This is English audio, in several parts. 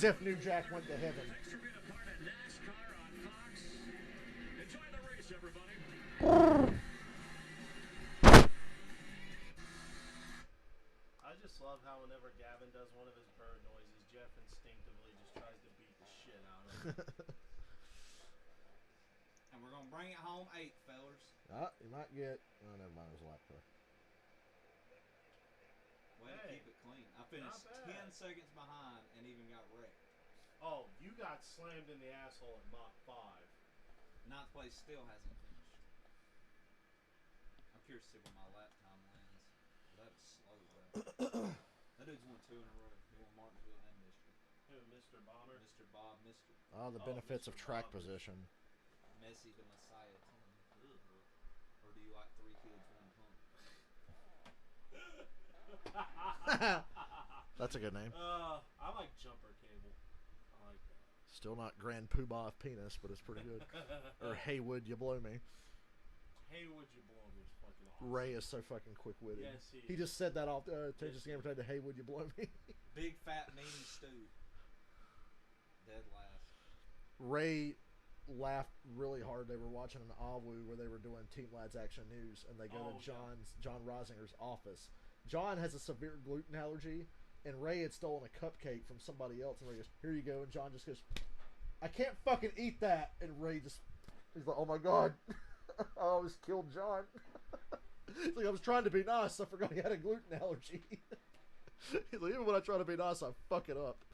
if New Jack went to heaven. I just love how whenever Gavin does one of his bird noises, Jeff instinctively just tries to beat the shit out of him. And we're going to bring it home 8, fellas. You might get... Oh, never mind. It was a lap car. Way to keep it clean. I finished 10 seconds behind and even got wrecked. Oh, you got slammed in the asshole at Mach 5. 9th place still hasn't finished. I'm curious to see what my lap time lands. That is slow, bro. That dude's won 2 in a row. He won Martinsville and Michigan. Who, Mr. Bomber? Mr. Bob, Mr. Oh, the benefits Mr. of track Bob. position. Messi the Messiah. Or do you like 3 kids, 1 pump? That's a good name. I like Jumper Cable. I like that. Still not Grand Poobah of Penis, but it's pretty good. Or Hey Would You Blow Me. Hey, would you blow me? Is fucking awesome. Ray is so fucking quick-witted. Yes, he just said that off. Changed his game to Hey Would You Blow Me. Big fat meanie stew. Dead last. Ray laughed really hard. They were watching an AWU where they were doing Team Lads Action News, and they go to John Risinger's office. John has a severe gluten allergy, and Ray had stolen a cupcake from somebody else, and Ray goes, "Here you go," and John just goes, "I can't fucking eat that," and Ray just, he's like, "Oh my god, I almost killed John." He's like, "I was trying to be nice, I forgot he had a gluten allergy." He's like, "Even when I try to be nice, I fuck it up."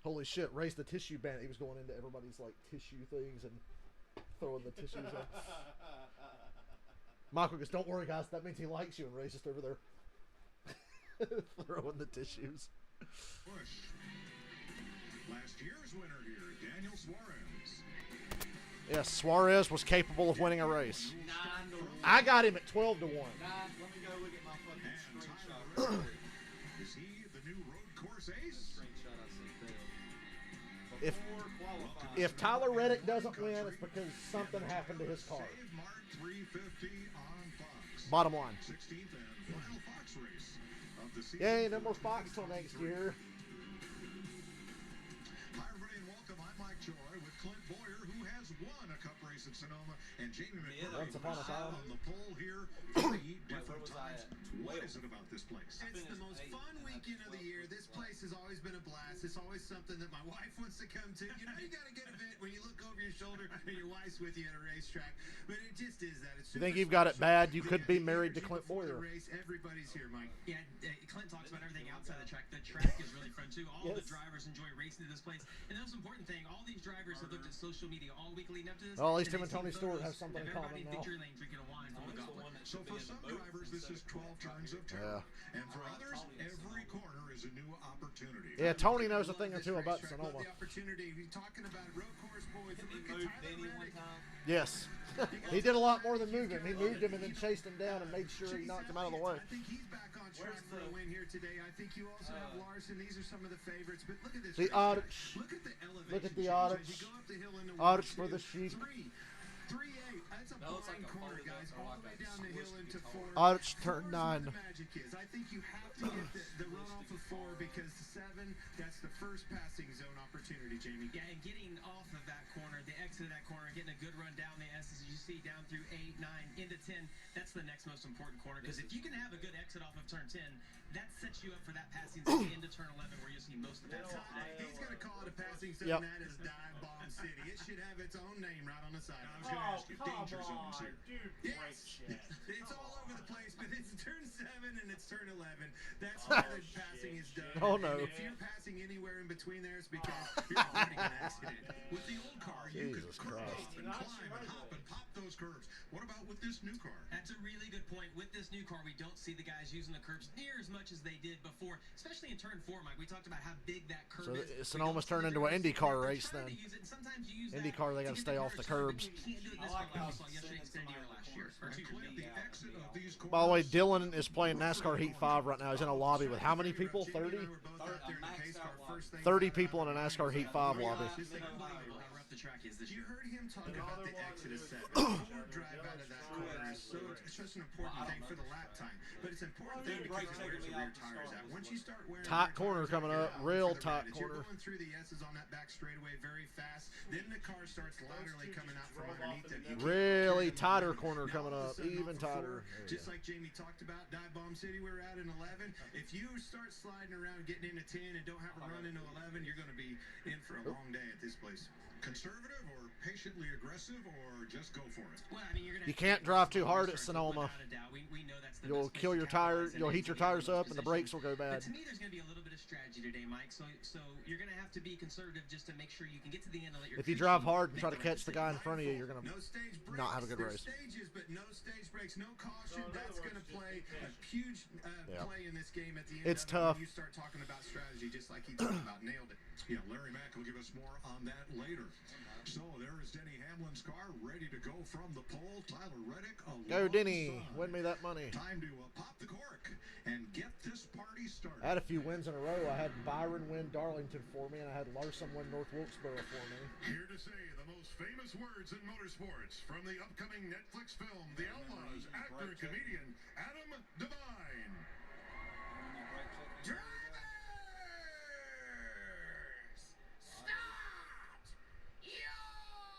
Holy shit, Ray's the tissue bandit. He was going into everybody's like tissue things and throwing the tissues up. Michael goes, "Don't worry guys, that means he likes you," and Ray's just over there throwing the tissues. Bush. Last year's winner here, Daniel Suarez. Yes, Suarez was capable of winning a race. I got him at 12 to 1. Let me go look at my fucking screenshot. Is he the new road course ace? Screenshot I sent Dale. If Tyler Reddick doesn't win, it's because something happened to his car. Mark 350 on Fox. Bottom line. 16th and final Fox race of the season. Yay, no more Fox till next year. Hi everybody and welcome. I'm Mike Joy with Clint Boyer, who has won a cup race at Sonoma, and Jamie McBride Once upon a time. on the pole here 3 different times. What is it about this place? It's the most fun weekend of the year. This place has always been a blast. It's always something that my wife wants to come to. You know, you got a good event when you look over your shoulder and your wife's with you at a racetrack. But it just is that. It's You think you've got it bad? You could be married to Clint Boyer. Everybody's here, Mike. Yeah, Clint talks about everything outside the track. The track is really fun too. All the drivers enjoy racing to this place. And the most important thing, all these drivers have looked at social media all week leading up to this. Well, at least him and Tony Stewart have something in common now. Victory lane drinking a wine from the goblet. So for some drivers, this is 12 turns of terror. And for others, every corner is a new opportunity. Yeah, Tony knows a thing or two about Sonoma. The opportunity. We're talking about road course boys. Didn't he move Denny one time? Yes. He did a lot more than move him. He moved him and then chased him down and made sure he knocked him out of the way. I think he's back on track for a win here today. I think you also have Larson. These are some of the favorites. But look at this. The Arch. Look at the elevation. Look at the change Arch. as you go up the hill into Arch for the sheep. 3-8. That's a That looks like blind a corner, fold guys. up or All like the way a down the hill squished into guitar. 4. Arch turn 9. The magic is. I think you have to get the run off of 4 because 7, that's the first passing zone opportunity, Jamie. Yeah, and getting off of that corner, the exit of that corner, getting a good run down the S's, you see down through 8, 9, into 10, that's the next most important corner. Because if you can have a good exit off of turn 10, that sets you up for that passing zone into turn 11 where you'll see most of the passing today. He's going to call it a passing zone. Yep. That is Dive Bomb City. It should have its own name right on the side. I was going to ask you, come danger zones on, here. dude. Yes. Great shit. It's all over the place, but it's turn 7 and it's turn 11. That's where the passing is done. Oh, no. And if you're passing anywhere in between there, it's because you're avoiding an accident. With the old car, you could Jesus curve Christ. up and climb and hop and pop those curves. What about with this new car? That's a really good point. With this new car, we don't see the guys using the curbs near as much as they did before, especially in turn 4, Mike. We talked about how big that curb So is. Sonoma's turned into an IndyCar race then. IndyCar, they got gotta stay off the curbs. You can't do it this I like way. how We saw yesterday in San Diego last year. Or 2 years ago. The exit of these corners. By the way, Dylan is playing NASCAR Heat 5 right now. He's in a lobby with how many people? 30? A maxed NASCAR first thing. 30 people in a NASCAR Heat 5 lobby. Just think unbelievable how rough the track is this year. You heard him talk about the Exodus set. The drive out of that corner is it's such an important thing for the lap time, but it's important thing because of where the rear tires at. Once you start wearing Tight corner coming up, real tight corner. You're going through the S's on that back straightaway very fast. Then the car starts laterally coming out from underneath them. Really tighter corner coming up, even tighter. Just like Jamie talked about, Dive Bomb City, we're at in 11. If you start sliding around, getting into 10, and don't have a run into 11, you're going to be in for a long day at this place. Conservative or patiently aggressive or just go for it? Well, I mean, You can't drive too hard at Sonoma. We know that's the You'll best kill place your to capitalize tires. in You'll any heat your game in tires those up, and the brakes will go positions. bad. But to me, there's going to be a little bit of strategy today, Mike. So you're going to have to be conservative just to make sure you can get to the end and let your If you crew drive chief hard and make try to the catch the right guy in front of you, you're going to no stage breaks. not have a good There's race. stages, but no stage breaks, no caution. So in That's other going to words, play just be a patient. huge Yeah. play in this game at the end. It's of it tough. When you start talking about strategy, just like he talked about, nailed it. Yeah, Larry Mack will give us more on that later. So there is Denny Hamlin's car ready to go from the pole. Tyler Reddick Go, Denny. alongside. Win me that money. Time to pop the cork and get this party started. I had a few wins in a row. I had Byron win Darlington for me, and I had Larson win North Wilkesboro for me. Here to say the most famous words in motorsports from the upcoming Netflix film The Outlaws, actor and comedian Adam Devine.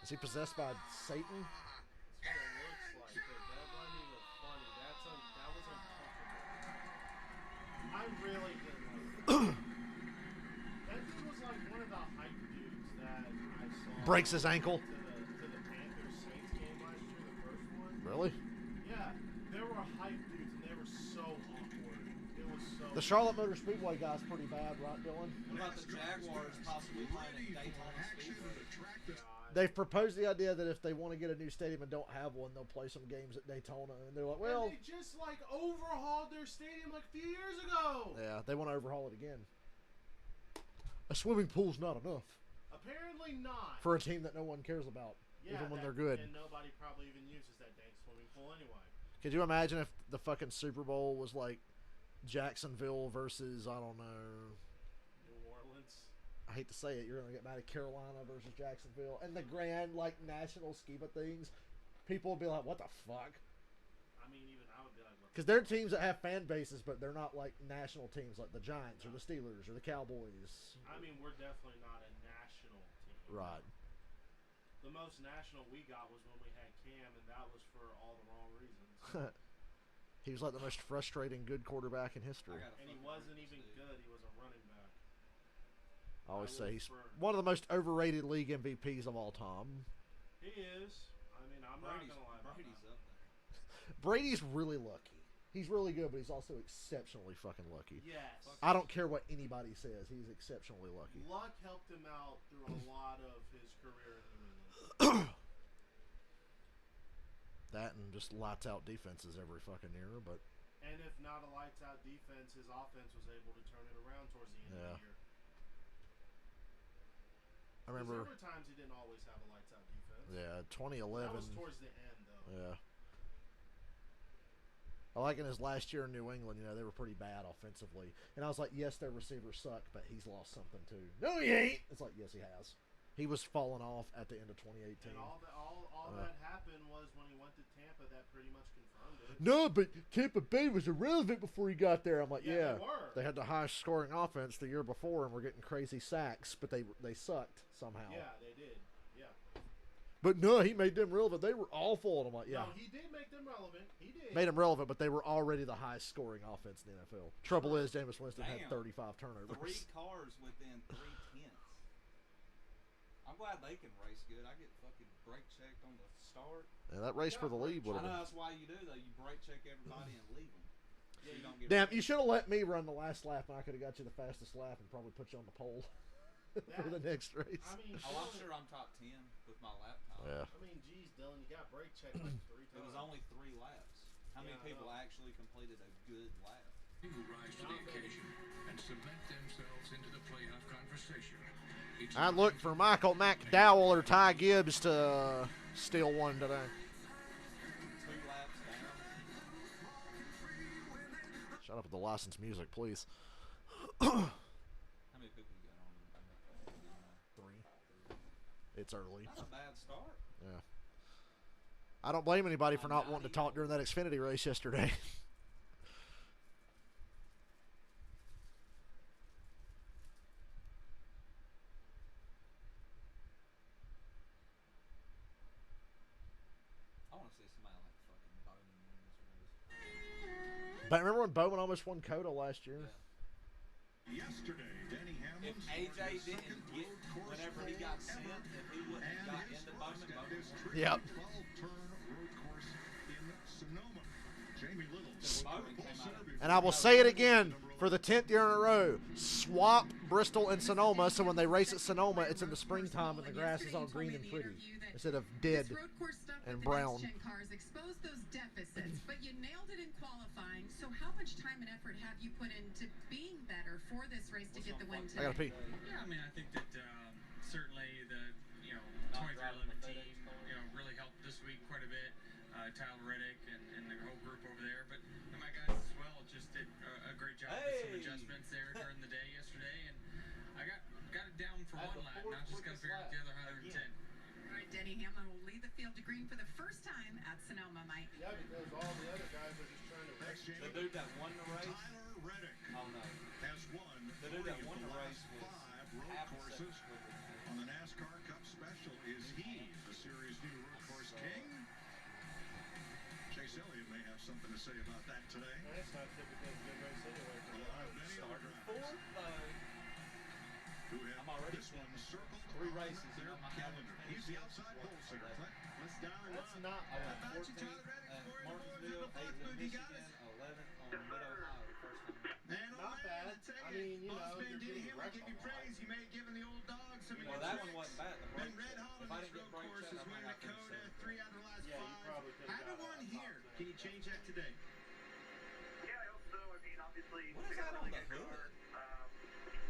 Is he possessed by Satan? That's what it looks like, but that wasn't even funny. That was uncomfortable. I really didn't like that. That dude was like one of the hype dudes that I saw. Breaks his ankle. To the Panthers Saints game last year, the first one. Really? Yeah, there were hype dudes and they were so awkward. It was so. The Charlotte Motor Speedway guy's pretty bad, right, Dylan? What about the Jaguars possibly playing at Daytona Speedway? They've proposed the idea that if they want to get a new stadium and don't have one, they'll play some games at Daytona. And they're like, well, And they just like overhauled their stadium like a few years ago. yeah, they want to overhaul it again. A swimming pool's not enough Apparently not. for a team that no one cares about, Yeah, even when that- they're good. And nobody probably even uses that dang swimming pool anyway. Could you imagine if the fucking Super Bowl was like Jacksonville versus, I don't know, New Orleans. I hate to say it, you're going to get mad at Carolina versus Jacksonville. And the grand, like, national scheme of things, people will be like, what the fuck? I mean, even I would be like, what Because they're teams that have fan bases, but they're not like national teams like the Giants or the Steelers or the Cowboys. I mean, we're definitely not a national team. Right. The most national we got was when we had Cam, and that was for all the wrong reasons. He was like the most frustrating good quarterback in history. And he wasn't even good. He was a running back. I always say he's prefer- one of the most overrated league MVPs of all time. He is. I mean, I'm not going to lie about Brady's that. up there. Brady's really lucky. He's really good, but he's also exceptionally fucking lucky. Yes. I don't care what anybody says. He's exceptionally lucky. Luck helped him out through a lot of his career in New England. That and just lights out defenses every fucking year, but And if not a lights out defense, his offense was able to turn it around towards the end Yeah. of the year. I remember, There were times he didn't always have a lights out defense. yeah, That 2011. was towards the end, though. Yeah. I like in his last year in New England, they were pretty bad offensively. And I was like, yes, their receivers suck, but he's lost something too. No, he ain't. It's like, yes, he has. He was falling off at the end of 2018. And all that happened was when he went to Tampa, that pretty much confirmed it. No, but Tampa Bay was irrelevant before he got there. I'm like, Yeah, yeah. they were. They had the highest scoring offense the year before and were getting crazy sacks, but they sucked somehow. Yeah, they did. Yeah. But no, he made them relevant. They were awful. And I'm like, yeah. No, he did make them relevant. He did. Made them relevant, but they were already the highest scoring offense in the NFL. Trouble is, Jameis Winston had Damn. 35 turnovers. 3 cars within 3 tenths. I'm glad they can race good. I get fucking brake checked on the start. And that race for the lead would I have know been. that's why you do though. You brake check everybody and leave them. So you don't get Damn, wrecked. you should have let me run the last lap, and I could have got you the fastest lap and probably put you on the pole for the next race. I mean, Oh, I'm sure I'm top 10 with my lap time. Yeah. I mean, geez, Dylan, you got brake checked like 3 It times. was only 3 laps. How many Yeah, I people know. actually completed a good lap? Who rise to the occasion and cement themselves into the playoff conversation. I looked for Michael McDowell or Ty Gibbs to steal one today. 2 laps down. Shut up with the licensed music, please. How many people you it's early. Not a bad start. Yeah. I don't blame anybody for not wanting to talk during that Xfinity race yesterday. I want to see somebody like fucking Bowman win this race. But remember when Bowman almost won COTA last year? Yeah. Yesterday, Denny Hamlin If AJ didn't get whenever he got sent, if he wouldn't have got into Bowman, Bowman won. Yep. 12-turn road course in Sonoma. Jamie Little. Bowman came out. And I will say it again for the 10th year in a row. Swap Bristol and Sonoma, so when they race at Sonoma, it's in the springtime and the grass is all green and pretty instead of dead and brown. Cars exposed those deficits, but you nailed it in qualifying. So how much time and effort have you put into being better for this race to get the win today? I gotta pee. Yeah, I mean, I think that certainly the 2311 team really helped this week quite a bit. Tyler Reddick and the whole group over there, but my guys as well just did a great job with some adjustments there during the day yesterday, and I got it down for one lap. Now just got to figure out the other 110. All right, Denny Hamlin will lead the field to green for the first time at Sonoma, Mike. Yeah, because all the other guys are just trying to race. The dude that won the race. Tyler Reddick Oh no. has won The dude that won the the last race was 5 road half a courses second. on the NASCAR Cup Special. Is he the series new road course king? Chase Elliott may have something to say about that today. That's not typically a good race anyway. Along with many other drivers Fourth though. who have I'm already this one circled 3 on races their and I'm calendar. He's the outside pole sitter. Clint, let's dial him That's up. not I bad. went How about you, 14th Tyler Reddick, at for Martinsville, the 8th in You got Michigan, us. 11th on Mid-Ohio the first time. And Not bad. I mean, you know, Boss man you're Denny being Hamlin give you wrecked praise. You may have given the old dog some of Well, your that tricks. one wasn't bad. The Been brake red check. hot If on I this didn't get road brake course check, is I winning might at have Coda, finished 3 out of the last Yeah, you 5. probably could have Had a got one it. here. Can you change that today? Yeah, I hope so. I mean, obviously, What is they got that a on really the good hood? car.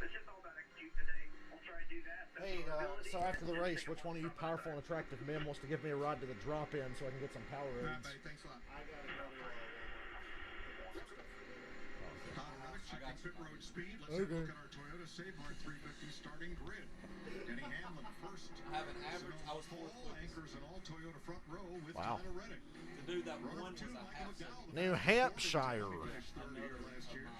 It's just all about execute today. We'll try and do that. Hey, so after the race, which one of you powerful and attractive men wants to give me a ride to the drop-in so I can get some power All right, aids? buddy. Thanks a lot. I gotta go to Tyler Reddick checking pit road speed. Let's Okay. take a look at our Toyota Safari 350 starting grid. Denny Hamlin first. I have an average. I was Sonoma fourth pole with anchors an all Toyota front row with Wow. Tyler Reddick. the dude that Row won number 2, was a Michael half McDowell, second. the New fastest Hampshire. He finished third here Another last year. of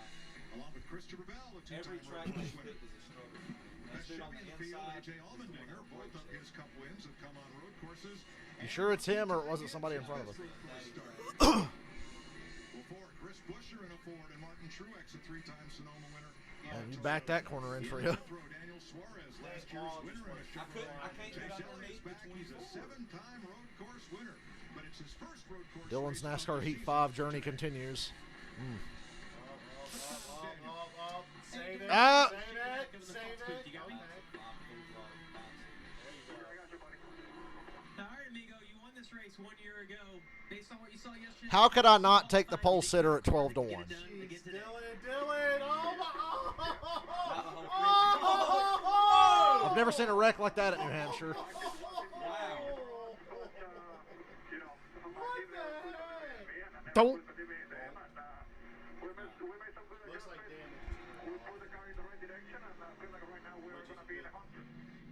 Along with Christopher Bell, a Every two-time track road they course pick winner. is a struggle. That Best dude on shipping the in the field, inside. A.J. is the one Allmendinger. on the Both of brake his check. cup wins have come on road courses. You sure it's him or was it somebody in front of us? Well, Ford, Chris Buescher in a Ford, and Martin Truex, a 3-time Sonoma winner. And you backed that corner in for you. Daniel Suarez, last year's winner in a Chevrolet. I can't get Chase underneath Elliott's back. between He's a four. 7-time road course winner, but it's his first road course Dylan's race NASCAR of the Heat season. 5 journey continues. Save it. Ah! Save it. Save it. You got me? I got you, buddy. All right, amigo, you won this race 1 year ago. Based on what you saw yesterday, How could I not take the pole sitter at 12 to 1? Dylan. Oh my. I've never seen a wreck like that at New Hampshire. You know, I'm not giving it a good man. Don't. We made some good Looks like adjustments. damage. We put the car in the right direction, and I feel like right now we're going to be in the hunt.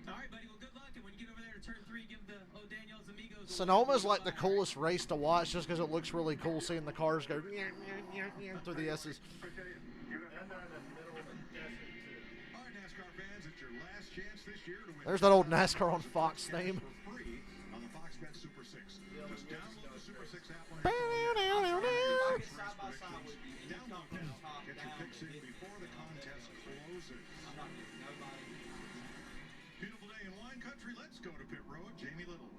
All right, buddy. Well, good luck. And when you get over there to turn 3, give the Daniels amigos. Sonoma's like the coolest race to watch just because it looks really cool seeing the cars go through the S's. And they're in the middle of a desert too. All right, NASCAR fans, it's your last chance this year to win. There's that old NASCAR on Fox theme. For free on the Fox Bet Super 6. Just download the Super 6 app on If I your get side by side with you, and you Download come from the now. top Get your down picks and in hit me, before the contest closes. I'm not giving nobody. Beautiful day in wine country. Let's go to pit road. Jamie Little.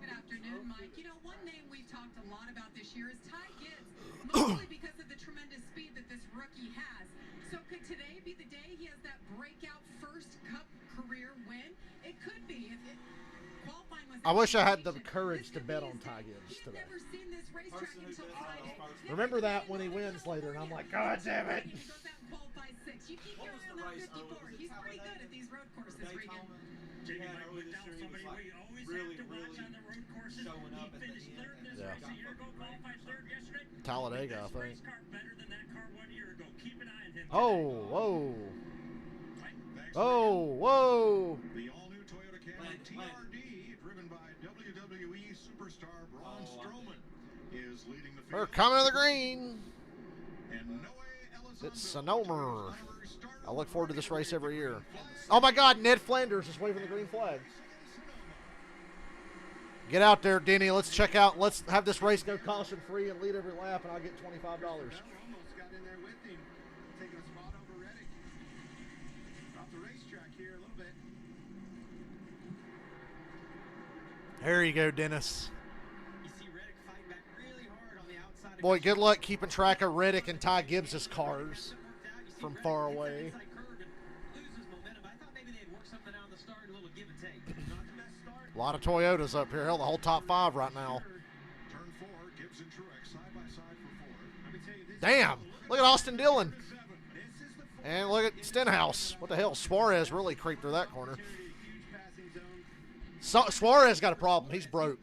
Good afternoon, Mike. You know, one name we've talked a lot about this year is Ty Gibbs, mostly because of the tremendous speed that this rookie has. So could today be the day he has that breakout first Cup career win? It could be. If qualifying was I wish I had the this courage to could bet be on his Ty day. Gibbs He had today. never seen this racetrack Person who until bets on Friday. the first- Remember that when he wins later, and I'm like, God damn it. He goes out and qualifies 6. You keep What your was eye the on that race? 54. Was it He's pretty Talladega? good at these road courses, Regan. He had early this year, he was like really showing up at the end. And Yeah. got Talladega, I think. better than that car 1 year ago. Keep an eye on him. Oh, whoa. Thanks Oh, whoa. The all-new Toyota Camry TRD, driven by WWE superstar Braun Strowman, is leading the field. We're coming to the green. And It's Sonoma. I look forward to this race every year. Oh my God, Ned Flanders is waving the green flag. Get out there, Denny. Let's check out. Let's have this race go caution free and lead every lap, and I'll get $25. Almost got in there with him, taking a spot over Reddick. Off the racetrack here a little bit. There you go, Dennis. You see Reddick fight back really hard on the outside. Boy, good luck keeping track of Reddick and Ty Gibbs' cars from far away. A lot of Toyotas up here. Hell, the whole top 5 right now. Turn 4, Gibbs and Truex side by side for 4. Damn! Look at Austin Dillon. And look at Stenhouse. What the hell? Suarez really creeped through that corner. Suarez got a problem. He's broke.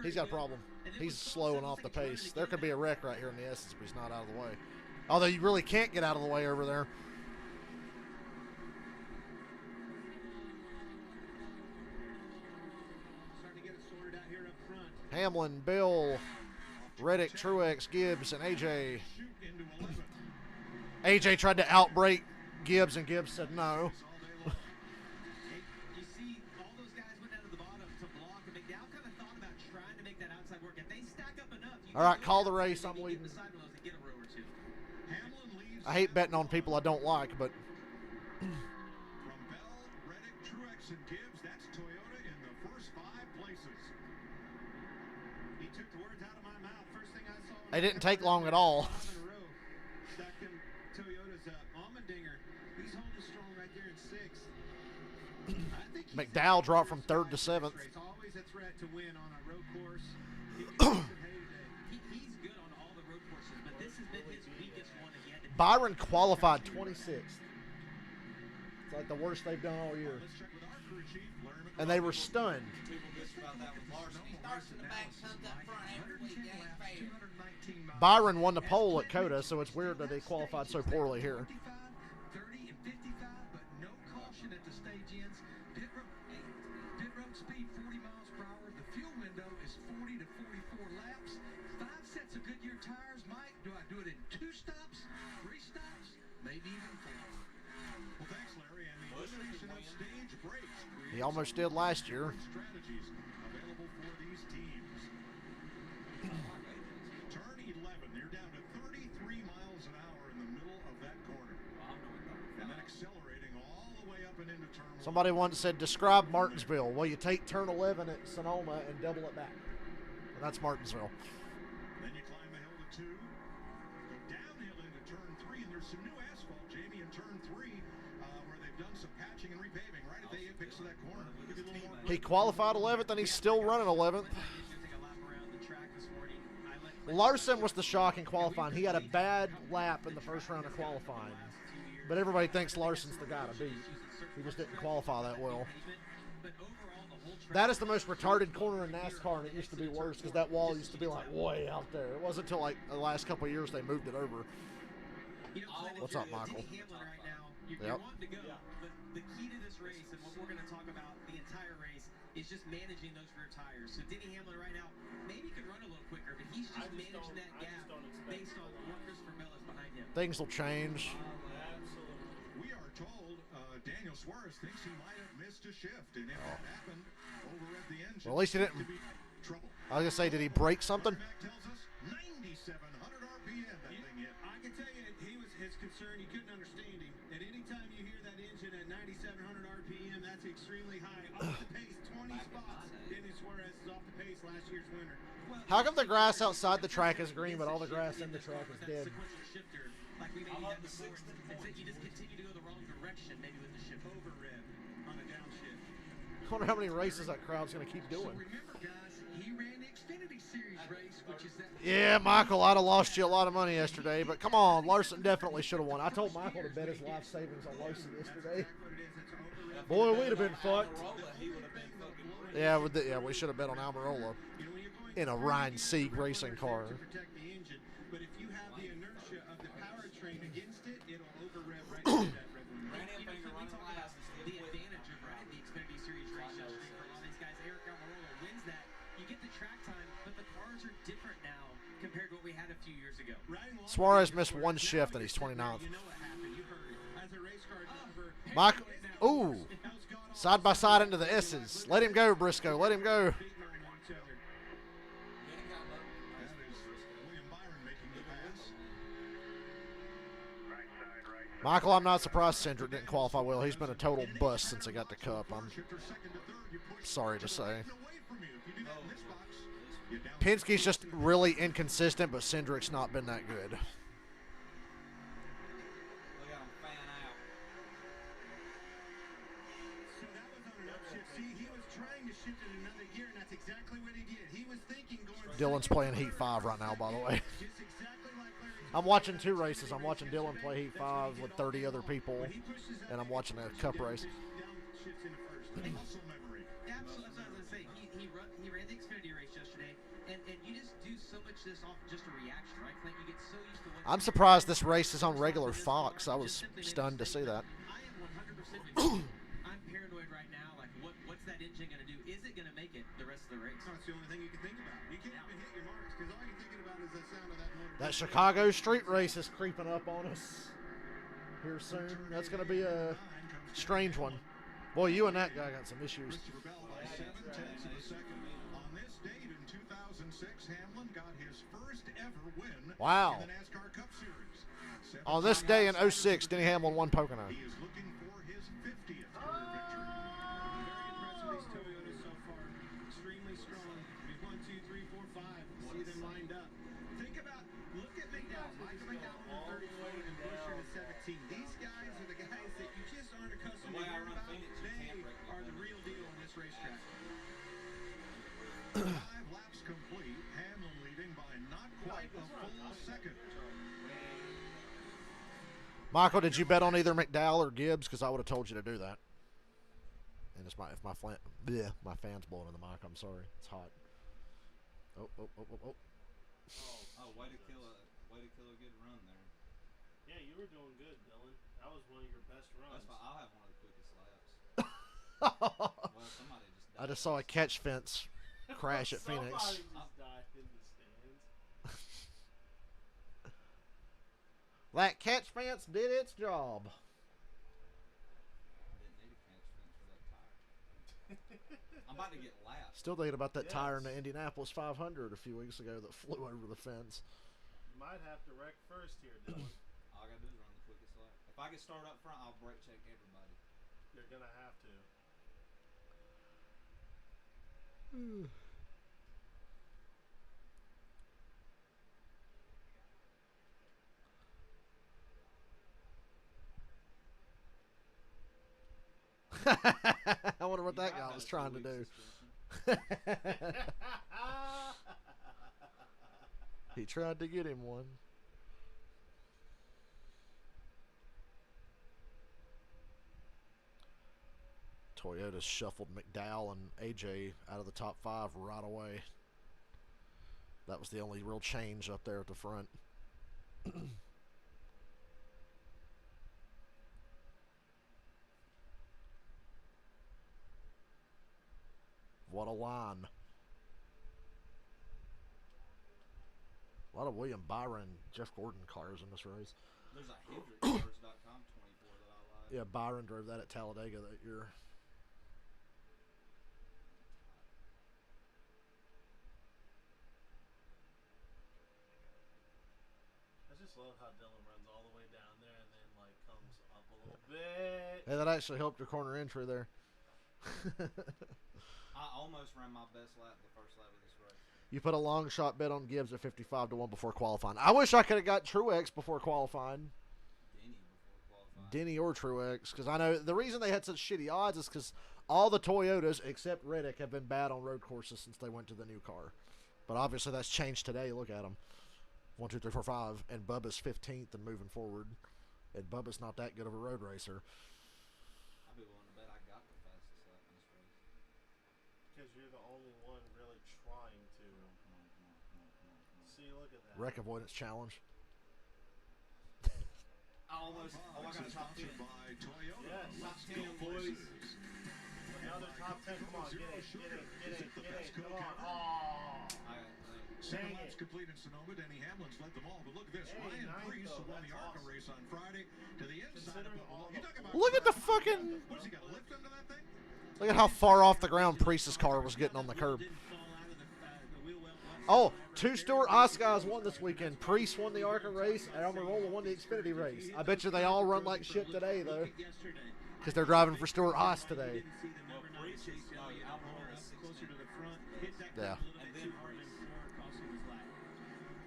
He's got a problem. He's slowing off the pace. There could be a wreck right here in the S's, but he's not out of the way. Although you really can't get out of the way over there. Hamlin, Bill, Reddick, Truex, Gibbs, and AJ. AJ tried to outbrake Gibbs, and Gibbs said no. You see, all those guys went down to the bottom to block, and McDowell kind of thought about trying to make that outside work. If they stack up enough, all right, call the race. I'm leading. I hate betting on people I don't like, but. From Bell, Reddick, Truex, and Gibbs, that's Toyota in the first 5 places. He took the words out of my mouth. First thing I saw. It didn't take long at all. Toyota's Allmendinger. He's holding strong right there in 6th. McDowell dropped from 3rd to 7th. Always a threat to win on a road course. He's good on all the road courses, but this has been his weakest one. Byron qualified 26th. It's like the worst they've done all year. And they were stunned. Byron won the pole at Coda, so it's weird that they qualified so poorly here. 30 and 55, but no caution at the stage ends. Pit road speed 40 miles per hour. The fuel window is 40 to 44 laps. 5 sets of Goodyear tires. Mike, do I do it in 2 stops, 3 stops, maybe even 4? Well, thanks, Larry. And the elimination of stage breaks. He almost did last year. Strategies available for these teams. Turn 11. You're down to 33 miles an hour in the middle of that corner. And then accelerating all the way up and into turn 1. Somebody once said, describe Martinsville. Well, you take turn 11 at Sonoma and double it back. And that's Martinsville. Then you climb the hill to 2. Go downhill into turn 3. And there's some new asphalt, Jamie, in turn 3, where they've done some patching and repaving right at the apex of that corner. Give you a little more. He qualified 11th, and he's still running 11th. Larson was the shock in qualifying. He had a bad lap in the first round of qualifying. But everybody thinks Larson's the guy to beat. He just didn't qualify that well. That is the most retarded corner in NASCAR, and it used to be worse because that wall used to be like way out there. It wasn't until like the last couple of years they moved it over. What's up, Michael? You're wanting to go, but the key to this race and what we're going to talk about the entire race is just managing those rear tires. So Denny Hamlin right now maybe could run a little quicker, but he's just managing that gap based on what Christopher Bell is behind him. Things will change. We are told Daniel Suarez thinks he might have missed a shift, and if that happened, overread the engine. Well, at least he didn't. I was gonna say, did he break something? Tells us 9,700 RPM that thing hit. I can tell you, his concern, you couldn't understand him. At any time you hear that engine at 9,700 RPM, that's extremely high. Off the pace, 20 spots. Dennis Suarez is off the pace last year's winner. How come the grass outside the track is green, but all the grass in the track is dead? Like we maybe had before. It's that you just continue to go the wrong direction, maybe with the shift. Overrev on a downshift. I wonder how many races that crowd's going to keep doing. So remember, guys, he ran the Xfinity Series race, which is that. Yeah, Michael, I'd have lost you a lot of money yesterday, but come on, Larson definitely should have won. I told Michael to bet his life savings on Larson yesterday. Boy, we'd have been fucked. Yeah, we should have bet on Almirola in a Ryan Sieg racing car. But if you have the inertia of the powertrain against it, it'll overrev right into that red one. The advantage of riding the Xfinity Series we had a few years ago. Suarez missed one shift and he's 29th. You know what happened. You heard it. As a race car driver, Mike, ooh, side by side into the S's. Let him go, Briscoe. Let him go. beating on each other. That is William Byron making the pass. Right side, right side. Michael, I'm not surprised Cindric didn't qualify well. He's been a total bust since he got the Cup. I'm sorry to say. Penske's just really inconsistent, but Cindric's not been that good. Look at him fan out. So that was on an upshift. See, he was trying to shift in another gear, and that's exactly what he did. He was thinking going. Dylan's playing Heat 5 right now, by the way. Just exactly like Larry. I'm watching two races. I'm watching Dylan play Heat 5 with 30 other people, and I'm watching a Cup race. Downshifts into first. Muscle memory. Absolutely, that's what I was gonna say. He ran the Xfinity race yesterday, and you just do so much of this off just a reaction, right? Like you get so used to what. I'm surprised this race is on regular Fox. I was stunned to see that. I am 100% with you. I'm paranoid right now. Like, what's that engine gonna do? Is it gonna make it the rest of the race? That's the only thing you can think about. You can't even hit your marks because all you're thinking about is the sound of that motor. That Chicago street race is creeping up on us here soon. That's going to be a strange one. Boy, you and that guy got some issues. Christopher Bell by 7/10 of a second. On this date in 2006, Hamlin got his first ever win Wow. in the NASCAR Cup Series. On this day in 06, Denny Hamlin won Pocono. He is looking for his 50th career victory. Very impressive, these Toyotas so far. Extremely strong. 1, 2, 3, 4, 5. See them lined up. Think about, look at McDowell. Michael McDowell in 34 and Buescher in 17. These guys are the guys that you just aren't accustomed The to way I hearing run about. Phoenix, you They can't break me are the down. real deal on this racetrack. 5 laps complete. Hamlin leading by not quite a full second. Michael, did you bet on either McDowell or Gibbs? Because I would have told you to do that. And it's my my fan's blowing in the mic. I'm sorry. It's hot. Oh. Oh, way to kill a good run there. Yeah, you were doing good, Dylan. That was one of your best runs. That's fine. I'll have one of the quickest laps. Well, somebody just died. I just saw a catch fence crash at Phoenix. Somebody just died in the stands. That catch fence did its job. Didn't need a catch fence for that tire. I'm about to get lapped. Still thinking about that tire in the Yes. Indianapolis 500 a few weeks ago that flew over the fence. You might have to wreck first here, Dylan. All I gotta do is run the quickest lap. If I get started up front, I'll brake check everybody. You're gonna have to. I wonder what that guy was trying to do. He tried to get him one. Toyota shuffled McDowell and AJ out of the top 5 right away. That was the only real change up there at the front. What a line. A lot of William Byron, Jeff Gordon cars in this race. There's a HendrickCars.com 24 that I like. Yeah, Byron drove that at Talladega that year. I just love how Dylan runs all the way down there and then like comes up a little bit. Hey, that actually helped your corner entry there. I almost ran my best lap the first lap of this race. You put a long shot bet on Gibbs at 55-1 before qualifying. I wish I could have got Truex before qualifying. Denny before qualifying. Denny or Truex, because I know the reason they had such shitty odds is because all the Toyotas except Reddick have been bad on road courses since they went to the new car. But obviously that's changed today. Look at them. 1, 2, 3, 4, 5, and Bubba's 15th and moving forward. And Bubba's not that good of a road racer. I'd be willing to bet I got the fastest lap in this race. Because you're the only one really trying to. Come on. See, look at that. Wreck avoidance challenge. I got a top 10. Sponsored by Toyota. Yes, Let's top go 10, boys. places. Another top 10. Come on, get in. Is it the best Come on. Coke Oh. I got Second laps complete in Sonoma. Denny Hamlin's led them all. But look at this. Ryan Preece, who won the ARCA race on Friday, to the inside of the wall. Look at the fucking. What's he got, a lift under that thing? Look at how far off the ground Priest's car was getting on the curb. Oh, 2 Stuart Haas guys won this weekend. Priest won the ARCA race, and Almirola won the Xfinity race. I bet you they all run like shit today, though, because they're driving for Stuart Haas today. Yeah.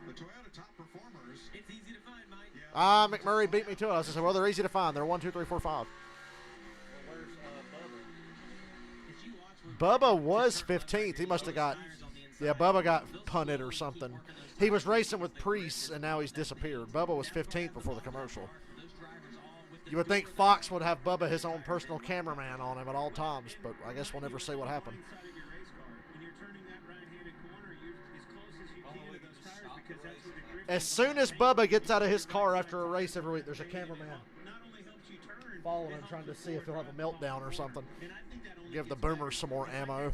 The Toyota top performers. It's easy to find, Mike. McMurray beat me to it. I said, well, they're easy to find. They're 1, 2, 3, 4, 5. Bubba was 15th. He must have got, yeah, Bubba got punted or something. He was racing with Priest, and now he's disappeared. Bubba was 15th before the commercial. You would think Fox would have Bubba his own personal cameraman on him at all times, but I guess we'll never see what happened. As soon as Bubba gets out of his car after a race every week, there's a cameraman following him, trying to see if he'll have a meltdown or something. Give the boomers some more ammo.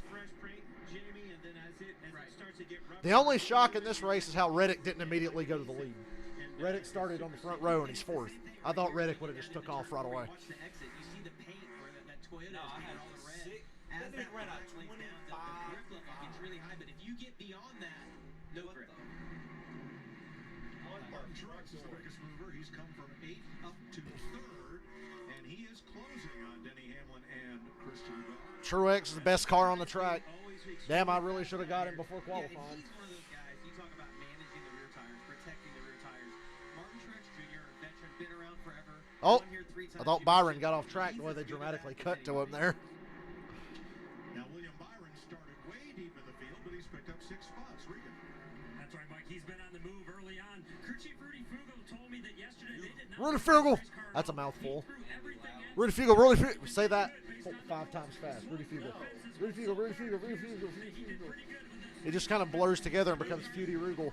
The only shock in this race is how Reddick didn't immediately go to the lead. Reddick started on the front row and he's 4th. I thought Reddick would have just took off right away. Truex is the biggest mover. He's come from 8th up to 3rd, and he is closing on Denny Hamlin and Christian Bell. Truex is the best car on the track. Damn, I really should have got him before qualifying. Yeah, he's one of those guys. You talk about managing the rear tires, protecting the rear tires. Martin Truex Jr., a veteran, been around forever. Oh, I thought Byron got off track the way they dramatically cut to him there. Now, William Byron started way deep in the field, but he's picked up 6 spots. Regan. That's right, Mike. He's been on the move early on. Crew Chief Rudy Fugle told me that yesterday they did not. Rudy Fugle. That's a mouthful. Rudy Fugle. Rudy Fugle. Say that 5 times fast. Rudy Fugle. Rudy Fugle. Rudy Fugle. Rudy Fugle. Rudy Fugle. It just kind of blurs together and becomes Feudy Rugal.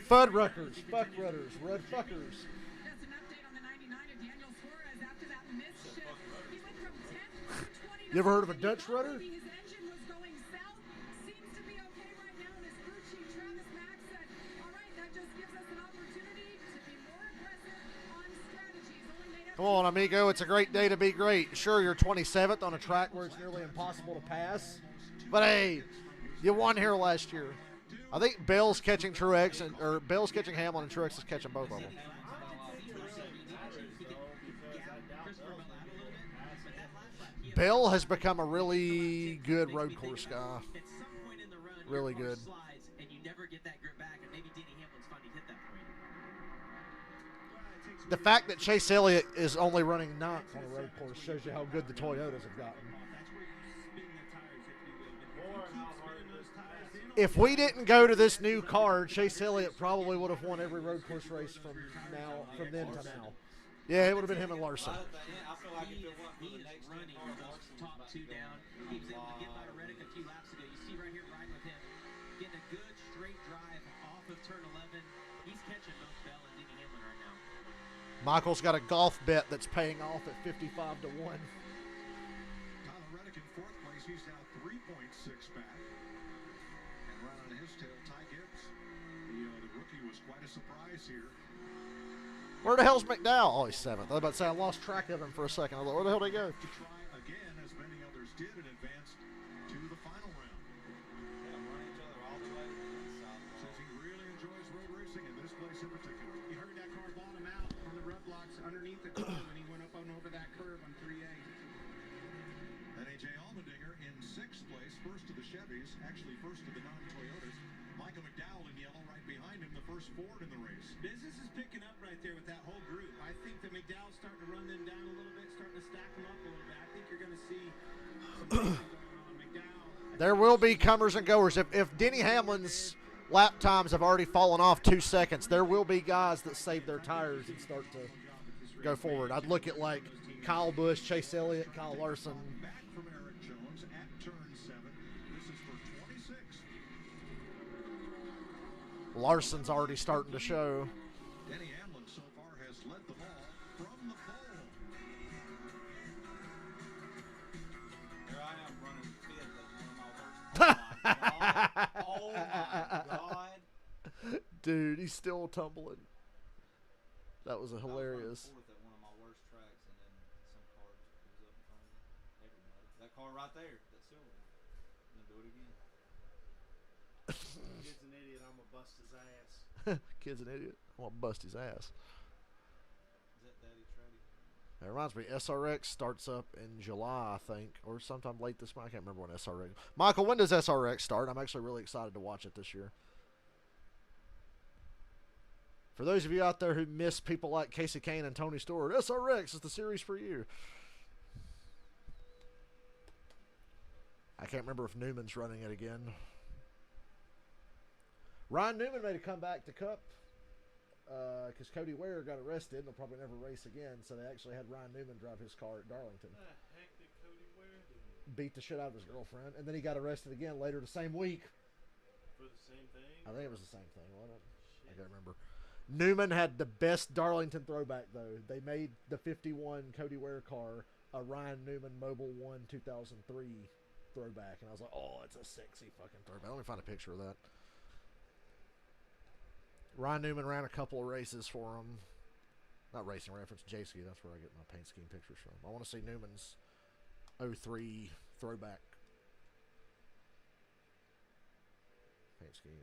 Fuddruckers. Fuckrudders. Red fuckers. Just an update on the 99 of Daniel Suarez after that missed shift. He went from 10th to 29th. You ever heard of a Dutch rudder? His engine was going south. Seems to be okay right now. And his crew chief, Travis Mack, said, all right, that just gives us an opportunity to be more aggressive on strategies. Only made up Come on, amigo. It's a great day to be great. Sure, you're 27th on a track where it's nearly impossible to pass. But, hey, you won here last year. I think Bell's catching Truex, or Bell's catching Hamlin, and Truex is catching both of them. Bell has become a really good road course guy. Really good. The fact that Chase Elliott is only running 9th on a road course shows you how good the Toyotas have gotten. If we didn't go to this new car, Chase Elliott probably would have won every road course race from then to now. Yeah, it would have been him and Larson. He is running those top 2 down. He was able to get by Reddick a few laps ago. You see right here riding with him, getting a good straight drive off of turn 11. He's catching both Bell and Denny Hamlin right now. Michael's got a golf bet that's paying off at 55 to 1. Tyler Reddick in 4th place. He's now 3.6 back. And right on his tail, Ty Gibbs. The rookie was quite a surprise here. Where the hell's McDowell? Oh, he's 7th. I was about to say, I lost track of him for a second. I thought, where the hell did he go? To try again, as many others did, and advanced to the final round. Says he really enjoys road racing in this place in particular. You heard that car bottom out on the rut blocks underneath the curve when he went up and over that curve on 3A. And A.J. Allmendinger in 6th place, first to the Chevys, actually first to the non-Toyotas. Michael McDowell in yellow right behind him, the first Ford in the race. Business is picking up right there with that whole group. I think that McDowell's starting to run them down a little bit, starting to stack them up a little bit. I think you're going to see some going on. McDowell. There will be comers and goers. If Denny Hamlin's lap times have already fallen off 2 seconds, there will be guys that save their tires and start to go forward. I'd look at like Kyle Busch, Chase Elliott, Kyle Larson. Back from Eric Jones at turn 7. This is for 26. Larson's already starting to show. Denny Hamlin so far has led them all from the pole. Here I am running 5th at one of my worst. Oh my God. he's still tumbling. That was hilarious. I was running fourth at one of my worst tracks, and then some car just pulls up in front of me. Everybody. That car right there, that silver one. And then do it again. Kid's an idiot. I'm gonna bust his ass. Kid's an idiot. I'm gonna bust his ass. Is that Daddy Traddy? That reminds me, SRX starts up in July, I think, or sometime late this month. I can't remember when SRX. Michael, when does SRX start? I'm actually really excited to watch it this year. For those of you out there who miss people like Casey Kane and Tony Stewart, SRX is the series for you. I can't remember if Newman's running it again. Ryan Newman made a comeback to Cup because Cody Ware got arrested and he'll probably never race again, so they actually had Ryan Newman drive his car at Darlington. What the heck did Cody Ware do? Beat the shit out of his girlfriend, and then he got arrested again later the same week. For the same thing? I think it was the same thing, wasn't it? I can't remember. Newman had the best Darlington throwback, though. They made the 51 Cody Ware car a Ryan Newman Mobile 1 2003 throwback, and I was like, oh, it's a sexy fucking throwback. Let me find a picture of that. Ryan Newman ran a couple of races for him. Not racing, reference J-Ski. That's where I get my paint scheme pictures from. I want to see Newman's 03 throwback. Paint schemes.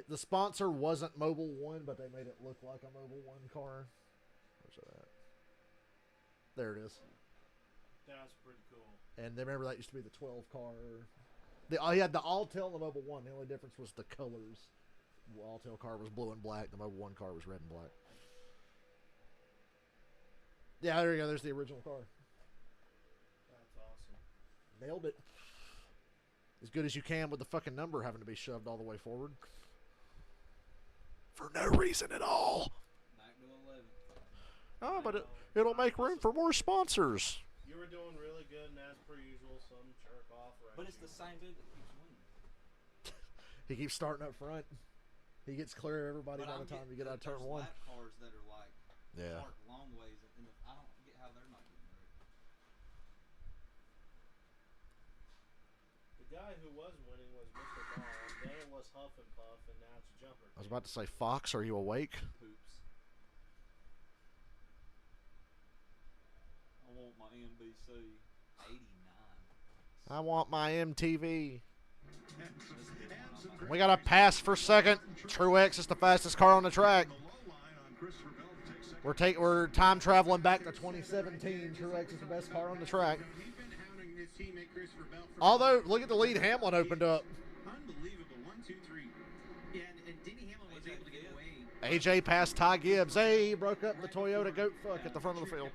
The sponsor wasn't Mobile 1, but they made it look like a Mobile 1 car. Where's that at? There it is. That's pretty cool. And they remember that used to be the 12 car. He had the Alltel and the Mobile 1. The only difference was the colors. The Alltel car was blue and black. The Mobile 1 car was red and black. Yeah, there you go. There's the original car. That's awesome. Nailed it. As good as you can with the fucking number having to be shoved all the way forward. For no reason at all. Back to 11. Oh, but it'll make room for more sponsors. You were doing really good, and as per usual, some jerk off. But it's the same dude that keeps winning. He keeps starting up front. He gets clear of everybody by the time you get out of turn one. Lap cars that are like parked long ways, and I don't get how they're not getting rid. The guy who was winning was Mr. Ball, and then it was Huff and Puff, and now it's Jumper. I was about to say, Fox, are you awake? Poops. I want my NBC 89. I want my MTV. We got a pass for second. Truex is the fastest car on the track. We're time traveling back to 2017. Truex is the best car on the track. Although, look at the lead Hamlin opened up. Unbelievable. 1, 2, 3. Yeah, and Denny Hamlin was able to get away. AJ passed Ty Gibbs. Hey, he broke up the Toyota goat fuck at the front of the field.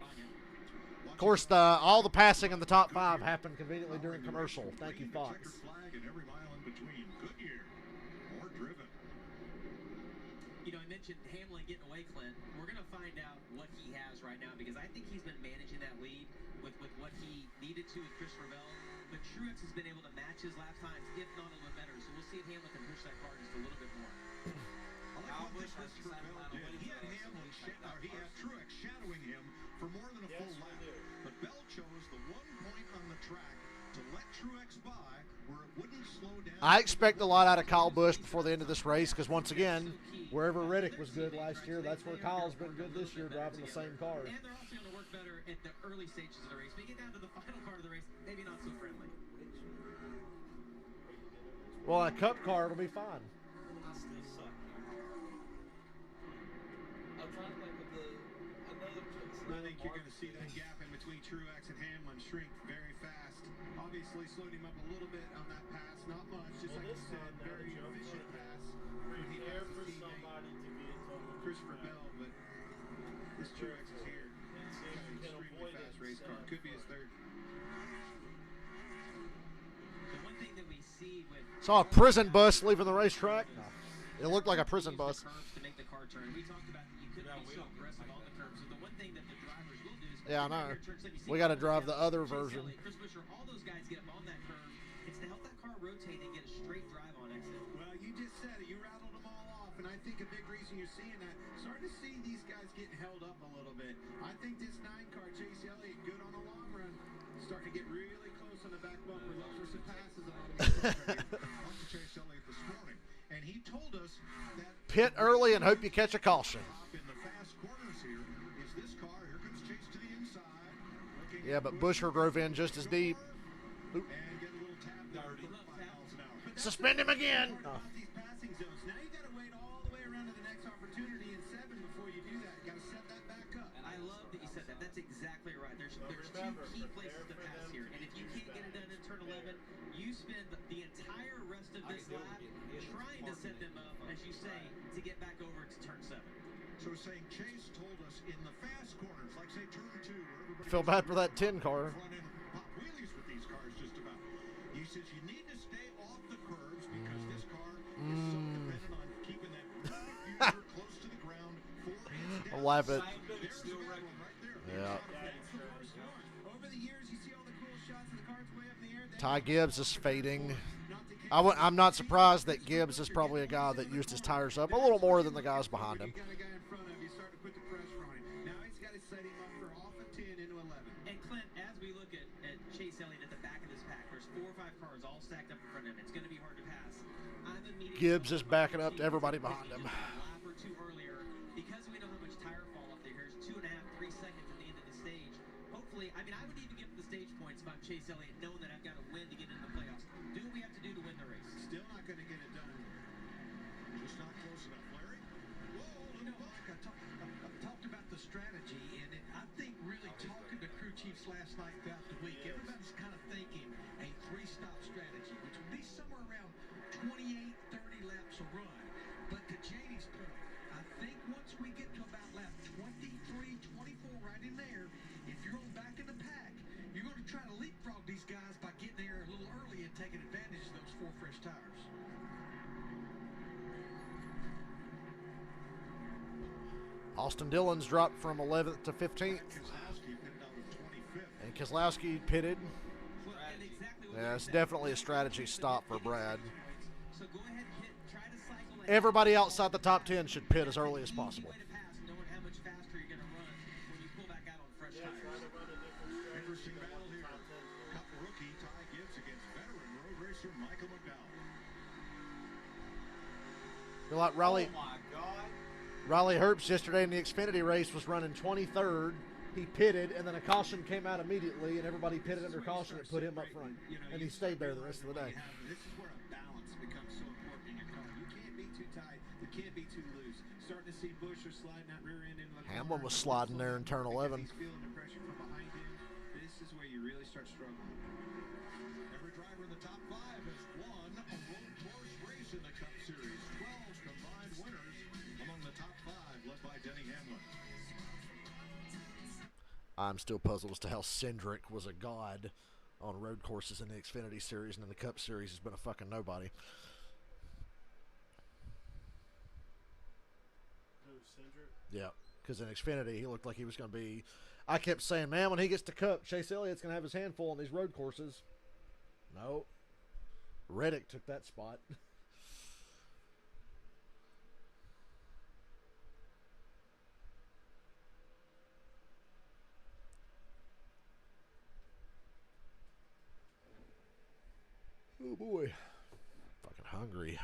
Of course, all the passing in the top 5 happened conveniently during commercial. Thank you, Fox. You know, I mentioned Hamlin getting away, Clint. We're going to find out what he has right now because I think he's been managing that lead with what he needed to with Christopher Bell. But Truex has been able to match his lap times, if not a little bit better. So we'll see if Hamlin can push that car just a little bit more. I wish Christopher Bell did. He had Truex shadowing him for more than a full lap. But Bell chose the one point on the track to let Truex by where it wouldn't slow down. I expect a lot out of Kyle Busch before the end of this race because, once again, wherever Reddick was good last year, that's where Kyle's been good this year, driving the same car. And they're also going to work better at the early stages of the race. When you get down to the final part of the race, maybe not so friendly. Well, a Cup car will be fine. I still suck here. I'm trying to think of another choice. I think you're going to see that gap in between Truex and Hamlin shrink very fast. Obviously slowed him up a little bit on that pass, not much, just like you said, very efficient pass. He Prepare has for his teammate, somebody to be a total Christopher Bell, but this Truex is here. And see if you can Extremely avoid fast it. race car. Could be his third. The one thing that we see with Saw a prison bus leaving the racetrack. No. It looked like a prison bus. to make the car turn. We talked about that you couldn't be so aggressive on the curves. So the one thing that the drivers will do is Yeah, I know. We got to drive the other version. Chris Buescher, all those guys get up on that curve. It's to help that car rotate and get a straight drive on exit. Well, you just said it. You rattled them all off, and I think a big reason you're seeing that, starting to see these guys getting held up a little bit. I think this 9 car, Chase Elliott, good on the long run. Starting to get really close. us on the back bumper, look for some passes on automatic. Talked to Chase Elliott this morning, and he told us that Pit early and hope you catch a caution. in the fast corners here is this car. Here comes Chase to the inside. Yeah, but Busher drove in just as deep. Oop. And get a little tap there, 5 miles an hour. But that's Suspend him again. the part about these passing zones. Now you got to wait all the way around to the next opportunity in 7 before you do that. You got to set that back up. And I love that you said that. That's exactly right. There's remember, two key prepare places to for pass them here. to And if you be can't get it done in turn 11, you spend the entire rest of I this can do it lap again. trying to set them up, as you say, to get back over to turn 7. So saying Chase told us in the fast corners, like say turn 2, where everybody Feel bad for that 10 car. front end pop wheelies with these cars just about. He says you need to stay off the curbs because this car is so dependent on keeping that user close to the ground 4 inches down. I'm laughing. Same dude, There's still the bad wrecking. one right there. Yeah. That's the worst one. Over the years, you see all the cool shots of the cars way up in the air. Ty Gibbs is fading. I'm not surprised that Gibbs is probably a guy that used his tires up a little more than the guys behind him. You got a guy in front of you, start to put the pressure on him. Now he's got to set him up for off of 10 into 11. And Clint, as we look at Chase Elliott at the back of this pack, there's 4 or 5 cars all stacked up in front of him. It's going to be hard to pass. I'm immediately Gibbs is backing up to everybody behind him. A lap or two earlier, because we know how much tire fall up there. Here's 2.5, 3 seconds at the end of the stage. Hopefully, I mean, I would even give the stage points if I'm Chase Elliott, knowing that I've got to win to get into the playoffs. Do what we have to do to win the race. Still not going to get it done. Just not close enough. Larry? Whoa, little buck. I've talked about the strategy, and I think really talking to crew chiefs last night throughout the week, everybody's kind of thinking a 3-stop strategy, which would be somewhere around 28, 30 laps a run. But to JD's point, I think once we get to about lap 23, 24, right in there, if you're on back in the pack, you're going to try to leapfrog these guys by getting there a little early and taking advantage of those 4 fresh tires. Austin Dillon's dropped from 11th to 15th. Keselowski pitted out of 25th. And Keselowski pitted. Well, and exactly what Yeah, you it's said. definitely a strategy stop for Brad. So go ahead and try to cycle ahead. Everybody outside the top 10 should pit as early as Easy possible. way to pass, knowing how much faster you're going to run when you pull back out on fresh Yeah, try tires. to run a different Interesting strategy. battle here. Cup rookie Ty Gibbs against veteran road racer Michael McDowell. You're like Riley, Oh my God. Riley Herbst yesterday in the Xfinity race was running 23rd. He pitted, and then a caution came out immediately, and everybody pitted under caution and put him up front. And he stayed there the rest of the day. This is where a balance becomes so important in your car. You can't be too tight. You can't be too loose. Starting to see Busher sliding that rear end into the Hamlin corner. was sliding there in turn 11. He's feeling the pressure from behind him. This is where you really start struggling. Every driver in the top 5 has won a road course race in the Cup Series. 12 combined winners among the top 5, led by Denny Hamlin. I'm still puzzled as to how Cindric was a god on road courses in the Xfinity Series, and in the Cup Series has been a fucking nobody. Who, Cindric? Yeah, because in Xfinity, he looked like he was going to be... I kept saying, man, when he gets to Cup, Chase Elliott's going to have his hand full on these road courses. No. Reddick took that spot. Oh, boy. Fucking hungry.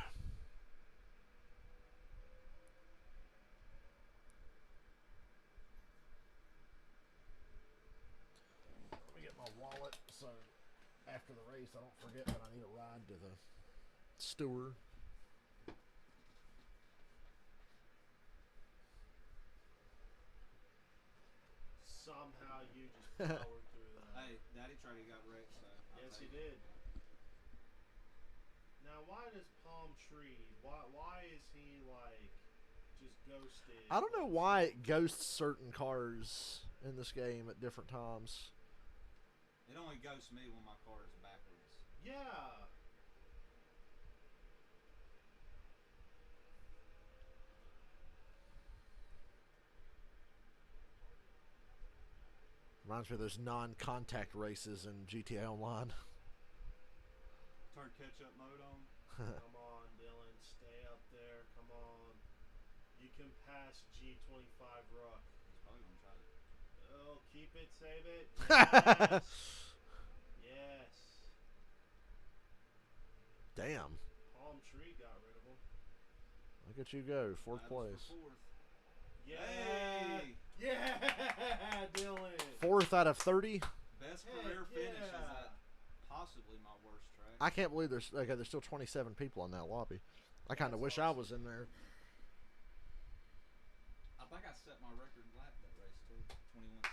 Let me get my wallet so after the race I don't forget that I need a ride to the store. Somehow you just powered through that. Hey, Daddy tried he got wrecked, so. I'll Yes, he take it. did. Now, why does Palm Tree? Why is he like just ghosted? I don't know why it ghosts certain cars in this game at different times. It only ghosts me when my car is backwards. Yeah. Reminds me of those non-contact races in GTA Online. Turn catch-up mode on. Come on, Dylan. Stay up there. Come on. You can pass G25 Ruck. He's probably gonna try to. Oh, keep it, save it. Yes. Yes. Damn. Palm Tree got rid of him. Look at you go. Fourth place. Yeah. Hey. Yeah, Dylan. 4th out of 30. Best career finish is at possibly my worst track. I can't believe there's still 27 people in that lobby. I kind of wish I was in there. I think I set my record lap that race too. 21.7.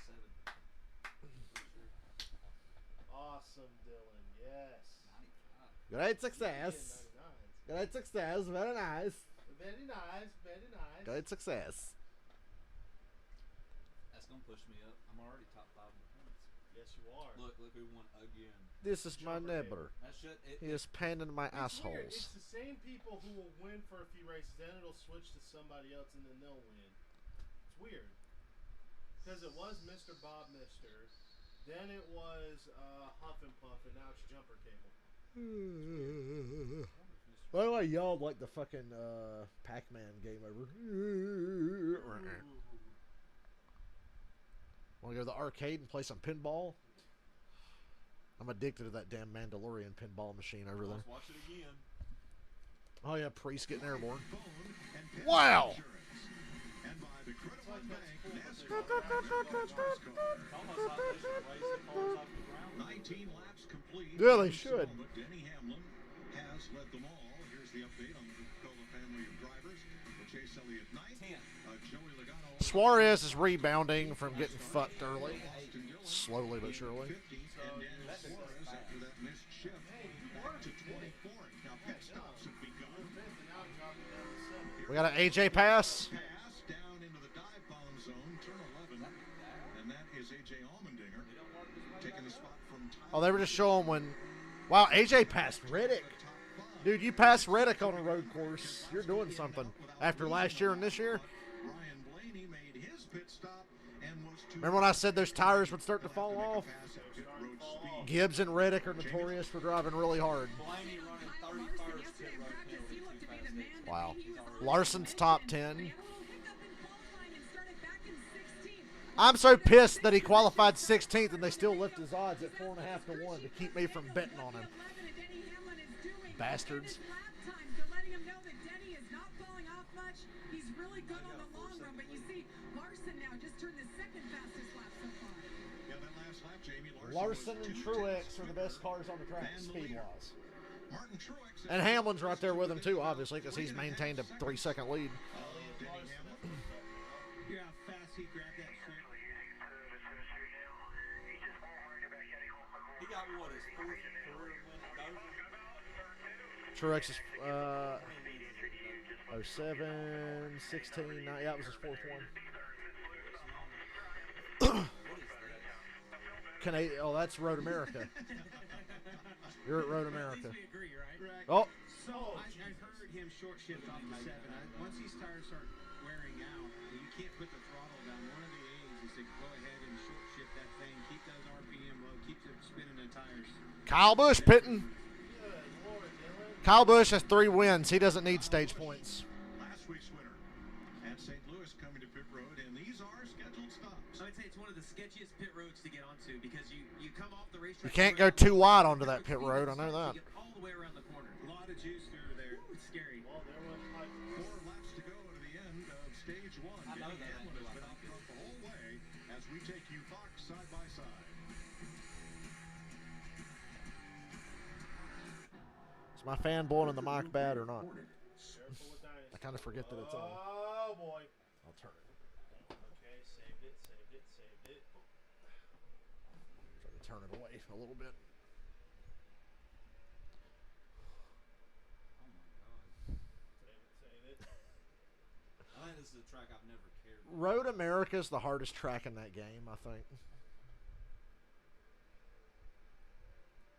Awesome, Dylan. Yes. 95. Great success. Great success. Very nice. Very nice. Very nice. Great success. That's gonna push me up. I'm already top 5 in the points. Yes, you are. Look who won again. This is my neighbor. That shit. He is pain in my It's assholes. weird. It's the same people who will win for a few races, then it'll switch to somebody else, and then they'll win. It's weird. Because it was Mr. Bob Mister, then it was Huff and Puff, and now it's Jumper Cable. Why do I yell like the fucking Pac-Man game over? Want to go to the arcade and play some pinball? I'm addicted to that damn Mandalorian pinball machine over there. Let's watch it again. Oh yeah, Priest getting airborne. Wow! And by the Credit One Bank, It's almost like they should race the cars off the ground. 19 laps complete. Yeah, they should. Denny Hamlin has led them all. Here's the update on the Coca family of drivers. Chase Elliott 9th. 10. Joey Logano. Suarez is rebounding from getting fucked early. Slowly but surely. 15th, and Daniel Suarez after that missed shift back to 24th. Now pit stops have begun. We got an AJ pass. Pass down into the dive bomb zone, turn 11, and that is AJ Allmendinger taking the spot from Tyler. Oh, they were just showing when. Wow, AJ passed Reddick. Dude, you passed Reddick on a road course. You're doing something. After last year and this year. Ryan Blaney made his pit stop and was Remember when I said those tires would start to fall off? Gibbs and Reddick are notorious for driving really hard. Blaney running 31st pit road penalty too fast. Wow. Larson's top 10. I'm so pissed that he qualified 16th and they still lift his odds at 4.5 to 1 to keep me from betting on him. Bastards. Larson and Truex are the best cars on the track, speed-wise. And Hamlin's right there with him, too, obviously, because he's maintained a 3-second lead. Hear how fast he grabbed that shit. He got what, his 4th career win at Truex is 07, 16, 9. Yeah, that was his 4th one. Oh, that's Road America. You're at Road America. At least we agree, right? Oh. So I've heard him short shift off the 7. Once these tires start wearing out, you can't put the throttle down. One of the A's is to go ahead and short shift that thing, keep those RPM low, keep them spinning the tires. Kyle Busch pitting. Kyle Busch has 3 wins. He doesn't need stage points. Last week's winner at St. Louis coming to pit road, and these are scheduled stops. So I'd say it's one of the sketchiest pit roads to get onto because you come off the racetrack. You can't go too wide onto that pit road. I know that. You get all the way around the corner. A lot of juice through there. It's scary. Well, there was like 4 laps to go to the end of stage 1. I know Denny that. Hamlin has been out front the whole way as we take you Fox side by side. Is my fan blowing in the mic bad or not? careful with Dynasty. I kind of forget that it's on. Oh, boy. I'll turn it. Okay, saved it. Try to turn it away a little bit. Oh my god. Save it. I think this is a track I've never cared about. Road America is the hardest track in that game, I think.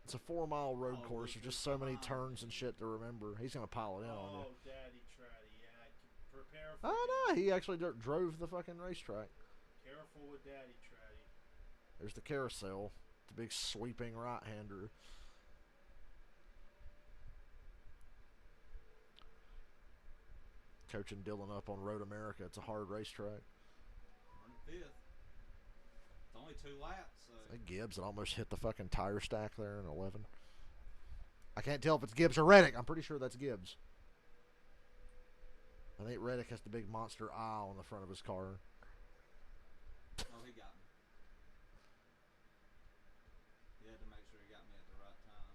It's a 4-mile road course with just so many turns and shit to remember. He's going to pile it in on you. Oh, Daddy Tratty. Yeah, prepare for Oh, no. He actually drove the fucking racetrack. Careful with Daddy Tratty. There's the carousel. The big sweeping right-hander. Coaching Dylan up on Road America. It's a hard racetrack. Running 5th. It's only 2 laps, so. That Gibbs that almost hit the fucking tire stack there in 11. I can't tell if it's Gibbs or Reddick. I'm pretty sure that's Gibbs. I think Reddick has the big monster eye on the front of his car. Oh, he got me. He had to make sure he got me at the right time.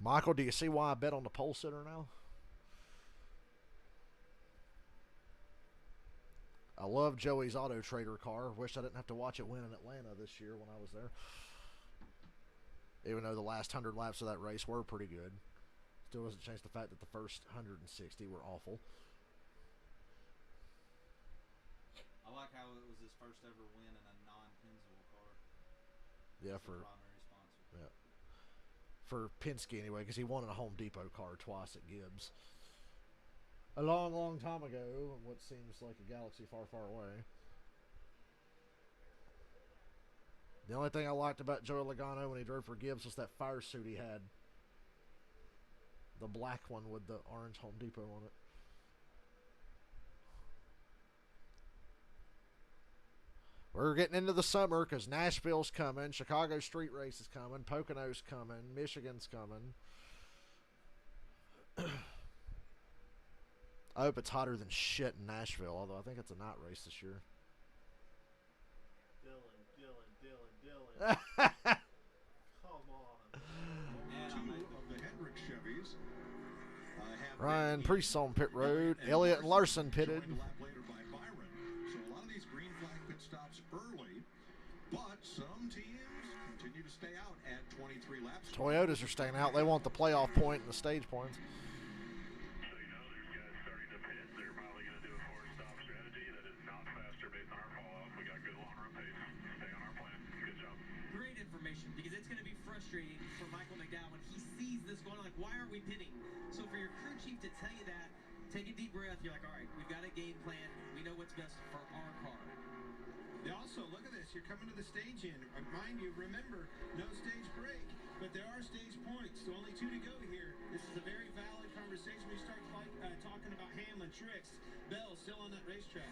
Michael, do you see why I bet on the pole sitter now? I love Joey's Auto Trader car. Wish I didn't have to watch it win in Atlanta this year when I was there. Even though the last 100 laps of that race were pretty good. Still doesn't change the fact that the first 160 were awful. I like how it was his first ever win in a non-Pennzoil car. Yeah, As the for primary sponsor. yeah, for Penske anyway, because he won in a Home Depot car twice at Gibbs. A long, long time ago, what seems like a galaxy far, far away. The only thing I liked about Joey Logano when he drove for Gibbs was that fire suit he had. The black one with the orange Home Depot on it. We're getting into the summer because Nashville's coming, Chicago Street Race is coming, Pocono's coming, Michigan's coming. I hope it's hotter than shit in Nashville, although I think it's a night race this year. Dylan. Come on. Two of the Hendrick Chevys have Ryan been Priest on pit road. Elliott and Larson pitted. joined a lap later by Byron. So a lot of these green flag pit stops early, but some teams continue to stay out at 23 laps. Toyotas are staying out. They want the playoff point and the stage points. So you know there's guys starting to pit. They're probably going to do a four-stop strategy that is not faster based on our fall-off. We got good long run pace. Stay on our plan. Good job. Great information, because it's going to be frustrating for Michael McDowell when he sees this going on. Like, why aren't we pitting? So for your crew chief to tell you that, take a deep breath. You're like, all right, we've got a game plan. We know what's best for our car. They also, look at this, you're coming to the stage end. Mind you, remember, no stage break, but there are stage points, so only 2 to go here. This is a very valid conversation. We start talking about Hamlin, Tricks, Bell still on that racetrack.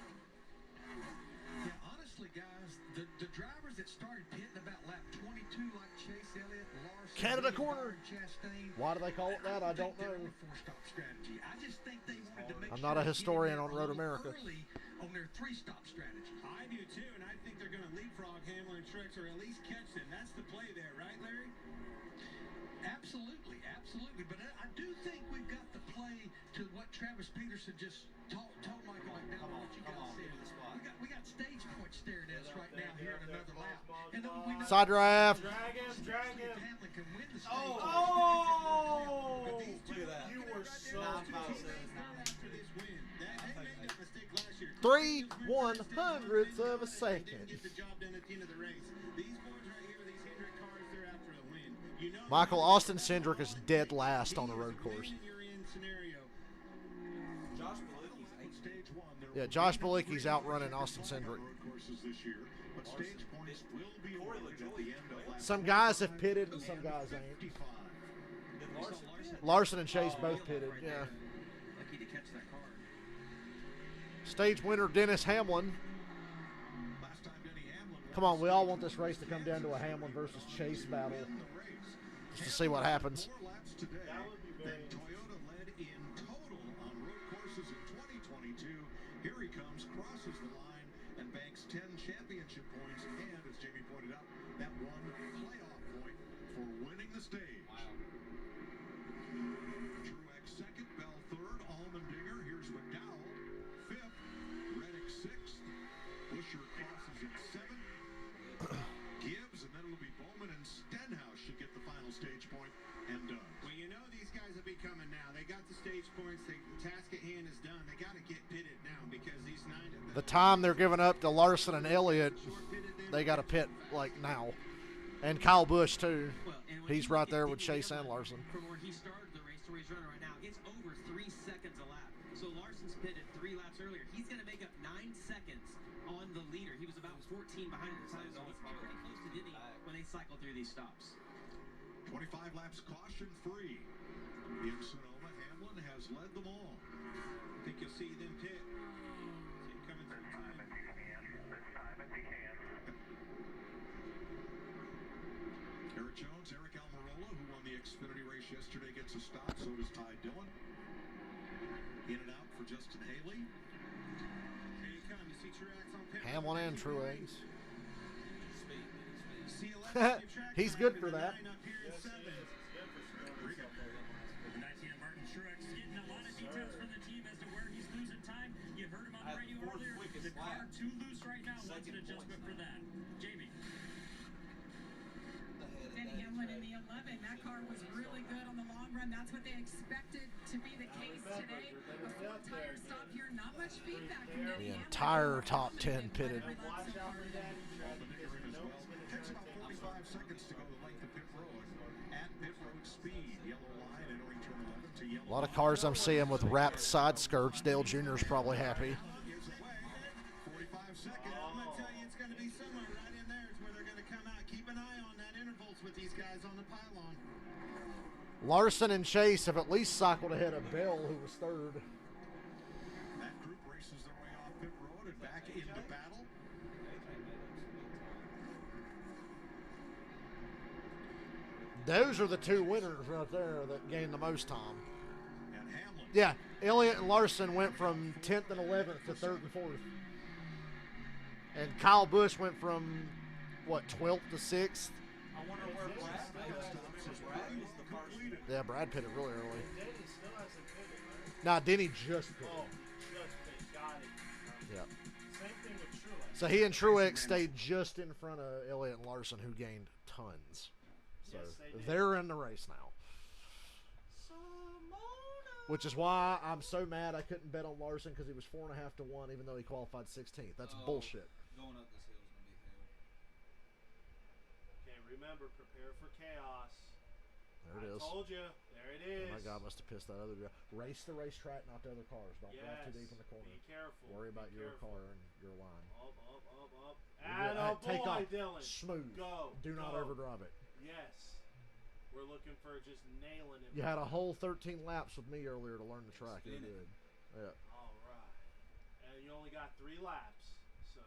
Yeah, honestly, guys, the drivers that started pitting about lap 22, like Chase Elliott, Larson, Canada corner. Chastain, Why do they call it that? I don't know. Four-stop strategy. I just think they wanted to make I'm sure not a they get in historian there on a Road little America. early on their three-stop strategy. I do too, and I think they're going to leapfrog Hamlin and Tricks, or at least catch them. That's the play there, right, Larry? Absolutely. But I do think we've got the play to what Travis Peterson just told Michael McDowell. What you guys said. We got stage points staring at us right now here in another lap. And then we know Side draft. Drag him. Hamlin can win the stage. Oh! Look at that. You were so close. After this win, they made that mistake last year. 3/100ths of a second. Get the job done at the end of the race. These boys right here, these Hendrick cars, they're after a win. You know, Michael Austin Cindric is dead last on the road course. Josh Balicki's 8 Stage one, there Yeah, will Josh be no Balicki's race outrunning on Austin Cindric. road courses this year, but stage points will be awarded at the end of lap Some guys have pitted and some guys ain't. 55. Did Larson pit? Larson and Chase both pitted. Yeah. Lucky to catch that car. Stage winner Dennis Hamlin. Last time Denny Hamlin won Come on, we all want this race to come down to a Hamlin versus Chase battle, the race. just to see what happens. More laps today That would be very than Toyota led in total on road courses in 2022. Here he comes, crosses the line, and banks 10 championship points. And as Jamie pointed out, that one playoff point for winning the stage. Wow. Truex second, Bell third, Allmendinger. Here's McDowell fifth, Reddick sixth, Busher crosses in seventh. Gibbs, and then it'll be Bowman and Stenhouse should get the final stage point and done. Well, you know these guys will be coming now. They got the stage points. The task at hand is done. They got to get pitted now because these The time they're giving up to Larson and Elliott, they got to pit like now. And Kyle Busch too. Well, and when He's you right look at there with the Chase and airline Larson. From where he started the race to where he's running right now, it's over 3 seconds a lap. So Larson's pitted 3 laps earlier. He's going to make up 9 seconds on the leader. He was about 14 behind at the time, so he's pretty close to Denny when they cycle through these stops. 25 laps caution free. In Sonoma, Hamlin has led them all. I think you'll see them pit. See him coming through. Eric Jones, Eric Almirola yesterday gets a stop, so does Ty Dillon. In and out for Justin Haley. Here you come. You see Truex on pit road. Hamlin and Truex. Speed. He's good for that. Yes, he is. He's good for screwing himself over the last bit. 19 Martin Truex getting a lot of details from the team as to where he's losing time. You heard him on the radio earlier. The car too loose right now. Wants an adjustment for that. Jamie. Denny Hamlin in the 11. That car was really good on the long run. That's what they expected to be the case today. A four-tire stop here. Not much feedback from Denny The Hamlin. entire top 10 pitted. Watch out for that. Takes about 45 seconds to go the length of pit road. At pit road speed, yellow line entering turn 11 to yellow. A lot of cars I'm seeing with wrapped side skirts. Dale Jr.'s probably happy. Gives away. 45 seconds. I'm going to tell you, it's going to be somewhere right in there. It's where they're going to come out. Keep an eye on that intervals with these guys on the pylon. Larson and Chase have at least cycled ahead of Bell, who was third. That group races their way off pit road and back into battle. Those are the two winners right there that gained the most time. And Hamlin. Yeah, Elliott and Larson went from 10th and 11th to 3rd and 4th. And Kyle Busch went from, what, 12th to 6th? I wonder where Brad is. Yeah, Brad pitted really early. Denny still hasn't pitted, right? Nah, Denny just pitted. Oh, just pitted. Got it. Yeah. Same thing with Truex. So he and Truex stayed just in front of Elliott and Larson, who gained tons. So Yes, they did. they're in the race now. Which is why I'm so mad I couldn't bet on Larson because he was 4.5 to 1, even though he qualified 16th. That's bullshit. Going up this hill is going to be hell. Okay, remember, prepare for chaos. There it is. I told you. There it is. Oh my God, must have pissed that other guy. Race the racetrack, not the other cars. Don't drive too deep in the corner. Be careful. Worry about Be your careful. car and your line. Up, up, up, up. You're And good. a Take boy, off. Dylan. Smooth. Go. Do not go. overdrive it. Yes. We're looking for just nailing it. You had a whole 13 laps with me earlier to learn the track. You Spin it. did. Yeah. All right. And you only got 3 laps, so.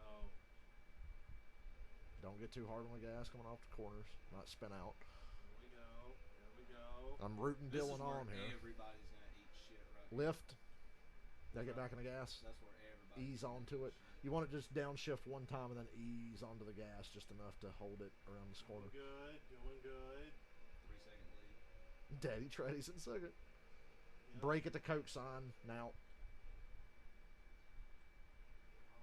Don't get too hard on the gas coming off the corners. Not spin out. Here we go. Here we go. I'm rooting This Dylan is where on here. everybody's going to eat shit right Lift. They get back in the gas. now. That's where everybody Ease onto it. You want to just downshift one time and then ease onto the gas just enough to hold it around this corner. Good. Doing good. 3-second lead. Daddy Treddy's in second. Yep. Brake at the Coke sign. Now.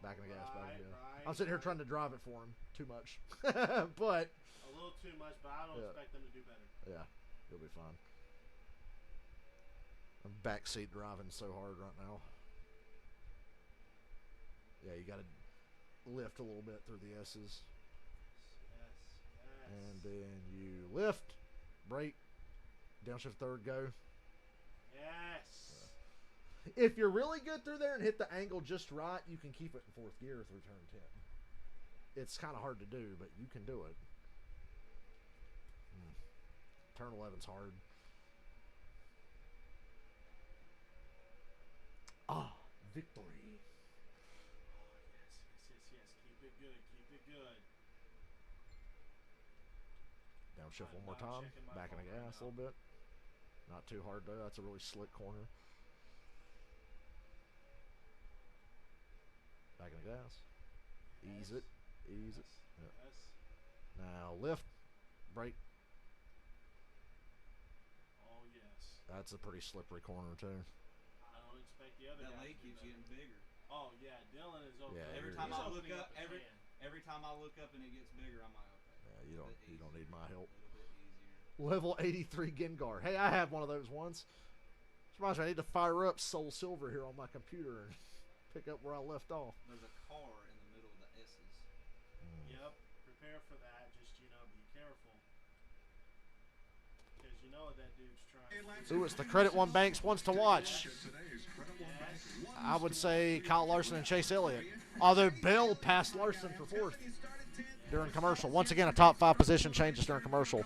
Back in the gas. Back in the gas. Right, I'm sitting here right. trying to drive it for him. Too much. But, A little too much, but I don't Yeah. expect them to do better. yeah. He'll be fine. I'm backseat driving so hard right now. Yeah, you got to lift a little bit through the S's. Yes. Yes. And then you lift, brake, downshift third, go. Yes. If you're really good through there and hit the angle just right, you can keep it in 4th gear through turn 10. It's kind of hard to do, but you can do it. Turn 11's hard. Ah, victory. Yes. Keep it good. Keep it good. Downshift one I'm more not time. checking my Back in the phone right gas a now. little bit. Not too hard though. That's a really slick corner. Back in the gas. Ease it. Ease it. Yeah. Yes. Now lift. Brake. Oh, yes. That's a pretty slippery corner too. I don't expect the other That guy lake to do keeps better. getting bigger. Oh, yeah. Dylan is okay. Yeah, Every He's time I look opening up, the every can. time I look up and it gets bigger, I'm like, okay. Yeah, you don't need my help. A little bit easier. Level 83 Gengar. Hey, I had one of those once. This reminds me, I need to fire up Soul Silver here on my computer and pick up where I left off. There's a car in the middle of the S's. Yep. Prepare for that. Just, be careful. Because you know what that dude's trying. Ooh, it's the Credit One Banks wants to watch. I would say Kyle Larson and Chase Elliott. Although Bell passed Larson for 4th during commercial. Once again, a top 5 position changes during commercial.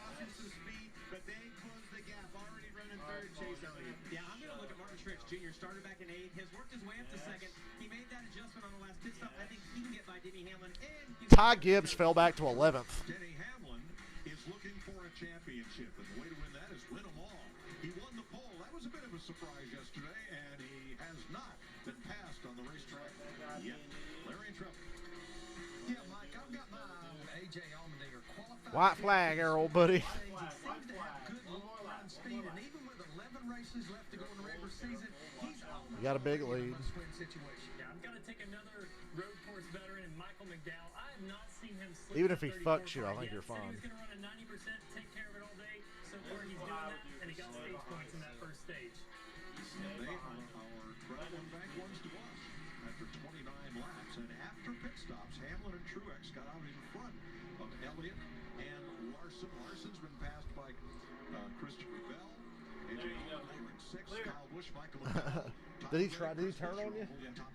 Yeah, I'm going to look at Martin Truex Jr. Started back in 8th, has worked his way up to 2nd. He made that adjustment on the last pit stop. I think he can get by Denny Hamlin. And Ty Gibbs fell back to 11th. Denny Hamlin is looking for a championship, and the way to win that is win them all. He won the pole. That was a bit of a surprise yesterday, and he has not been passed on the racetrack yet. Larry in trouble. Yeah, Mike, I've got my A.J. Allmendinger qualified. White flag there, old buddy. Speed, and even with 11 races left to go in the regular season, he's You got a big lead. Yeah, I'm gonna take another road course veteran, Michael McDowell. I have not seen him slip. Even if he fucks you, I think you're fine. He was gonna run a 90%, take care of it all day. So far, he's doing that, and he got stage points in that first stage. They are our Brown Bank ones to watch after 29 laps, and after pit stops, Hamlin and Truex got out in front of Elliott and Larson. Larson's been passed by Christopher Bell, AJ Allmendinger in sixth, Kyle Busch, Michael McDowell. Did he turn on you?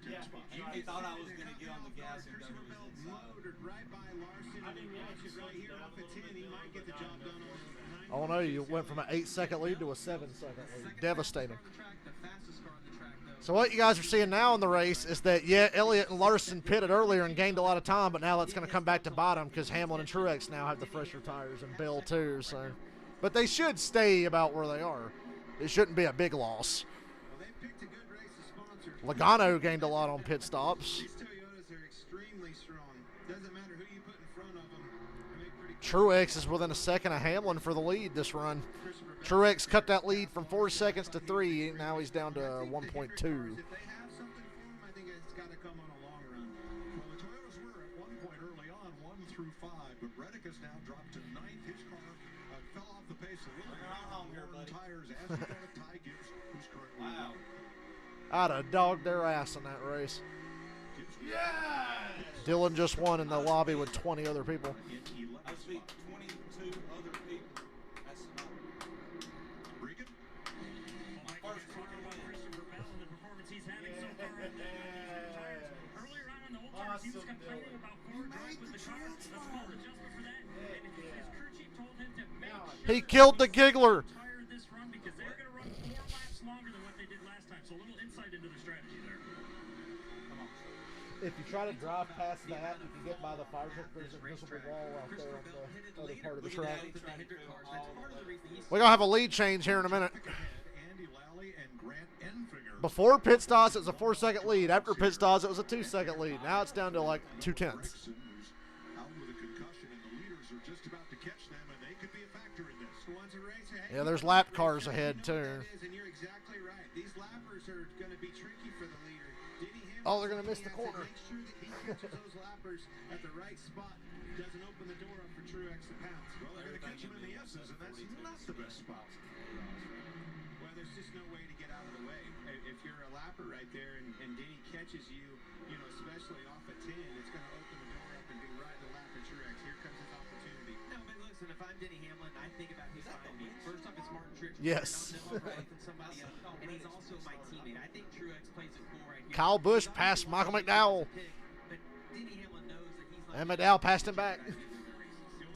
Yeah, he thought I was going to get on the gas and go to his inside. Motored right by Larson. I didn't watch it right here off at 10. He might get the job done on 9. Oh no, you went from an 8-second lead to a 7-second lead. Devastating. So what you guys are seeing now in the race is that, yeah, Elliott and Larson pitted earlier and gained a lot of time, but now that's going to come back to bottom because Hamlin and Truex now have the fresher tires and Bell too. So, but they should stay about where they are. It shouldn't be a big loss. Well, they picked a good race of sponsors. Logano gained a lot on pit stops. These Toyotas are extremely strong. Doesn't matter who you put in front of them. They make pretty Truex is within a second of Hamlin for the lead this run. Truex cut that lead from 4 seconds to 3. Now he's down to 1.2. If they have something for him, I think it's got to come on a long run. Well, the Toyotas were at one point early on, 1 through 5, but Reddick has now dropped to 9th. His car fell off the pace a little bit. Lower tires as we go to Ty Gibbs, who's currently I'd have dogged their ass in that race. Dylan just won in the lobby with 20 other people. I was beat 22 other people. That's not. Regan? First talking about Christopher Bell and the performance he's having so far. Earlier on in the old tires, he was complaining about forward drive with the car. A small adjustment for that, and his crew chief told him to make sure He killed the giggler. tire this run because they're going to run 4 laps longer than what they did last time. So a little insight into the strategy there. If you try to drive past that, if you get by the fire truck, there's an invisible wall out there on the other part of the track. We're going to have a lead change here in a minute. Andy Lally and Grant Enfinger. Before pit stops, it was a 4-second lead. After pit stops, it was a 2-second lead. Now it's down to like 2/10. Gregson, who's out with a concussion, and the leaders are just about to catch them, and they could be a factor in this. Yeah, there's lap cars ahead, too. And you're exactly right. These lappers are going to be tricky for the leader. Oh, they're going to miss the corner. Make sure that he catches those lappers at the right spot. Doesn't open the door up for Truex to pounce. Well, they're going to catch him in the S's, and that's not the best spot. Well, there's just no way to get out of the way. If you're a lapper right there and Denny catches you, you know, especially off at 10, it's going to open the door up and be right in the lap of Truex. Here comes his opportunity. No, but listen, if I'm Denny Hamlin, I think about who's behind me. First off, it's Martin Truex. Yes. Somebody else, and he's also my teammate. I think Truex plays it cool right here. Kyle Busch passed Michael McDowell. But Denny Hamlin knows that he's like And McDowell passed him back.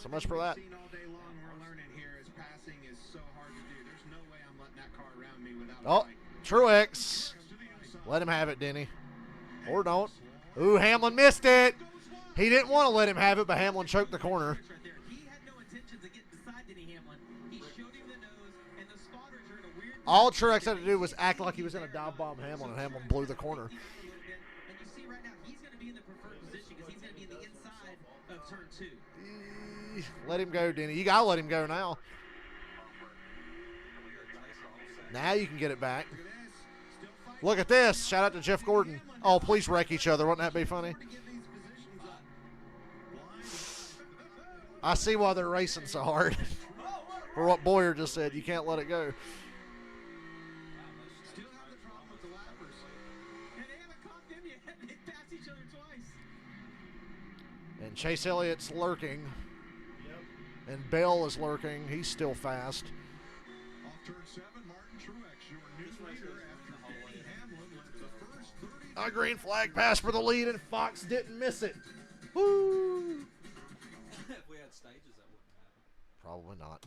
So much for that. All day long, we're learning here is passing is so hard to do. There's no way I'm letting that car around me without a Oh, fight. Truex. Let him have it, Denny. Or don't. Ooh, Hamlin missed it. He didn't want to let him have it, but Hamlin choked the corner. he had no intentions of getting beside Denny Hamlin. He showed him the nose, and the spotters are in a weird All Truex had to do was act like he was going to dive bomb Hamlin, and Hamlin blew the corner. And you see right now, he's going to be in the preferred position because he's going to be in the inside of turn 2. Let him go, Denny. You got to let him go now. Now you can get it back. Look at this. Shout out to Jeff Gordon. Oh, please wreck each other. Wouldn't that be funny? I see why they're racing so hard. For what Boyer just said, you can't let it go. Still have the problem with the lappers. And they haven't caught them yet. They passed each other twice. And Chase Elliott's lurking. And Bell is lurking. He's still fast. Off turn 7, Martin Truex, your new leader after Denny Hamlin led the first 30. A green flag pass for the lead, and Fox didn't miss it. Woo! If we had stages, that wouldn't happen. Probably not.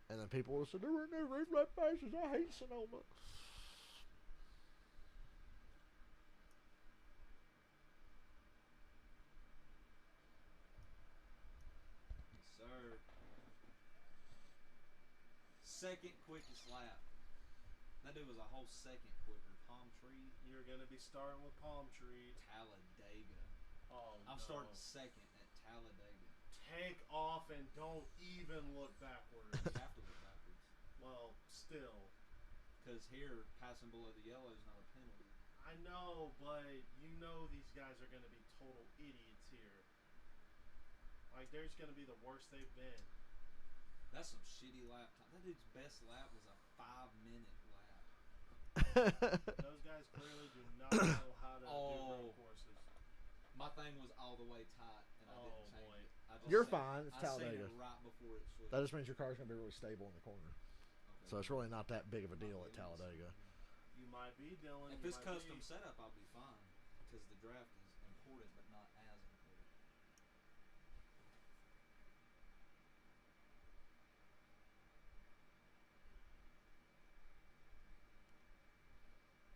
And then people will say, there were no red flag passes. I hate Sonoma. Yes, sir. second quickest lap. That dude was a whole second quicker. Palm Tree. You're gonna be starting with Palm Tree. Talladega. Oh, I'm no. starting second at Talladega. Take off and don't even look backwards. You have to look backwards. Well, still. Because here, passing below the yellow is not a penalty. I know, but you know these guys are going to be total idiots here. Like, there's going to be the worst they've been. That's some shitty lap time. That dude's best lap was a 5-minute lap. Those guys clearly do not know how to do road courses. My thing was all the way tight, and I didn't change it. You're fine. It's Talladega. It right before it switched. That just means your car's going to be really stable in the corner. Okay. So it's really not that big of a deal at Talladega. You might be, Dylan. If it's custom setup, I'll be fine. Because the draft is important, but not as important.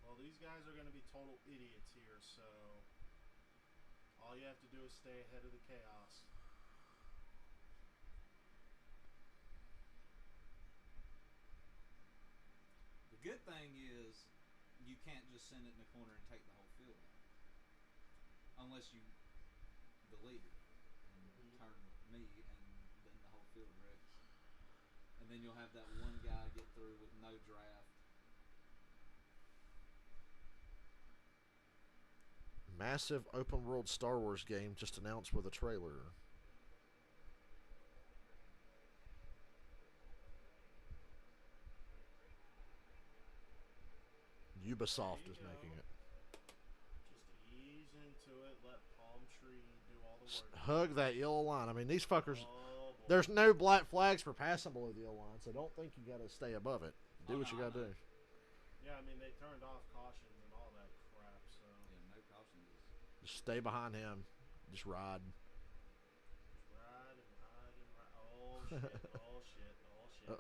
Well, these guys are going to be total idiots here, so all you have to do is stay ahead of the chaos. The good thing is you can't just send it in the corner and take the whole field out. Unless you delete it and turn me, and then the whole field wrecks. And then you'll have that one guy get through with no draft. Massive open world Star Wars game just announced with a trailer. Ubisoft is making it. Just ease into it. Let Palm Tree do all the work. Hug that yellow line. I mean, these fuckers. Oh, boy. There's no black flags for passing below the yellow line, so don't think you got to stay above it. Do what you got to do. Yeah, I mean, they turned off cautions and all that crap, so. Yeah, no cautions. Just stay behind him. Just ride. Ride and ride and ride. Oh, shit. Oh, shit. Oh, shit.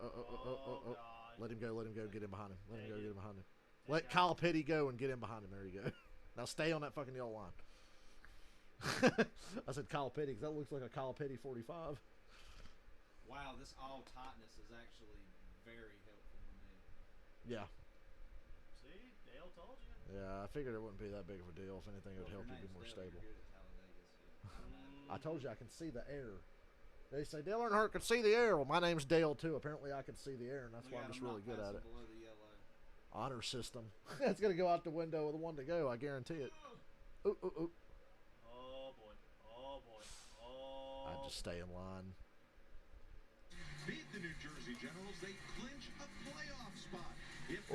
God. Let him go. Let him go. Get in behind him. Let him go. Get in behind him. Take Let Kyle Petty go and get in behind him. There you go. Now stay on that fucking yellow line. I said Kyle Petty because that looks like a Kyle Petty 45. Wow, this all tightness is actually very helpful to me. Yeah. See? Dale told you. Yeah, I figured it wouldn't be that big of a deal. If anything, it would help you be more stable. I told you I can see the air. They say Dale Earnhardt can see the air. Well, my name's Dale too. Apparently, I can see the air, and that's why I'm just really good at it. Honor system. That's gonna go out the window with a one to go. I guarantee it. Ooh, ooh, ooh. Oh boy. Oh boy. Oh. I just stay in line. Beat the New Jersey Generals. They clinch a playoff spot.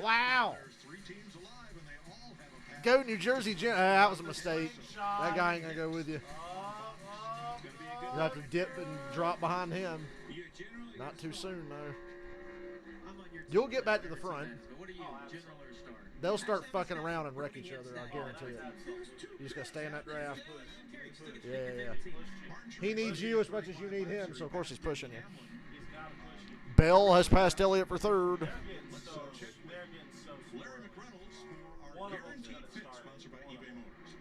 Wow. There's 3 teams alive, and they all have a path. Go New Jersey. That was a mistake. That guy ain't gonna go with you. You have to dip and drop behind him. Not too soon though. You'll get back to the front. They'll start fucking around and wreck each other, I guarantee it. You just gotta stay in that draft. Yeah. He needs you as much as you need him, so of course he's pushing you. Bell has passed Elliott for third. One of them's gonna start. Sponsored by eBay Motors.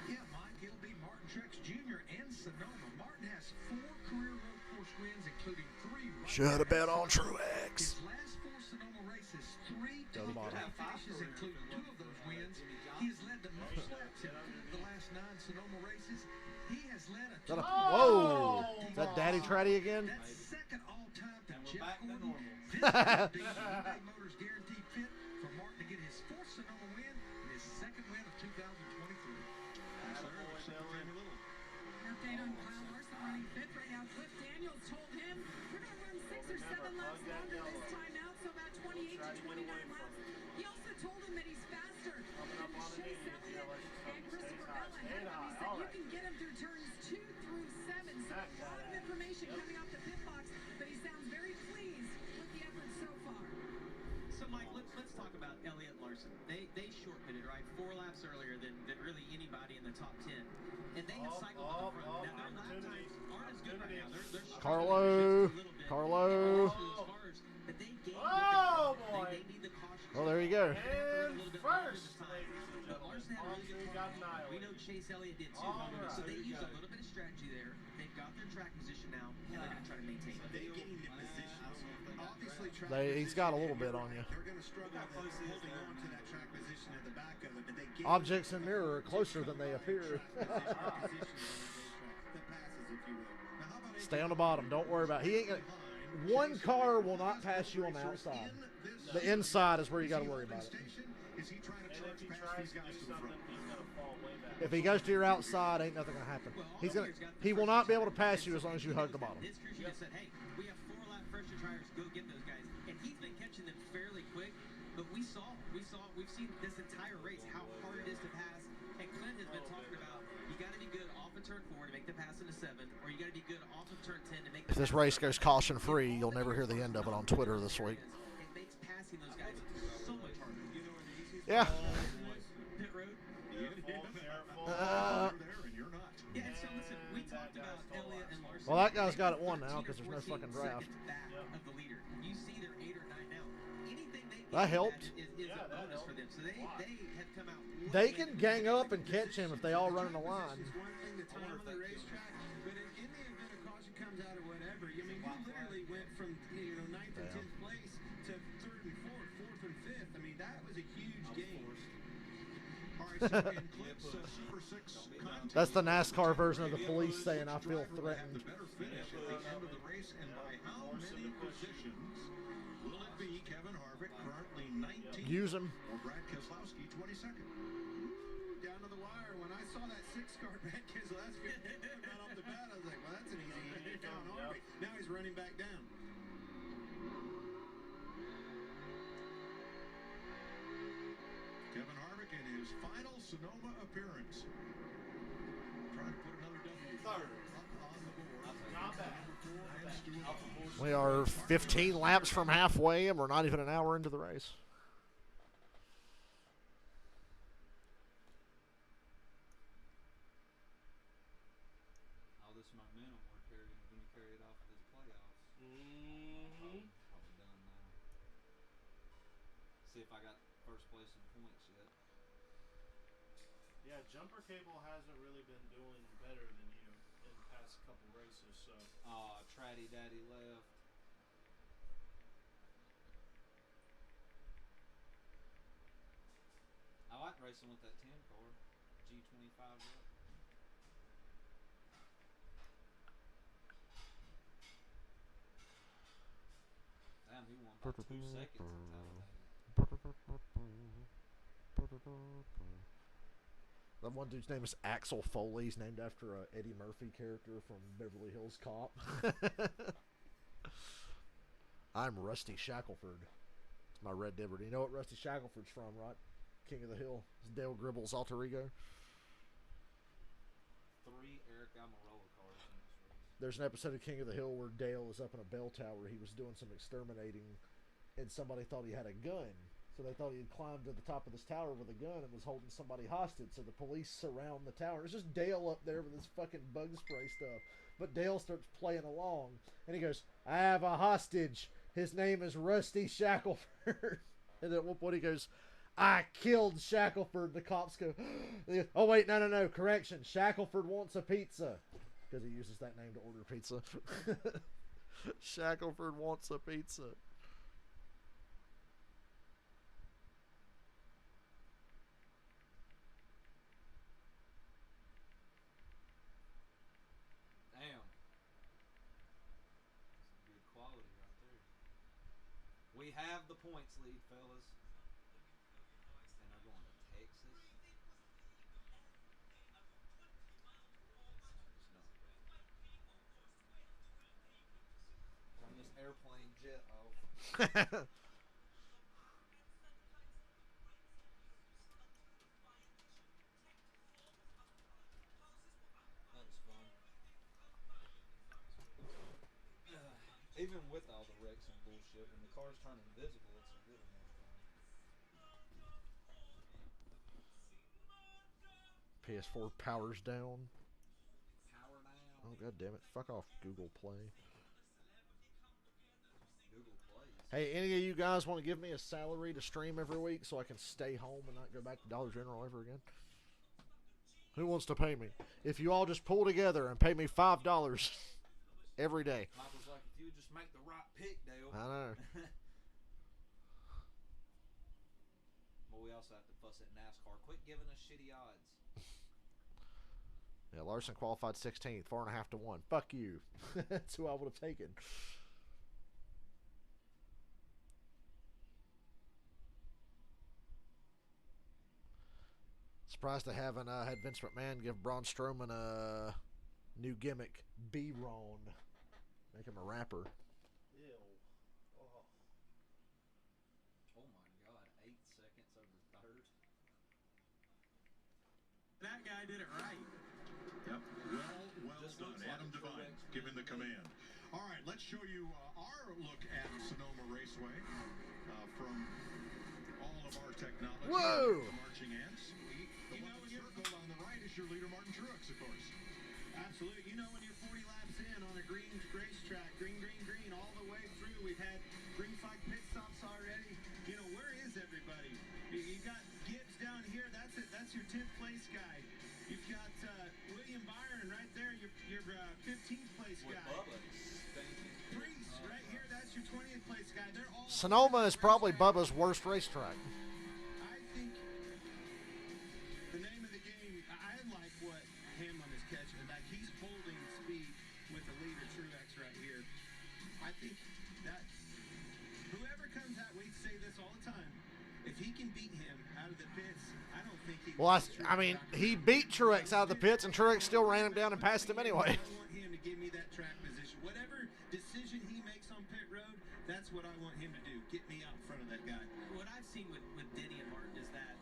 Yeah, Mike, it'll be Martin Truex Jr. and Sonoma. Martin has 4 career road course wins, including 3. Should have bet on Truex. His last 4 Sonoma races, 3 top 10 finishes, including 2 of those wins. He has led the most laps in the last 9 Sonoma races. He has led a whoa! Is that Daddy Tratty again? That's second all-time to Jeff Gordon. This could be the eBay Motors guaranteed fit for Martin to get his 4th Sonoma win and his 2nd win of 2023. Update on Kyle Larson running 5th right now. Cliff Daniels told him we're going to run 6 or 7 laps longer this time out, so about 28 to 29 laps. He also told him that he's faster than Chase Elliott and Christopher Bell ahead of him. He said you can get him through turns 2 through 7. So a lot of information coming off the pit box, but he sounds very pleased with the effort so far. So, Mike, let's talk about Elliott Larson. They short pitted, right? 4 laps earlier than really anybody in the top 10. And they have cycled to the front. Now, their lap times aren't as good right now. They're Carlo. But they gained oh, boy. They need the caution. Well, there you go. And first, Larson had a really Two got We annihilated. know Chase Elliott did too. All right. So they used a little bit of strategy there. They've got their track position now, and they're going to try to maintain it. They're getting the positions. Obviously, track He's got a little bit on you. They're going to struggle with holding on to that track position at the back of it, but they get Objects in mirror are closer than they appear. Stay on the bottom. Don't worry about it. He ain't gonna, one car will not pass you on the outside. The inside is where you got to worry about it. And if he tries to do something, he's going to fall way back. If he goes to your outside, ain't nothing gonna happen. He will not be able to pass you as long as you hug the bottom. His crew just said, hey, we have 4 lap pressure tires. Go get those guys. And he's been catching them fairly quick. But we've seen this entire race how hard it is to pass. And Clint has been talking about you got to be good off of turn 4 to make the pass into 7, or you got to be good off of turn 10 to make. If this race goes caution free, you'll never hear the end of it on Twitter this week. It makes passing those guys so much harder. Yeah. Pit road. Careful. Yeah, and so listen, we talked about Elliott and Larson. Well, that guy's got it won now because there's no fucking draft. Of the leader. You see they're 8 or 9 now. Anything they That helped. is a bonus for them. So they have come out. They can gang up and catch him if they all run in a line. It's one thing to time on the racetrack, but in the event a caution comes out or whatever, I mean, you literally went from 9th and 10th place to 3rd and 4th, 4th and 5th. I mean, that was a huge game. All right, so in Clint's Super 6 contest, That's the NASCAR version of the police saying, I feel threatened. the better finish at the end of the race, and by how many positions will it be Kevin Harvick, currently 19th, Use him. or Brad Keselowski, 22nd? Down to the wire. When I saw that 6-car Brad Keselowski right off the bat, I was like, well, that's an easy hit down Harvick. Now he's running back down. Kevin Harvick in his final Sonoma appearance. Trying to put another W Third. on the board. Not bad. And Stewart. We are 15 laps from halfway, and we're not even an hour into the race. All this momentum we're carrying, when you carry it off to the playoffs. Mm-hmm. Probably done now. See if I got first place in points yet. Yeah, Jumper Cable hasn't really been doing better than you in the past couple races, so. Tratty Daddy left. I like racing with that 10 car. G25 rep. Damn, he won by 2 seconds in Talladega. That one dude's name is Axel Foley. He's named after a Eddie Murphy character from Beverly Hills Cop. I'm Rusty Shackelford. It's my Red Dead. You know what Rusty Shackelford's from, right? King of the Hill. It's Dale Gribble's alter ego. 3 Eric Almirola cars in this race. There's an episode of King of the Hill where Dale is up in a bell tower. He was doing some exterminating, and somebody thought he had a gun. So they thought he had climbed to the top of this tower with a gun and was holding somebody hostage. So the police surround the tower. It's just Dale up there with his fucking bug spray stuff. But Dale starts playing along, and he goes, I have a hostage. His name is Rusty Shackelford. And at one point he goes, I killed Shackelford. The cops go, oh, wait, no, correction. Shackelford wants a pizza. Because he uses that name to order pizza. Shackelford wants a pizza. Damn. That's good quality right there. We have the points lead, fellas. And they're going to Texas. Turn this airplane jet off. That was fun. Even with all the wrecks and bullshit, when the cars turn invisible, it's a good enough fun. PS4 powers down. Power down. Oh, god damn it. Fuck off, Google Play. Google Plays. Hey, any of you guys want to give me a salary to stream every week so I can stay home and not go back to Dollar General ever again? Who wants to pay me? If you all just pull together and pay me $5 every day. Michael's like, if you would just make the right pick, Dale. I know. But we also have to fuss at NASCAR. Quit giving us shitty odds. Yeah, Larson qualified 16th, 4.5 to 1. Fuck you. That's who I would have taken. Surprised they haven't had Vince McMahon give Braun Strowman a new gimmick, B-Ron. Make him a rapper. Ew. Oh. Oh my God, 8 seconds over third. That guy did it right. Yep. Well Just done. looks like Adam a Devine Truex giving the command. All right, let's show you our look at Sonoma Raceway from all of our technology. Whoa! The marching ants. The one that's circled on the right is your leader, Martin Truex, of course. Absolutely. You know, when you're 40 laps in on a green racetrack, green, all the way through, we've had green flag pit stops already. You know, where is everybody? You got Gibbs down here. That's it. That's your 10th place guy. You've got William Byron right there, your 15th place guy. Priest right here. That's your 20th place guy. They're all Sonoma is probably Bubba's worst racetrack. I think the name of the game, I like what Hamlin is catching. Like, he's holding speed with the leader, Truex, right here. I think that whoever comes out, we say this all the time, if he can beat him out of the pits, I don't think he Well, I mean, he beat Truex out of the pits, and Truex still ran him down and passed him anyway. I want him to give me that track position. Whatever decision he makes on pit road, that's what I want him to do. Get me out in front of that guy. What I've seen with Denny and Martin is that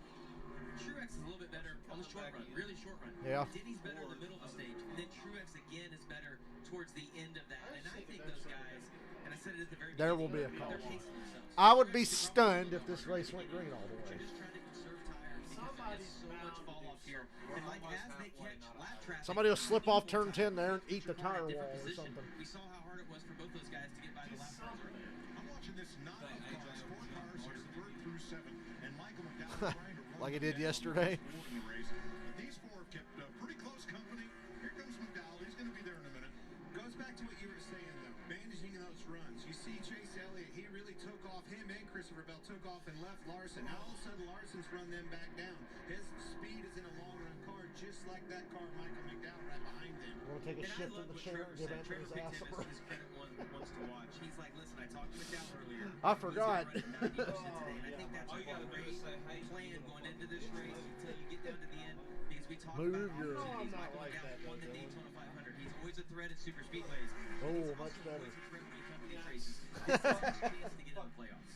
Truex is a little bit better on the short run, really short run. Yeah. Denny's better in the middle of the stage, and then Truex again is better towards the end of that. And I think those guys, and I said it at the very There beginning, will be a call. they're pacing themselves. I would be stunned if this race went green all the way. They're just trying to conserve tires because there's so much fall off here. And like as they catch lap traffic, Somebody will slip off turn 10 there and eat the tire different wall or position. something. We saw how hard it was for both those guys to get by the lap cars earlier. I'm watching this not of cars, 4 cars here, 3rd through 7, and Michael McDowell trying to run Like he did down yesterday. in the race. But these 4 have kept pretty close company. Here comes McDowell. He's going to be there in a minute. Goes back to what you were saying, though. Managing those runs. You see Chase Elliott, he really took off. Him and Christopher Bell took off and left Larson. Now all of a sudden Larson's run them back down. His speed is in a long run car, just like that car Michael McDowell right behind them. We'll take a And I shift in love the what chair Trevor and give said. Anthony's Trevor ass picked a him as break. his credit wants to watch. He's like, listen, I talked to McDowell earlier. I forgot. He was running 90% today, and I think that's All a you gotta do great is say, hey, plan going into this race until you get down to the end. Because we talked Move about your- opportunities. No, I'm not Michael like that, McDowell won the though, Daytona 500. He's always a threat at super speedways. Oh, He's much also better. always a threat when you come to these races. This is his chance to get in the playoffs.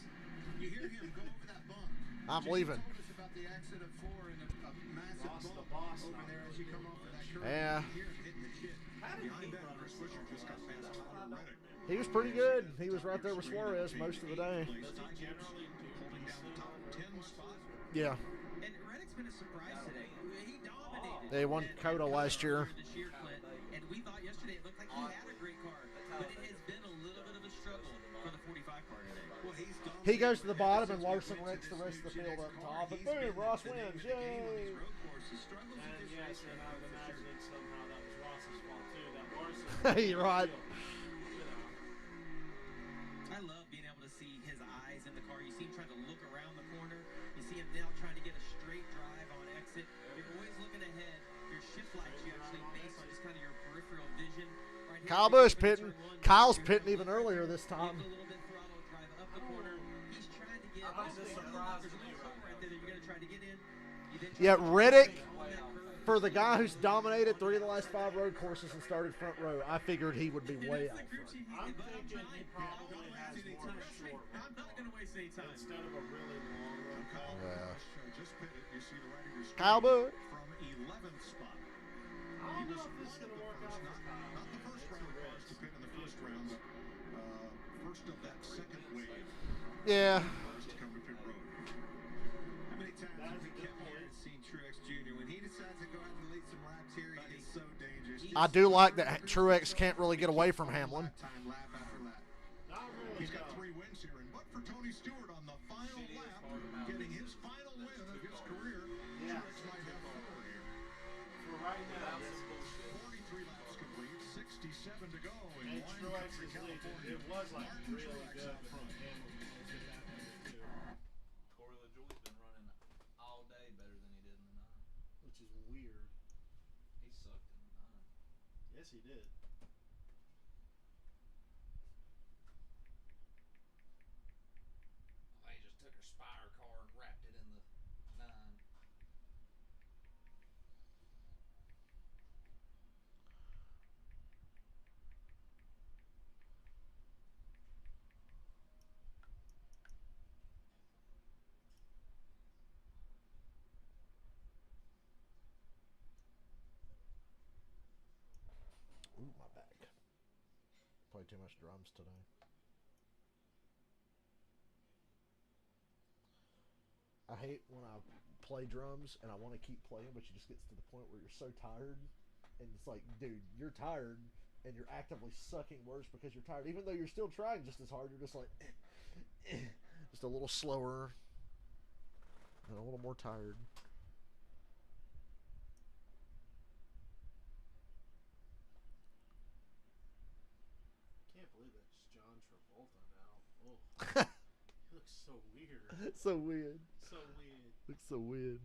You hear him go over that bump. I'm Jimmy leaving. told us about the exit of 4 and a massive Lost the bump boss over now. there as you come off of that curve. Yeah. You hear him hitting the shit. Behind that, Chris Buescher just got past Tyler Reddick. He was pretty good. He was right there with Suarez most of the day. Does he generally do Holding down the top 10 spot. Yeah. And Reddick's been a surprise today. He dominated. They won And Coda last year. This year, Clint. And we thought yesterday it looked like he had a great car, but it has been a little bit of a struggle for the 45 car today. Well, he's He goes to the bottom and Larson wrecks the rest of the field up top. And boom, Ross wins. Yay! And yes, and I would imagine somehow that was Ross's fault too. That Larson. You're right. I love being able to see his eyes in the car. You see him trying to look around the corner. You see him now trying to get a straight drive on exit. You're always looking ahead. Your shift lights you actually base on just kind of your peripheral vision. Right here, Kyle you're Busch open pitting. turn one. Kyle's You're pitting gonna even look earlier forward, this time. give it a little bit throttle, drive up the corner. He's trying to get. I'm There's just a little surprised hole right there that you're gonna try to get in. You then Yeah, try to Reddick, on that curve. for the guy who's dominated 3 of the last 5 road courses and started front row, I figured he would be way out front. I'm thinking he probably has more short I'm not going to waste any time. instead of a really long run car. Yeah. Just pitted. You see the righty was Kyle Busch. from 11th spot. I don't know if this is going to work out for Kyle. Not the first round of cars to pit in the first round, but first of that second wave. Yeah. Cars to come to pit road. How many times have we kept here and seen Truex Jr. when he decides to go out and lead some laps here? He is so dangerous. I do like that Truex can't really get away from Hamlin. Time, lap after lap. Not really. He's got no. 3 wins here, and but for Tony Stewart on the final lap, getting his final win of his career, Yeah. Truex might have 4 here. For Texas Legion, it was like really good, but then Hamlin was good back under too. Corey LaJoie's been running all day better than he did in the 9. Which is weird. He sucked in the 9. Yes, he did. They just took her Spire car and wrapped it in the 9. Ooh, my back. Played too much drums today. I hate when I play drums and I want to keep playing, but you just get to the point where you're so tired, and it's like, dude, you're tired, and you're actively sucking worse because you're tired, even though you're still trying just as hard. You're just like, just a little slower and a little more tired. Can't believe that's John Travolta now. Oh, he looks so weird. So weird. So weird. Looks so weird.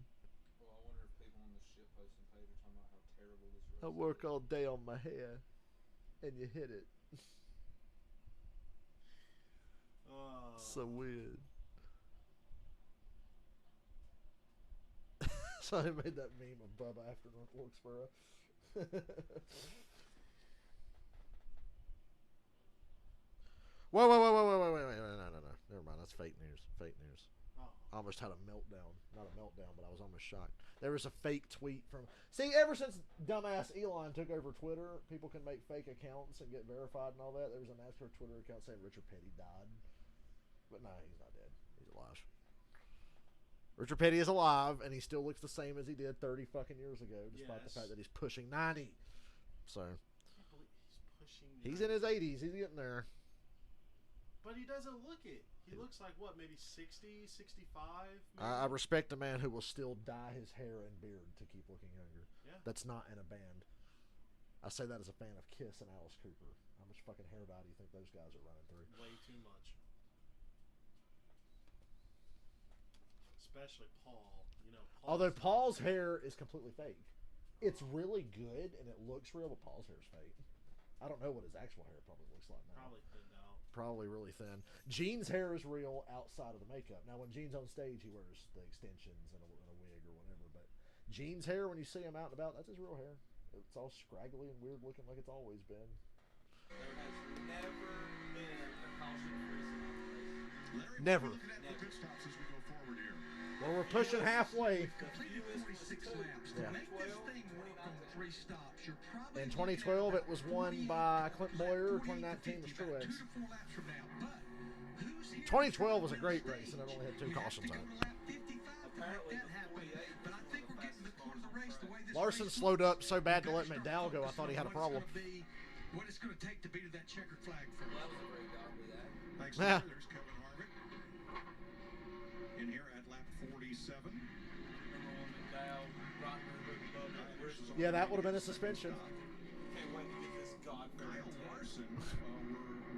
Well, I wonder if people on the shit posting page are talking about how terrible this race I work all day on my hair, and you hit it. Oh. So weird. So I made that meme of Bubba after North Wilkesboro. Whoa, no. Never mind, that's fake news. Fake news. Oh. I almost had a meltdown. Not a meltdown, but I was almost shocked. There was a fake tweet from... See, ever since dumbass Elon took over Twitter, people can make fake accounts and get verified and all that. There was a NASCAR Twitter account saying Richard Petty died. But no, he's not dead. He's alive. Richard Petty is alive, and he still looks the same as he did 30 fucking years ago, despite the fact that he's pushing 90. So... I can't believe he's pushing 90. He's in his 80s. He's getting there. But he doesn't look it. He looks like, what, maybe 60, 65? I respect a man who will still dye his hair and beard to keep looking younger. Yeah. That's not in a band. I say that as a fan of Kiss and Alice Cooper. How much fucking hair dye do you think those guys are running through? Way too much. Especially Paul. You know, Although Paul's hair is completely fake. It's really good and it looks real, but Paul's hair is fake. I don't know what his actual hair probably looks like now. Probably thinned out. Probably really thin. Gene's hair is real outside of the makeup. Now, when Gene's on stage, he wears the extensions and a wig or whatever. But Gene's hair, when you see him out and about, that's his real hair. It's all scraggly and weird looking like it's always been. There has never been a caution-free race. Never. Well, we're pushing halfway. Yeah. In 2012, it was won by Clint Boyer. 2019 was Truex. 2012 was a great race, and it only had 2 cautions on it. Apparently, Larson slowed up so bad to let McDowell go, I thought he had a problem. What it's going to take to be to that checkered flag first. that was a very godly act. Thanks, Yeah. There's Kevin Harvick. In here at lap 47. Yeah, that would have been a suspension. Can't wait to get this God-fearing Kyle Larson,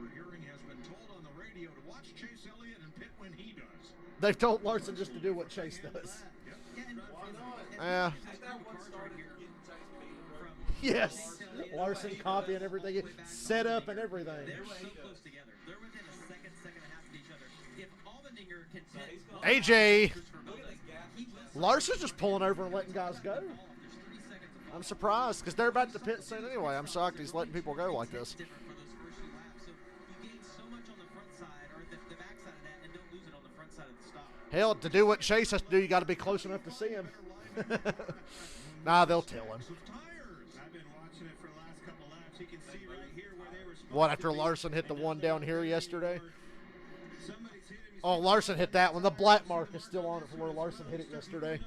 we're hearing, has been told on the radio to watch Chase Elliott and pit when he does. They've told Larson just to do what Chase does. Why not? Yeah. Ain't that what started getting Chase beaten? Yes. Larson copying everything, set up and everything. They're so close together. They're within a second and a half of each other. If Allmendinger can AJ. Larson's just pulling over and letting guys go. I'm surprised because they're about to pit soon anyway. I'm shocked he's letting people go like this. Hell, to do what Chase has to do, you got to be close enough to see him. Nah, they'll tell him. What, after Larson hit the one down here yesterday? Oh, Larson hit that one. The black mark is still on it from where Larson hit it yesterday.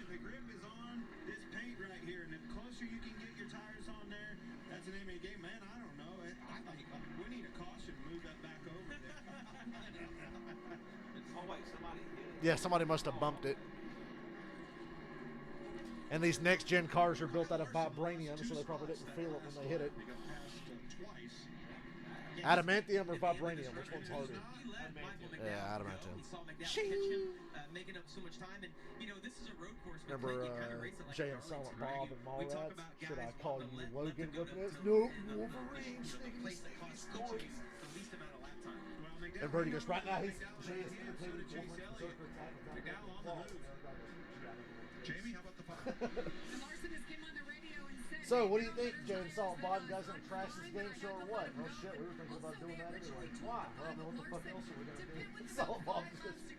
The grip is on this paint right here, and the closer you can get your tires on there, that's the name of the game. Man, I don't know. I think we need a caution to move that back over there. Oh, wait, somebody hit it. Yeah, somebody must have bumped it. And these next-gen cars are built out of vibranium, so they probably didn't feel it when they hit it. Adamantium or vibranium? Which one's harder? Yeah, adamantium. Making up so much time, and this is a road course. Remember Jay and Silent Bob and Mallrats? Should I call you Logan Whippets? No, Wolverine. And Birdie goes, right now he's Jay is imitating Wolverine's berserker attack. Jamie, how about the five? So, what do you think, Jay and Silent Bob? You guys gonna trash this game show or what? Oh shit, we were thinking about doing that anyway. Why? Well, I mean, what the fuck else are we gonna do? Silent Bob just...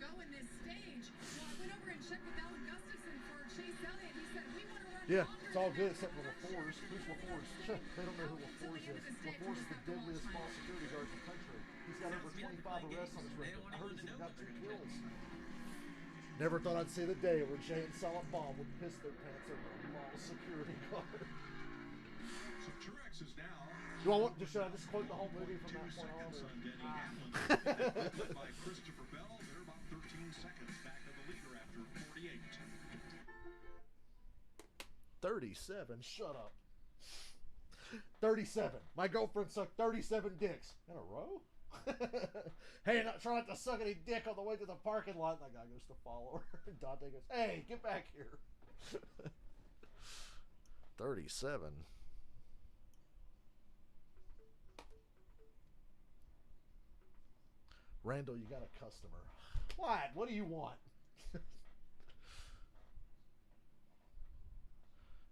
Yeah, it's all good except for LaForce. Who's LaForce? They don't know who LaForce is. LaForce is the deadliest small security guard in the country. He's got over 25 arrests on his record. I heard he's even got 2 kills. Never thought I'd see the day where Jay and Silent Bob would piss their pants over a mall security guard. So Truex is now. Should I just quote the whole movie from that point on? By Christopher Bell, they're about 13 seconds back of the leader after 48. 37. Shut up. 37. My girlfriend sucked 37 dicks in a row. Hey, not trying to suck any dick on the way to the parking lot. And that guy goes to follow her. And Dante goes, hey, get back here. 37. Randall, you got a customer. What? What do you want?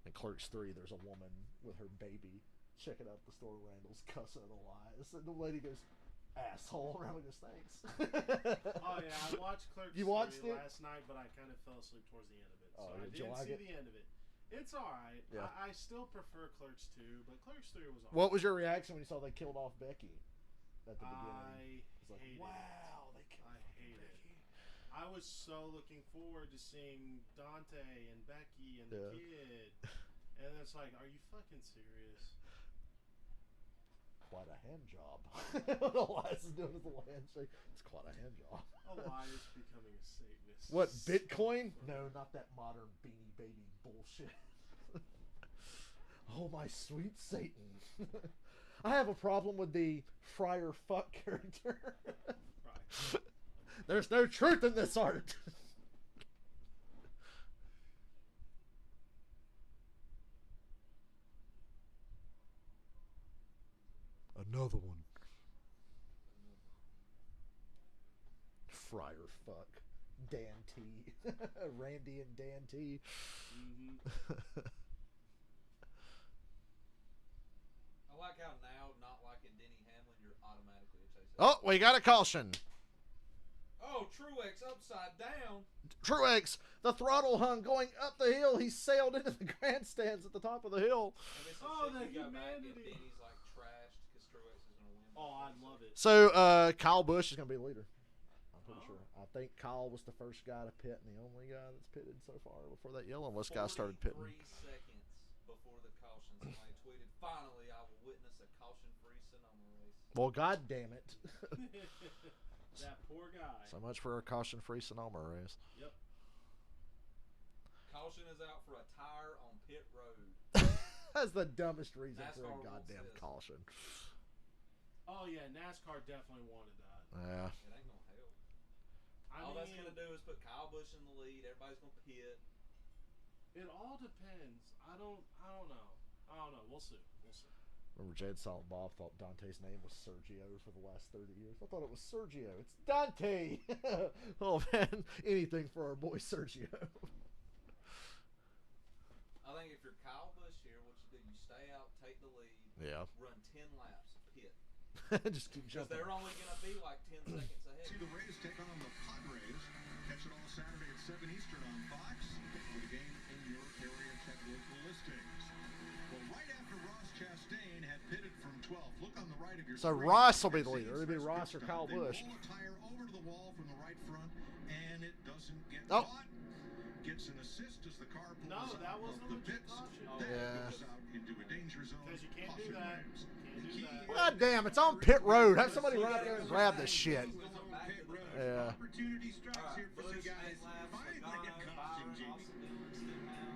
In Clerks 3, there's a woman with her baby checking out the store. Randall's cussing the lies. And the lady goes, asshole. Randall goes, thanks. Oh, yeah, I watched Clerks 3 last night, but I kind of fell asleep towards the end of it. So I didn't see the end of it. It's alright. Yeah. I still prefer Clerks 2, but Clerks 3 was alright. What was your reaction when you saw they killed off Becky at the beginning? I hated wow, they killed off Becky. I was so looking forward to seeing Dante and Becky and the kid. And it's like, are you fucking serious? Quite a hand job. Elias is doing his little handshake. It's quite a hand job. Elias becoming a Satanist. What, Bitcoin? No, not that modern Beanie Baby bullshit. Oh, my sweet Satan. I have a problem with the Friar Fuck character. Right. There's no truth in this art. Another one. Friar Fuck. Dan T. Randy and Dan T. Mm-hmm. I like how now, not liking Denny Hamlin, you're automatically a chase. Oh, we got a caution. Oh, Truex upside down. Truex, the throttle hung going up the hill. He sailed into the grandstands at the top of the hill. Oh, the humanity. Denny's like trashed because Truex is going to win. Oh, I'd love it. So, Kyle Busch is going to be leader. I'm pretty sure. I think Kyle was the first guy to pit and the only guy that's pitted so far before that yellow list guy started pitting. 3 seconds before the caution, somebody tweeted, finally I will witness a caution-free Sonoma race. Well, god damn it. That poor guy. So much for a caution-free Sonoma race. Yep. Caution is out for a tire on pit road. That's the dumbest reason NASCAR for a goddamn caution. Oh yeah, NASCAR definitely wanted that. Yeah. It ain't gonna help. All that's gonna do is put Kyle Busch in the lead. Everybody's gonna pit. It all depends. I don't know. We'll see. Remember Jade Silent Bob thought Dante's name was Sergio for the last 30 years. I thought it was Sergio. It's Dante. Oh man, anything for our boy Sergio. I think if you're Kyle Busch here, what you do, you stay out, take the lead. Yeah. Run 10 laps, pit. Just keep jumping. Because they're only gonna be like 10 seconds ahead. See the Rays take on the Padres. Catch it all Saturday at 7 Eastern on Fox. For the game in your area, check local listings. Well, right after Ross Chastain had pitted from 12th, look on the right of your So screen. Ross will be the leader. It'll be Ross or Kyle Busch. They roll a tire over to the wall from the right front, and it doesn't get caught. Gets an assist as the car pulls out of the pits. Then goes out into a danger zone. Because you can't do that. God damn, it's on pit road. Have somebody run out there and grab this shit. Yeah. Opportunity strikes here for some guys. Finally get caution, Jamie.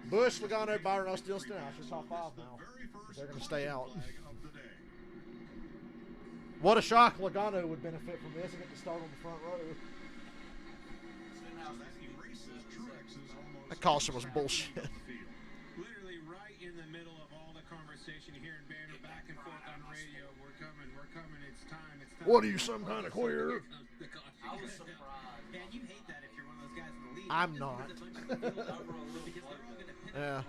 Busch, Logano, Byron, Austin, Austin. That's your top 5 now. They're going to stay out. What a shock! Logano would benefit from this and get to start on the front row. That caution was bullshit. Literally right in the middle of all the conversation here in Banner, back and forth on radio. We're coming, it's time. What are you, some kind of queer? I was surprised. Man, you hate that if you're one of those guys in the lead. I'm not. Yeah. Now,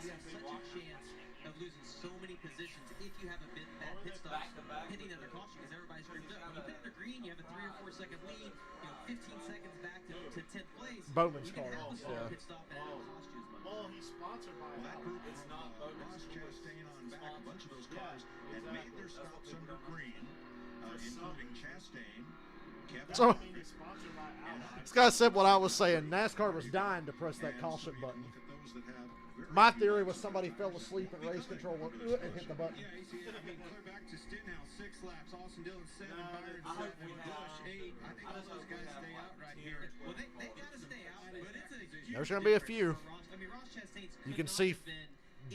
you have such a chance of losing so many positions if you have a bad pit stop hitting another caution because everybody's screwed up. When you pit under green, you have a 3 or 4 second lead. 15 seconds back to 10th place. Bowman's car. Yeah. Pit stop and it'll cost you as much. Oh, he's sponsored by That Allen. group, it's not Ross Chastain on back. A bunch of those cars had made their stops under green, including Chastain. So, He's sponsored by Allen. this guy said what I was saying. NASCAR was dying to press that caution button. My theory was somebody fell asleep at race control and hit the button. Yeah, you see, I mean, clear back to Stenhouse, 6 laps. Austin Dillon, 7, Byron, 7, Bush, 8. I think all those guys stay out right here. Well, they got to stay out, but it's a huge There's going to be a few. I mean, Ross Chastain's You can see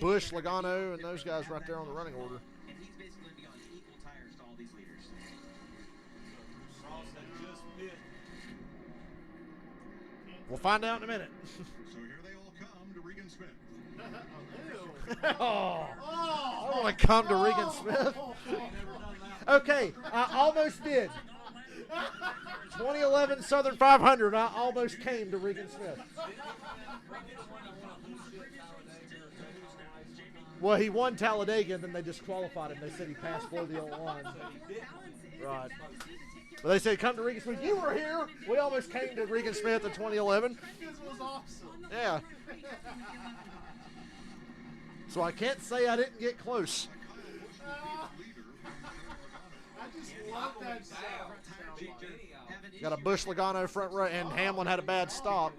Bush, Logano, and those guys right there on the running order. And he's basically going to be on equal tires to all these leaders. Ross had just missed. We'll find out in a minute. So here they all come to Regan Smith. Oh, I want to come to Regan Smith. Okay, I almost did. 2011 Southern 500, I almost came to Regan Smith. Well, he won Talladega, and then they disqualified him. They said he passed below the old line. Right. But they said, come to Regan Smith. You were here. We almost came to Regan Smith in 2011. This was awesome. Yeah. So I can't say I didn't get close. I just love that sound. Got a Bush Logano front row, and Hamlin had a bad stop.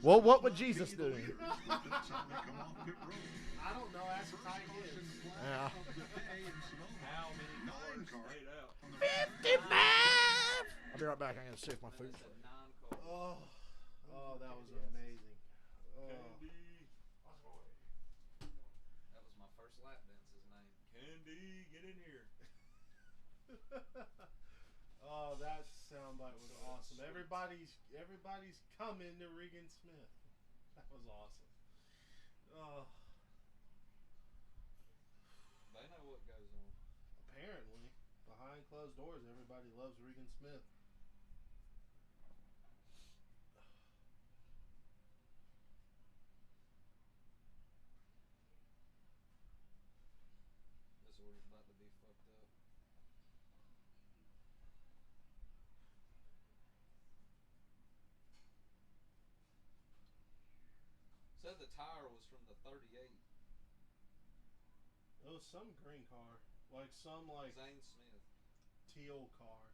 Well, what would Jesus do? I don't know. Ask Ty Gibbs. Yeah. 55! I'll be right back. I'm going to save my food. Oh, that was amazing. Oh. That was my first lap dance's name. Candy, get in here. Oh, that soundbite was awesome. Everybody's coming to Regan Smith. That was awesome. Oh. They know what goes on. Apparently, behind closed doors, everybody loves Regan Smith. This order's about to be fucked up. Said the tire was from the 38. It was some green car, like some Zane Smith. teal car.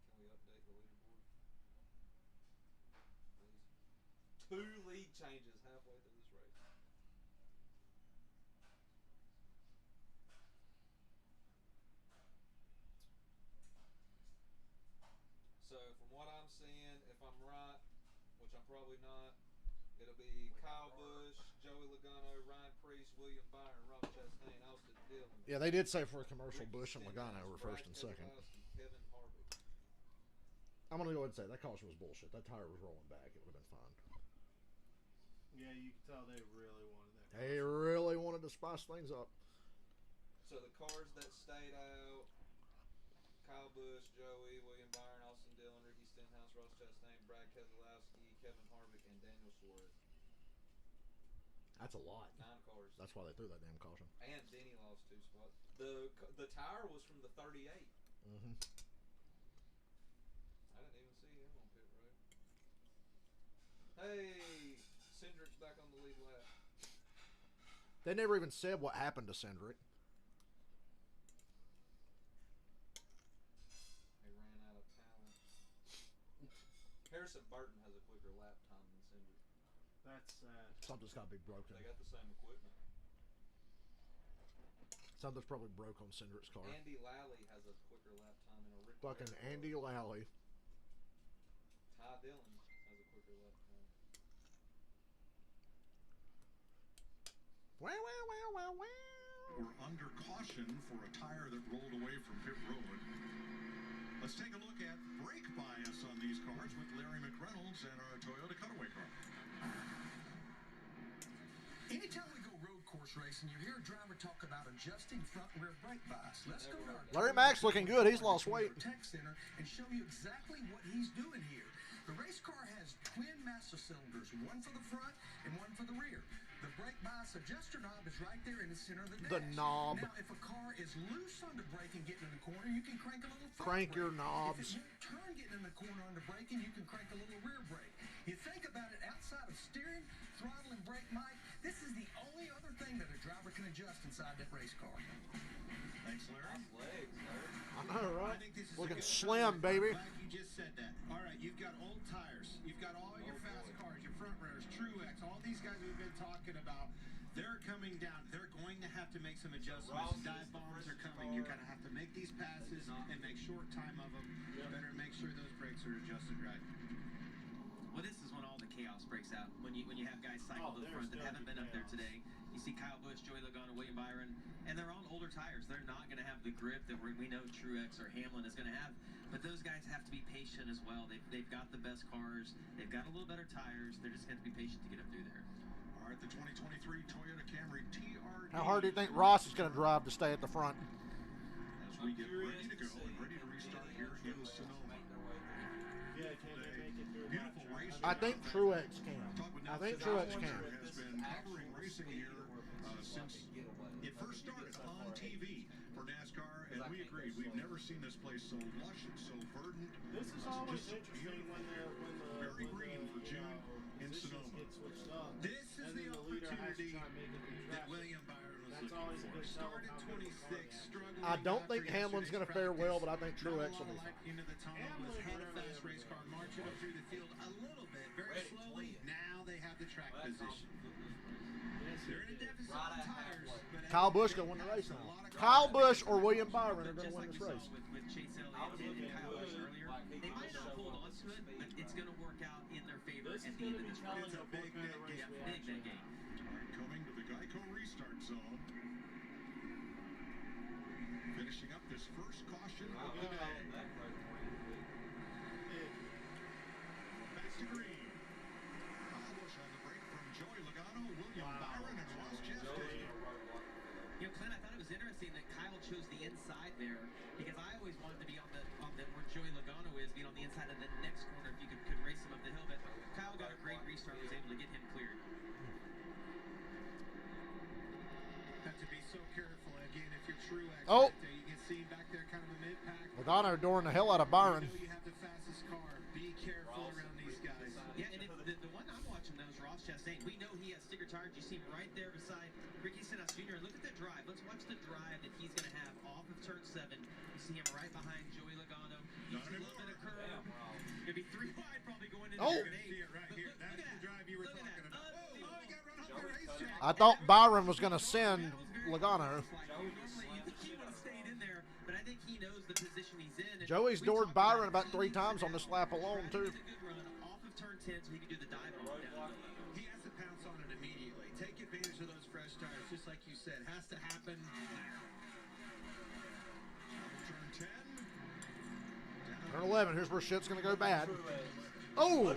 Can we update the leaderboard? Please. 2 lead changes halfway through this race. So from what I'm seeing, if I'm right, which I'm probably not, it'll be Kyle Busch, Joey Logano, Ryan Preece, William Byron, Ross Chastain, Austin Dillon. Yeah, they did say for a commercial, Bush and Logano were first and second. Kevin Harvick. I'm going to go ahead and say that caution was bullshit. That tire was rolling back. It would have been fine. Yeah, you can tell they really wanted that. They really wanted to spice things up. So the cars that stayed out: Kyle Busch, Joey, William Byron, Austin Dillon, Ricky Stenhouse, Ross Chastain, Brad Keselowski, Kevin Harvick, and Daniel Suarez. That's a lot. 9 cars. That's why they threw that damn caution. And Denny lost 2 spots. The tire was from the 38. Mm-hmm. I didn't even see him on pit road. Hey, Cindric's back on the lead lap. They never even said what happened to Cindric. He ran out of talent. Harrison Burton has a quicker lap time than Cindric. That's sad. Something's got to be broken. They got the same equipment. Something's probably broke on Cindric's car. Andy Lally has a quicker lap time in a Rick Fucking Ware car. Andy Lally. Ty Dillon has a Wow, wow, wow, wow, wow. Or under caution for a tire that rolled away from pit road. Let's take a look at brake bias on these cars with Larry McReynolds and our Toyota Cutaway car. Anytime we go road course racing, you hear a driver talk about adjusting front and rear brake bias. Let's go to our Larry Mack's looking good. He's lost weight. Tech Center and show you exactly what he's doing here. The race car has twin master cylinders, one for the front and one for the rear. The brake bias adjuster knob is right there in the center of the dash. The knob. Now, if a car is loose on the brake and getting in the corner, you can crank a little front Crank your brake. knobs. If it won't turn getting in the corner on the braking, you can crank a little rear brake. You think about it, outside of steering, throttle, and brake mic, this is the only other thing that a driver can adjust inside that race car. Thanks, Larry. Nice legs, Larry. I know, right? I think this is Looking a good slim, baby. Glad you just said that. All right, you've got old tires. You've got all your fast cars, your front runners, Truex, all these guys we've been talking about. They're coming down. They're going to have to make some adjustments. Dive bombs are coming. You're going to have to make these passes and make short time of them. You better make sure those brakes are adjusted right. Well, this is when all the chaos breaks out. When you have guys cycle to the front that haven't been up there today. You see Kyle Busch, Joey Logano, William Byron, and they're on older tires. They're not going to have the grip that we know Truex or Hamlin is going to have. But those guys have to be patient as well. They've got the best cars. They've got a little better tires. They're just going to be patient to get up through there. All right, the 2023 Toyota Camry TRD. How hard do you think Ross is going to drive to stay at the front? As we get ready to go and ready to restart here in Sonoma. Yeah, can they make it through Beautiful race. I think Truex can. I think Truex can. Has been covering racing here since it first started on TV for NASCAR, and we agreed. We've never seen this place so lush and so verdant. This is always Just interesting when the very green for June in positions Sonoma. get switched up. This is and the then the leader has to opportunity try and make it through that traffic. William Byron was That's looking always a for. good tell Started how good the car 26, is. struggling. I don't think after Hamlin's going to yesterday's fare well, but I practice. think Truex Not a will be lot of fine. light into the tunnel. Hamlin Was had a rarely fast ever race car gets marching up through the field a little bit, very slowly. Now they have the track position. They're in a deficit on tires. but Kyle as Busch they going to win the pass race a now. lot of Kyle cars, Busch they or can William pass Byron are going to Just win like this we race. saw with Chase Elliott and Kyle Busch earlier, they might not hold on to it, but it's going to work out in their favor This at is the going end to of be this telling race. of what kind of race we Big actually that game. All right, coming to the Geico restart zone. Finishing up this first caution of the day. Back to green. Kyle Busch on the break from Joey Logano, William Byron, and Ross Chastain. You know, Clint, I thought it was interesting that Kyle chose the inside there because I always wanted to be on the where Joey Logano is, being on the inside of the next corner if you could race him up the hill. But Kyle got a great restart, was able to get him cleared. Have to be so careful again if you're Truex. Oh. Right there. You can see back there kind of a mid-pack. Logano doing the hell out of Byron. You know you have the fastest car. Be careful around these guys. Yeah, and the one I'm watching though is Ross Chastain. We know he has sticker tires. You see him right there beside Ricky Stenhouse Jr. Look at the drive. Let's watch the drive that he's going to have off of turn 7. You see him right behind Joey Logano. You see a little bit of curve. It'd be 3 wide probably going into Oh. turn 8. See it right here. That's the drive you were Look at talking that. about. Oh, he got run off the racetrack. I thought Byron was going to send Logano. Normally, you think he would have stayed in there, but I think he knows the position he's in. And Joey's we doored talked Byron about about 3 times on this lap alone, too. It's a good run off of turn 10 so he can do the dive bomb down. He has to pounce on it immediately. Take advantage of those fresh tires, just like you said. Has to happen now. Turn 10. Turn 11, here's where shit's going to go bad. Oh!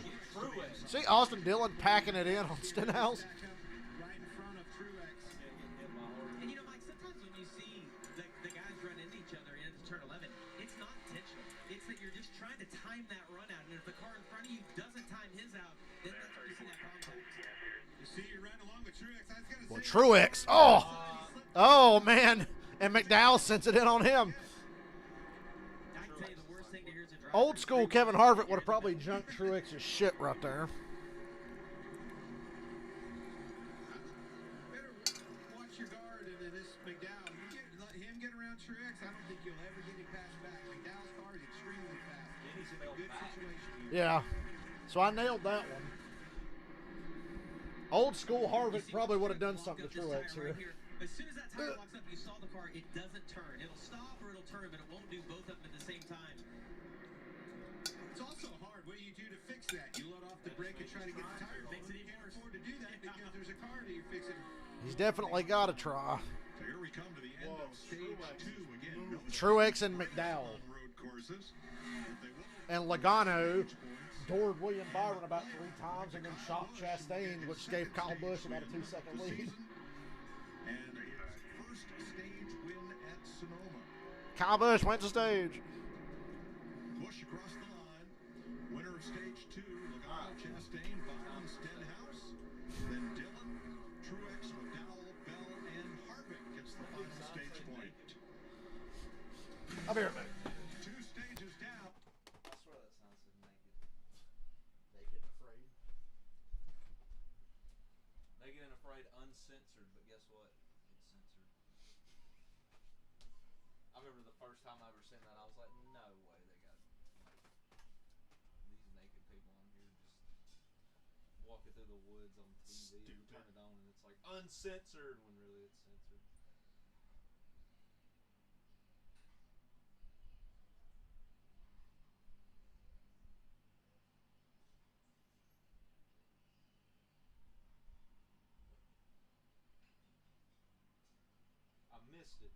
See Austin Dillon packing it in on Stenhouse. Back up right in front of Truex. And you know, Mike, sometimes when you see the guys run into each other into turn 11, it's not intentional. It's that you're just trying to time that run out. And if the car in front of you doesn't time his out, then that's where you see that contact. You see you run along with Truex. I was going to Well, say. Truex. Oh! Oh, man. And McDowell sends it in on him. I can tell you the worst thing to hear is a driver. Old school Kevin Harvick would have probably junked Truex's shit right there. Better watch your guard and then this McDowell. Let him get around Truex. I don't think you'll ever get him past back. McDowell's car is extremely fast. He's in a good situation here. Yeah. So I nailed that one. Old school Harvick probably would have done something to Truex here. As soon as that tire locks up, you saw the car, it doesn't turn. It'll stop or it'll turn, but it won't do both of them at the same time. It's also hard. What do you do to fix that? You let off the brake and try to get the tire. Makes it even You can't worse. afford to do that because there's a car that you're fixing. He's definitely got to try. So here we come to the end Whoa, of stage 2 again. No Truex and McDowell. on road courses. But they will And Logano doored William Byron about 3 times and then shot Chastain, which gave Kyle Busch about a 2-second lead. And his first stage win at Sonoma. Kyle Busch went to stage. Busch across the line. Winner of stage 2, Logano, Chastain, Byron, Stenhouse. Then Dillon, Truex, McDowell, Bell, and Harvick gets the final stage point. I'll be right back. 2 stages down. I swear that sounds so naked. Naked and afraid. Naked and Afraid uncensored, but guess what? It's censored. I remember the first time I ever seen that, I was like, no way they got these naked people on here just walking through the woods on TV. You turn it on and it's like uncensored when really it's censored. I missed it.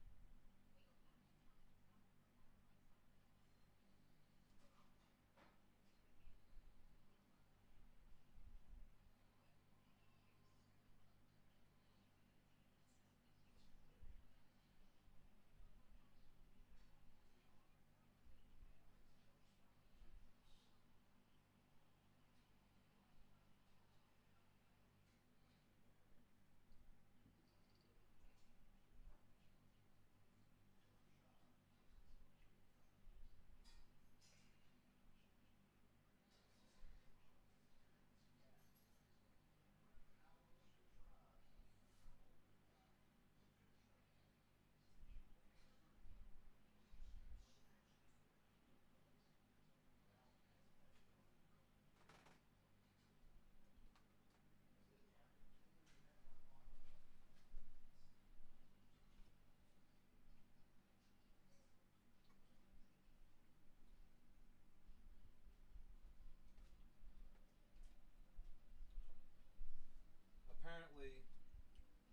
Apparently,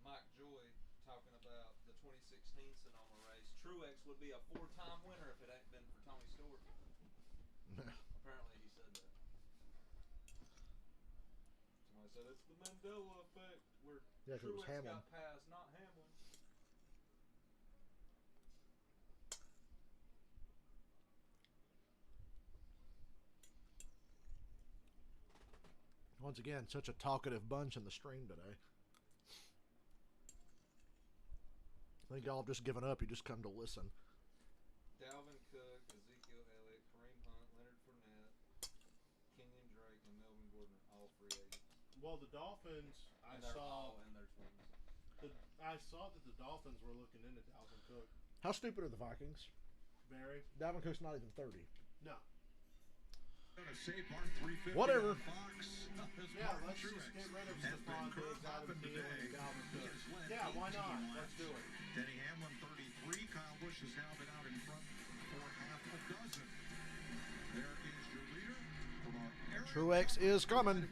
Mike Joy talking about the 2016 Sonoma race. Truex would be a 4-time winner if it hadn't been for Tony Stewart. Apparently, he said that. Somebody said it's the Mandela effect, where Yeah, 'cause it was Truex Hamlin. got passed, not Hamlin. Once again, such a talkative bunch in the stream today. I think y'all have just given up. You just come to listen. Dalvin Cook, Ezekiel Elliott, Kareem Hunt, Leonard Fournette, Kenyon Drake, and Melvin Gordon are all free agents. Well, the Dolphins, I And they're saw. all in their 20s. I saw that the Dolphins were looking into Dalvin Cook. How stupid are the Vikings? Very. Dalvin Cook's not even 30. No. Whatever. Yeah, let's just get rid of Stephon Diggs out of the deal and Dalvin Cook. Yeah, why not? Let's do it. Denny Hamlin, 33. Kyle Busch has now been out in front for half a dozen. There is your leader from Eric Truex is coming.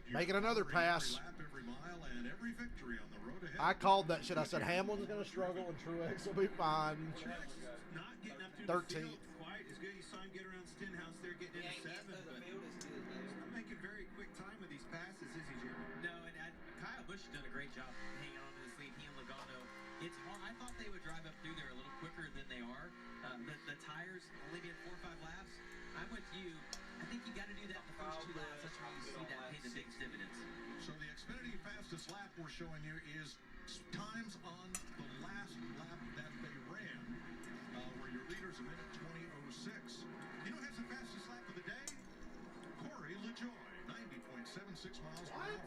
Making another pass. Every lap, every mile, and every victory on the road ahead. I called that shit. I said Hamlin's going to struggle and Truex will be fine. Not getting up through 13th. the field quite as good. You saw him get around Stenhouse there, getting into 7th. But he's not making very quick time with these passes, is he, Jeremy? No, and Kyle Busch has done a great job hanging on to this lead. He and Logano. It's hard. I thought they would drive up through there a little quicker than they are. The tires only being 4 or 5 laps. I'm with you. I think you got to do that in the first 2 laps. That's where you see that pay the big dividends. So the Xfinity fastest lap we're showing you is times on the last lap that they ran, where your leader's a minute 20:06. You know who has the fastest lap of the day? Corey LaJoy, 90.76 miles per hour.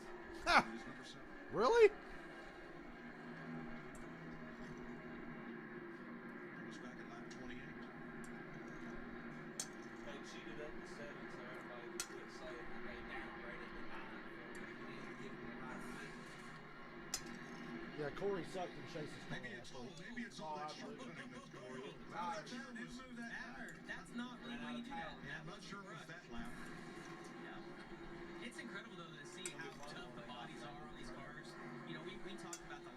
Ha! He's number 7. Really? That was back at lap 28. They cheated up the 7, so everybody would quit saying that they downgraded the 9 before we didn't give them the right fit. Yeah, Corey sucked in Chase's car Maybe it's last week. maybe it's all that shortcutting that's going on. That's not really when you do that. Yeah, I'm not sure it was that lap. Yeah. It's incredible though to see how tough the bodies are on these cars. You know, we talked about the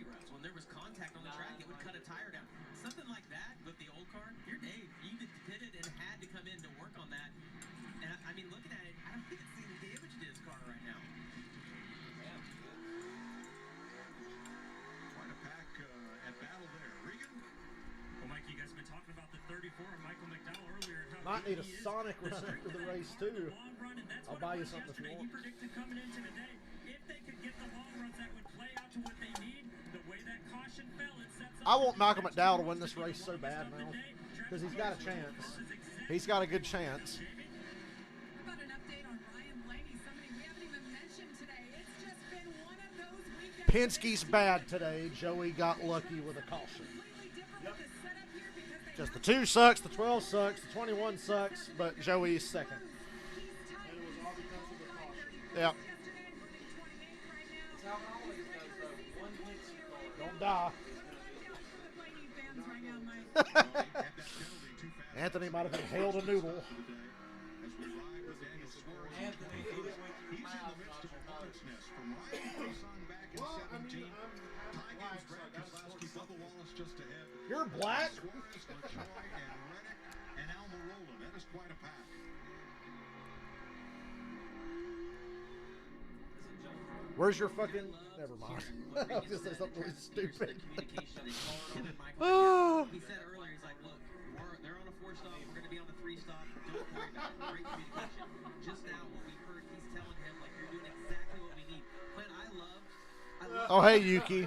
ruts. When there was contact on the track, it would cut a tire down. Something like that with the old car, you're Dave. You pitted and had to come in to work on that. And I mean, looking at it, I don't think it's any damage to his car right now. Quite a pack at battle there. Regan? Well, Mike, you guys have been talking about the 34 and Michael McDowell earlier. Might need a Sonic run after the race, too. I'll buy you something if you want. He predicted coming into today, if they could get the long runs that would play out to what they need, the way that caution fell, it sets up. I want Michael McDowell to win this race so bad now. Because he's got a chance. He's got a good chance. How about an update on Ryan Blaney? Somebody we haven't even mentioned today. It's just been one of those weekends. Penske's bad today. Joey got lucky with a caution. Just the 2 sucks, the 12 sucks, the 21 sucks, but Joey's second. Yeah. Don't die. Anthony might have inhaled a noodle. You're black? Where's your fucking... Never mind. I was going to say something really stupid. Oh. He said earlier, he's like, look, they're on a 4-stop. We're going to be on the 3-stop. Don't worry about it. Great communication. Just now, what we heard, he's telling him, like, you're doing exactly what we need. Clint, I love oh, hey, Yuki.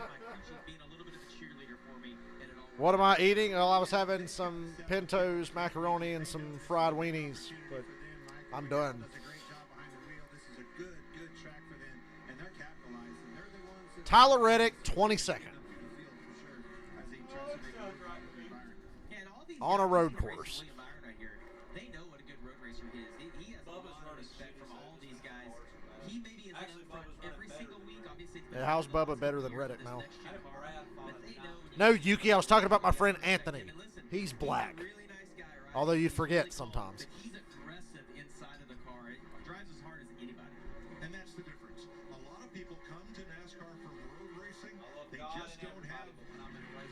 being a little bit of a cheerleader for me. And it all What am I eating? Well, I was having some pintos, macaroni, and some fried weenies, but I'm done. Tyler Reddick, 22nd. On a road course. They know what a good road racer he is. He has a lot of respect from all these guys. He maybe is in front every single week. Obviously, Yeah, how's Bubba better than Reddick now? No, Yuki, I was talking about my friend Anthony. He's black. Although you forget sometimes. He's aggressive inside of the car. It drives as hard as anybody. And that's the difference. A lot of people come to NASCAR for road racing. They just don't have,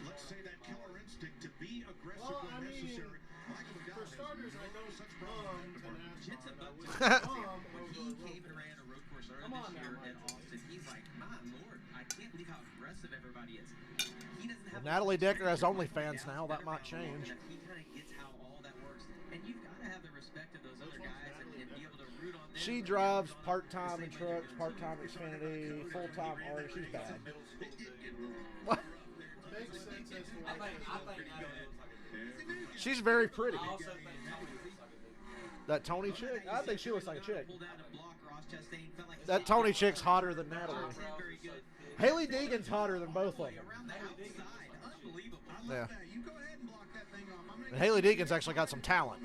let's say, that killer instinct to be aggressive when necessary. Michael McDowell for starters, I don't such come problems. to NASCAR. When he came and ran a road course earlier this year at Austin, he's like, my lord, I can't believe how aggressive everybody is. He doesn't have Natalie Decker has OnlyFans now. That might change. He kind of gets how all that works. And you've got to have the respect of those other guys and be able to root on them. She drives part-time in trucks, part-time Xfinity, full-time art. She's bad. What? Makes sense as to why She's very pretty. That Tony chick? I think she looks like a chick. That Tony chick's hotter than Natalie. Haley Deegan's hotter than both of them. Yeah. And Haley Deegan's actually got some talent.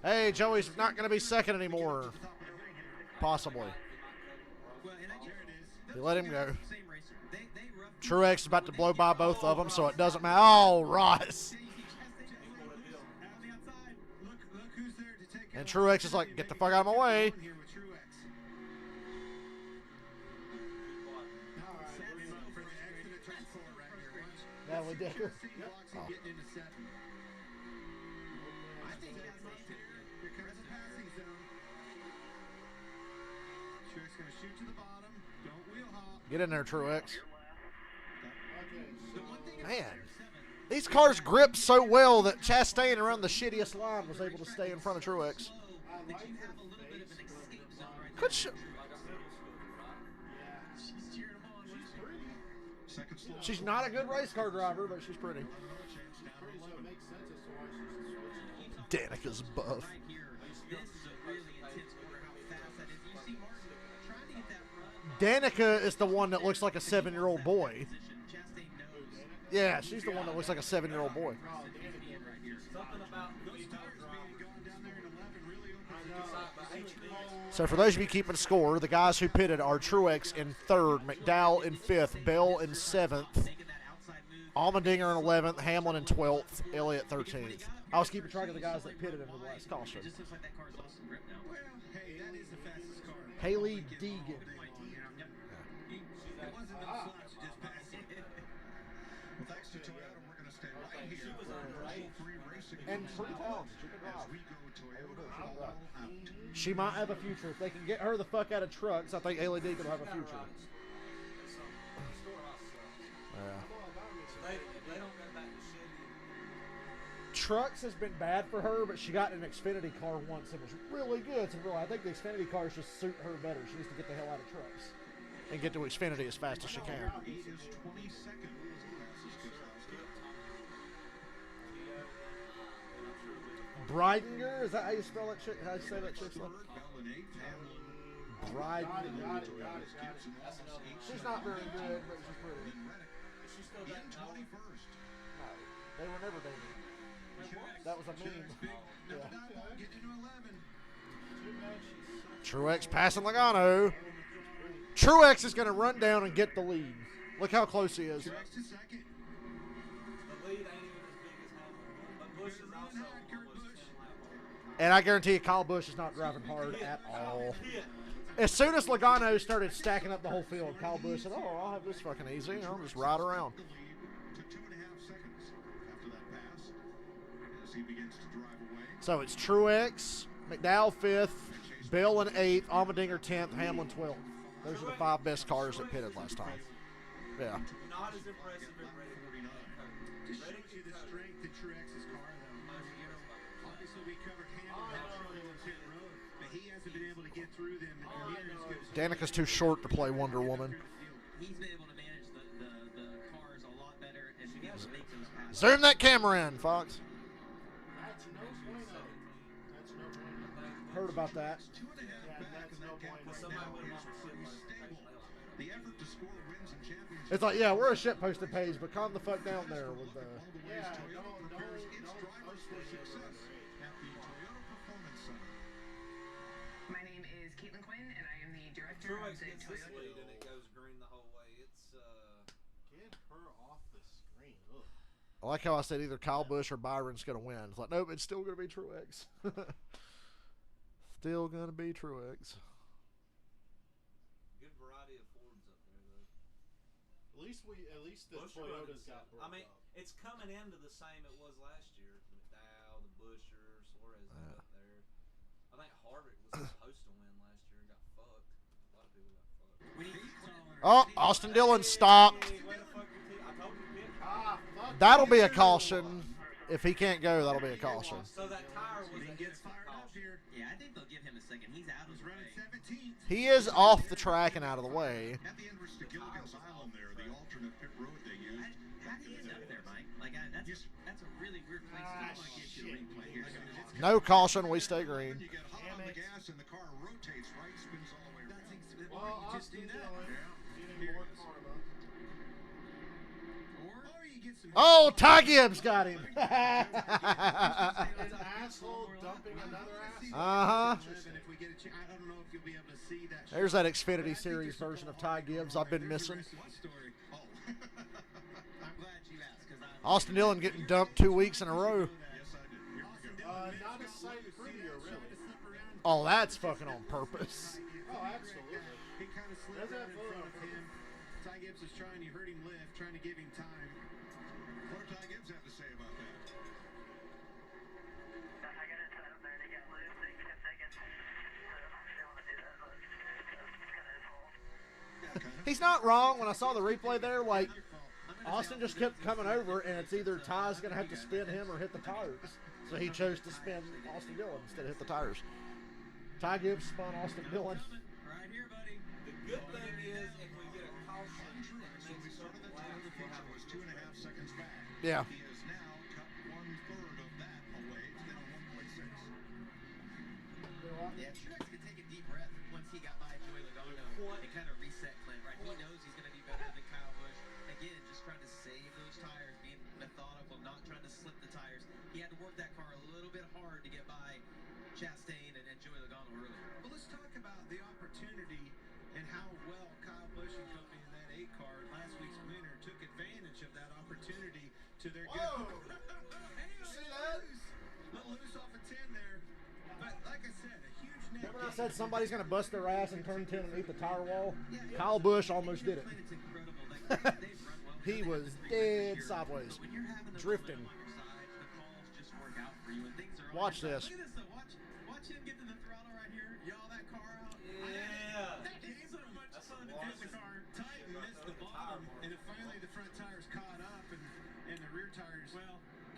Hey, Joey's not going to be second anymore. Possibly. You let him go. Truex is about to blow by both of them, so it doesn't matter. Oh, Ross. And Truex is like, get the fuck out of my way. Natalie Decker. Oh. Get in there, Truex. Man, these cars grip so well that Chastain around the shittiest line was able to stay in front of Truex. Good shot. She's not a good race car driver, but she's pretty. Danica's buff. Danica is the one that looks like a 7-year-old boy. Yeah, she's the one that looks like a 7-year-old boy. So for those of you keeping score, the guys who pitted are Truex in 3rd, McDowell in 5th, Bell in 7th, Allmendinger in 11th, Hamlin in 12th, Elliott 13th. I was keeping track of the guys that pitted in the last caution. Haley Deegan. And pretty talented. She can As drive. we go Toyota all out. She might have a future. If they can get her the fuck out of trucks, I think LED could have a future. Yeah. They don't go back to Chevy. Trucks has been bad for her, but she got an Xfinity car once and was really good. So I think the Xfinity cars just suit her better. She needs to get the hell out of trucks and get to Xfinity as fast as she can. He is 22nd. Breidinger, is that how you spell that chick? How you say that chick's name? Breidinger. She's not very good, but she's pretty. Is she still dating Noah? No, they were never dating. That was a meme. Yeah. Truex passing Logano. Truex is going to run down and get the lead. Look how close he is. The lead ain't even as big as Hamilton, but Busch is also almost 10 laps. And I guarantee you, Kyle Busch is not driving hard at all. As soon as Logano started stacking up the whole field, Kyle Busch said, "Oh, I'll have this fucking easy. I'll just ride around." To 2.5 seconds after that pass as he begins to drive away. So it's Truex, McDowell 5th, Bill in 8th, Allmendinger 10th, Hamlin 12th. Those are the 5 best cars that pitted last time. Yeah. Not as impressive as Reddick. Just shows you the strength in Truex's car, though. Obviously, we covered Hamilton on pit road, but he hasn't been able to get through them near as good as Danica's too short to play Wonder Woman. He's been able to manage the cars a lot better and be able to make those passes. Zoom that camera in, Fox. That's no bueno. That's no bueno. Heard about that. 2.5 back in that gap right Somebody now put him is on the pretty ship stable. post. The effort to score wins and championships. It's like, yeah, we're a shit posted page, but calm the fuck down there with the. Yeah, Toyota don't prepares its post drivers for it success over at the Toyota Performance Center. My name is Caitlin Quinn, and I am the director Truex of the gets this Toyota. lead and it goes green the whole way. It's Get her off the screen. Ugh. I like how I said either Kyle Busch or Byron's going to win. It's like, nope, it's still going to be Truex. Still going to be Truex. good variety of Fords up there though. At least the Busch Toyota's running got some- broke I mean, up. it's coming into the same it was last year. The McDowell, the Busher, Suarez up there. I think Harvick was supposed to win last year and got fucked. A lot of people got fucked. Oh, Austin Dillon stopped. Hey, where the fuck is he? I told you, bitch. Fuck That'll be a you. caution. If he can't go, that'll be a caution. So that tire was a gets instant fired up caution. here. Yeah, I think they'll give him a second. He's out of He's the running way. 17th. He is off the track and out of the way. At the entrance to Gilligan's Island there, the alternate pit road they used. How do you end up there, Mike? Like, that's a really weird place to I go. want to get you a replay here. It's No caution, we stay green. You get hot on the gas and the car rotates right, spins all the way around. Well, you just do Austin that. Dillon getting more karma. Or you get some. Oh, Ty Gibbs got him. An asshole dumping another asshole. Uh-huh. And if we get a chance, I don't know if you'll be able to see that. There's that Xfinity Series version of Ty Gibbs I've been missing. What story? Oh. I'm glad you asked because I. Austin Dillon getting dumped 2 weeks in a row. Yes, I did. Here we go. Not a sight prettier, really. Oh, that's fucking on purpose. Oh, absolutely. He kind of slid There's that right in photo. front of him. Ty Gibbs was trying. You heard him lift, trying to give him time. What did Ty Gibbs have to say about that? I got inside of there and he got loose. They kept thinking, so they want to do that, but that's kind of his fault. He's not wrong. When I saw the replay there, like, Austin just kept coming over, and it's either Ty's going to have to spin him or hit the tires. So he chose to spin Austin Dillon instead of hit the tires. Ty Gibbs spun Austin Dillon. Right here, buddy. The good thing is if we get a caution, Truex, when we started the Toyota feature, was 2.5 seconds back. Yeah. He has now cut 1/3 of that away. It's now 1.6. Yeah, Truex could take a deep breath once he got by Joey Logano and kind of reset Clint, right? He knows he's going to be better than Kyle Busch. Again, just trying to save those tires, being methodical, not trying to slip the tires. He had to work that car a little bit hard to get by Chastain and Joey Logano earlier. Well, let's talk about the opportunity and how well Kyle Busch and company in that 8 car last week's winner took advantage of that opportunity to their good. Whoa! You see that? Little loose off a 10 there. But like I said, a huge net Remember I gain. said somebody's going to bust their ass and turn 10 and eat the tire wall? Yeah, Kyle Busch almost did it. It's incredible. Like, they've run well. He was dead sideways, But when you're having the drifting. momentum on your side, the calls just work out you when things are on Watch your this. side. Look at this, though. Watch him get to the throttle right here. Yaw that car out. Yeah. That is so much fun to do the car. Tight missed the bottom, and then finally the front tires caught up, and the rear tires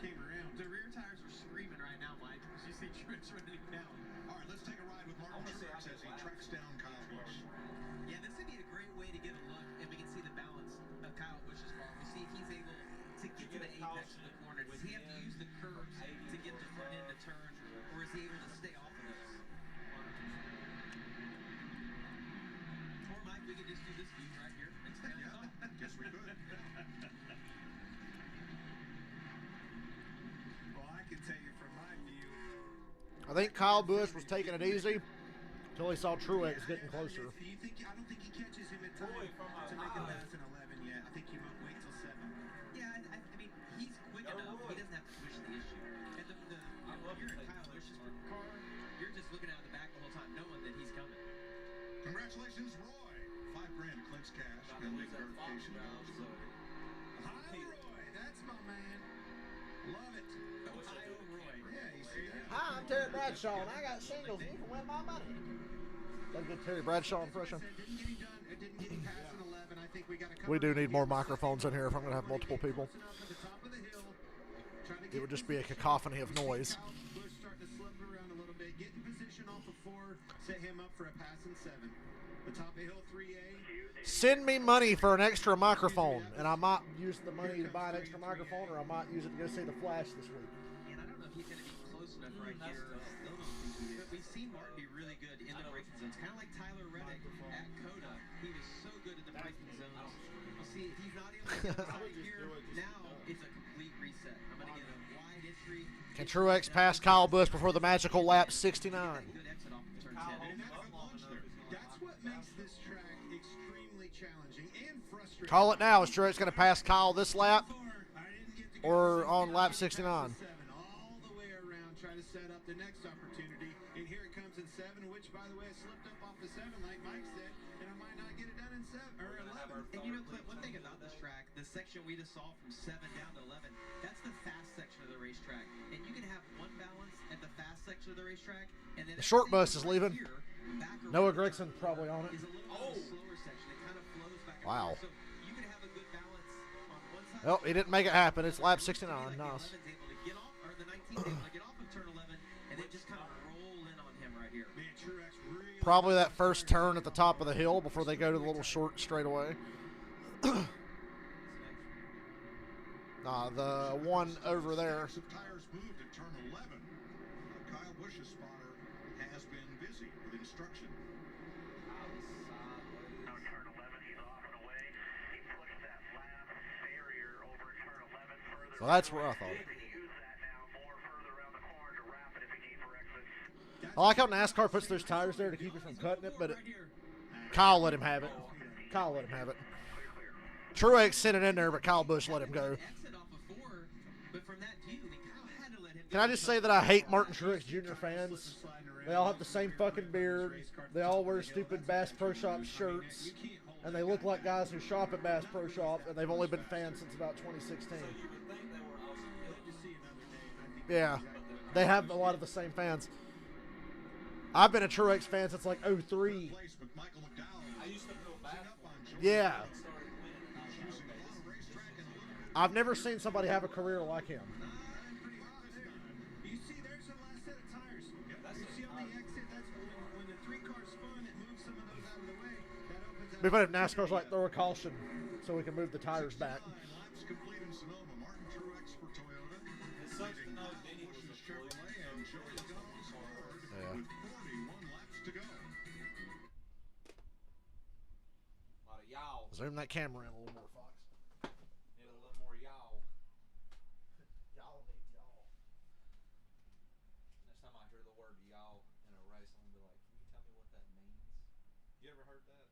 came around. The rear tires are screaming right now, Mike. As you see Truex running down. All right, let's take a ride with Martin Truex as he tracks down Kyle Busch. Yeah, this would be a great way to get a look, and we can see the balance of Kyle Busch's car. We'll see if he's able to get to the apex of the corner. Does he have to use the curves to get the front end to turn, or is he able to stay off of those? Or Mike, we could just do this view right here and stay on the top. Guess we could. Well, I can tell you from my view. I think Kyle Busch was taking it easy until he saw Truex getting closer. Do you think? I don't think he catches him in time to make it last in 11 yet. I think he might wait till 7. Yeah, I mean, he's quick enough. He doesn't have to push the issue. And you're in Kyle Busch's car, you're just looking out the back the whole time, knowing that he's coming. Congratulations, Roy. $5,000 clinch cash and league verification goes for Hi, Roy. That's my man. Love it. Ohio Roy. Yeah, you see that? Hi, I'm Terry Bradshaw, and I got singles, and you can win my money. That's a good Terry Bradshaw impression. Didn't get him done. It didn't get him past an 11. I think we got a couple. We do need more microphones in here if I'm going to have multiple people. It would just be a cacophony of noise. Busch starting to slip around a little bit. Get in position off of 4. Set him up for a pass in 7. The top of hill 3A. Send me money for an extra microphone, and I might use the money to buy an extra microphone, or I might use it to go see the Flash this week. And I don't know if he's going to be close enough right here. But we've seen Martin be really good in the braking zones. Kind of like Tyler Reddick at Coda. He was so good in the braking zones. You see, if he's not able to get right here, now it's a complete reset. I'm going to get a wide entry. Can Truex pass Kyle Busch before the magical lap 69? Good exit off of turn 10. That's what makes this track extremely challenging and frustrating. Call it now. Is Truex going to pass Kyle this lap or on lap 69? All the way around, trying to set up the next opportunity. And here it comes in 7, which, by the way, I slipped up off the 7, like Mike said, and I might not get it done in 7 or 11. And you know, Clint, one thing about this track, the section we just saw from 7 down to 11, that's the fast section of the racetrack. And you can have one balance at the fast section of the racetrack, and then The short bus is leaving. here, back Noah around Gregson probably on it. is a little bit slower section. It kind of flows back and Wow. forth. So you can have a good balance on one side. Well, he didn't make it happen. It's lap 69. Like the Nice. 11's able to get off, or the 19's able to get off of turn 11, and then just kind of roll in on him right here. Man, Truex really Probably that first turn at the top of the hill before they go to the little short straightaway. Nah, the one over there. Some tires moved at turn 11. Kyle Busch's spotter has been busy with instruction. On turn 11, he's off and away. He pushed that lap barrier over at turn 11 further. So that's where I thought. He can use that now more further around the corner to wrap it if he needs for exits. I like how NASCAR puts those tires there to keep it from cutting it, but Kyle let him have it. Kyle let him have it. Truex sent it in there, but Kyle Busch let him go. Exit off of 4, but from that view, I mean, Kyle had to let him Can I just say that I hate Martin Truex Jr. fans? They all have the same fucking beard. They all wear stupid Bass Pro Shop shirts. And they look like guys who shop at Bass Pro Shop, and they've only been fans since about 2016. Yeah, they have a lot of the same fans. I've been a Truex fan since like 03. Yeah. I've never seen somebody have a career like him. You see, there's the last set of tires. You see on the exit, that's when the 3 cars spun, it moves some of those out of the way. That opens up. Be funny if NASCAR's like throw a caution so we can move the tires back. Laps complete in Sonoma. Martin Truex for Toyota. It sucks to know Denny was a Chevrolet and Joey Gall's Ford Yeah. with 41 laps to go. A lot of y'all. Zoom that camera in a little more, Fox. Need a little more y'all. Y'all need y'all. Next time I hear the word y'all in a race, I'm gonna be like, can you tell me what that means? You ever heard that?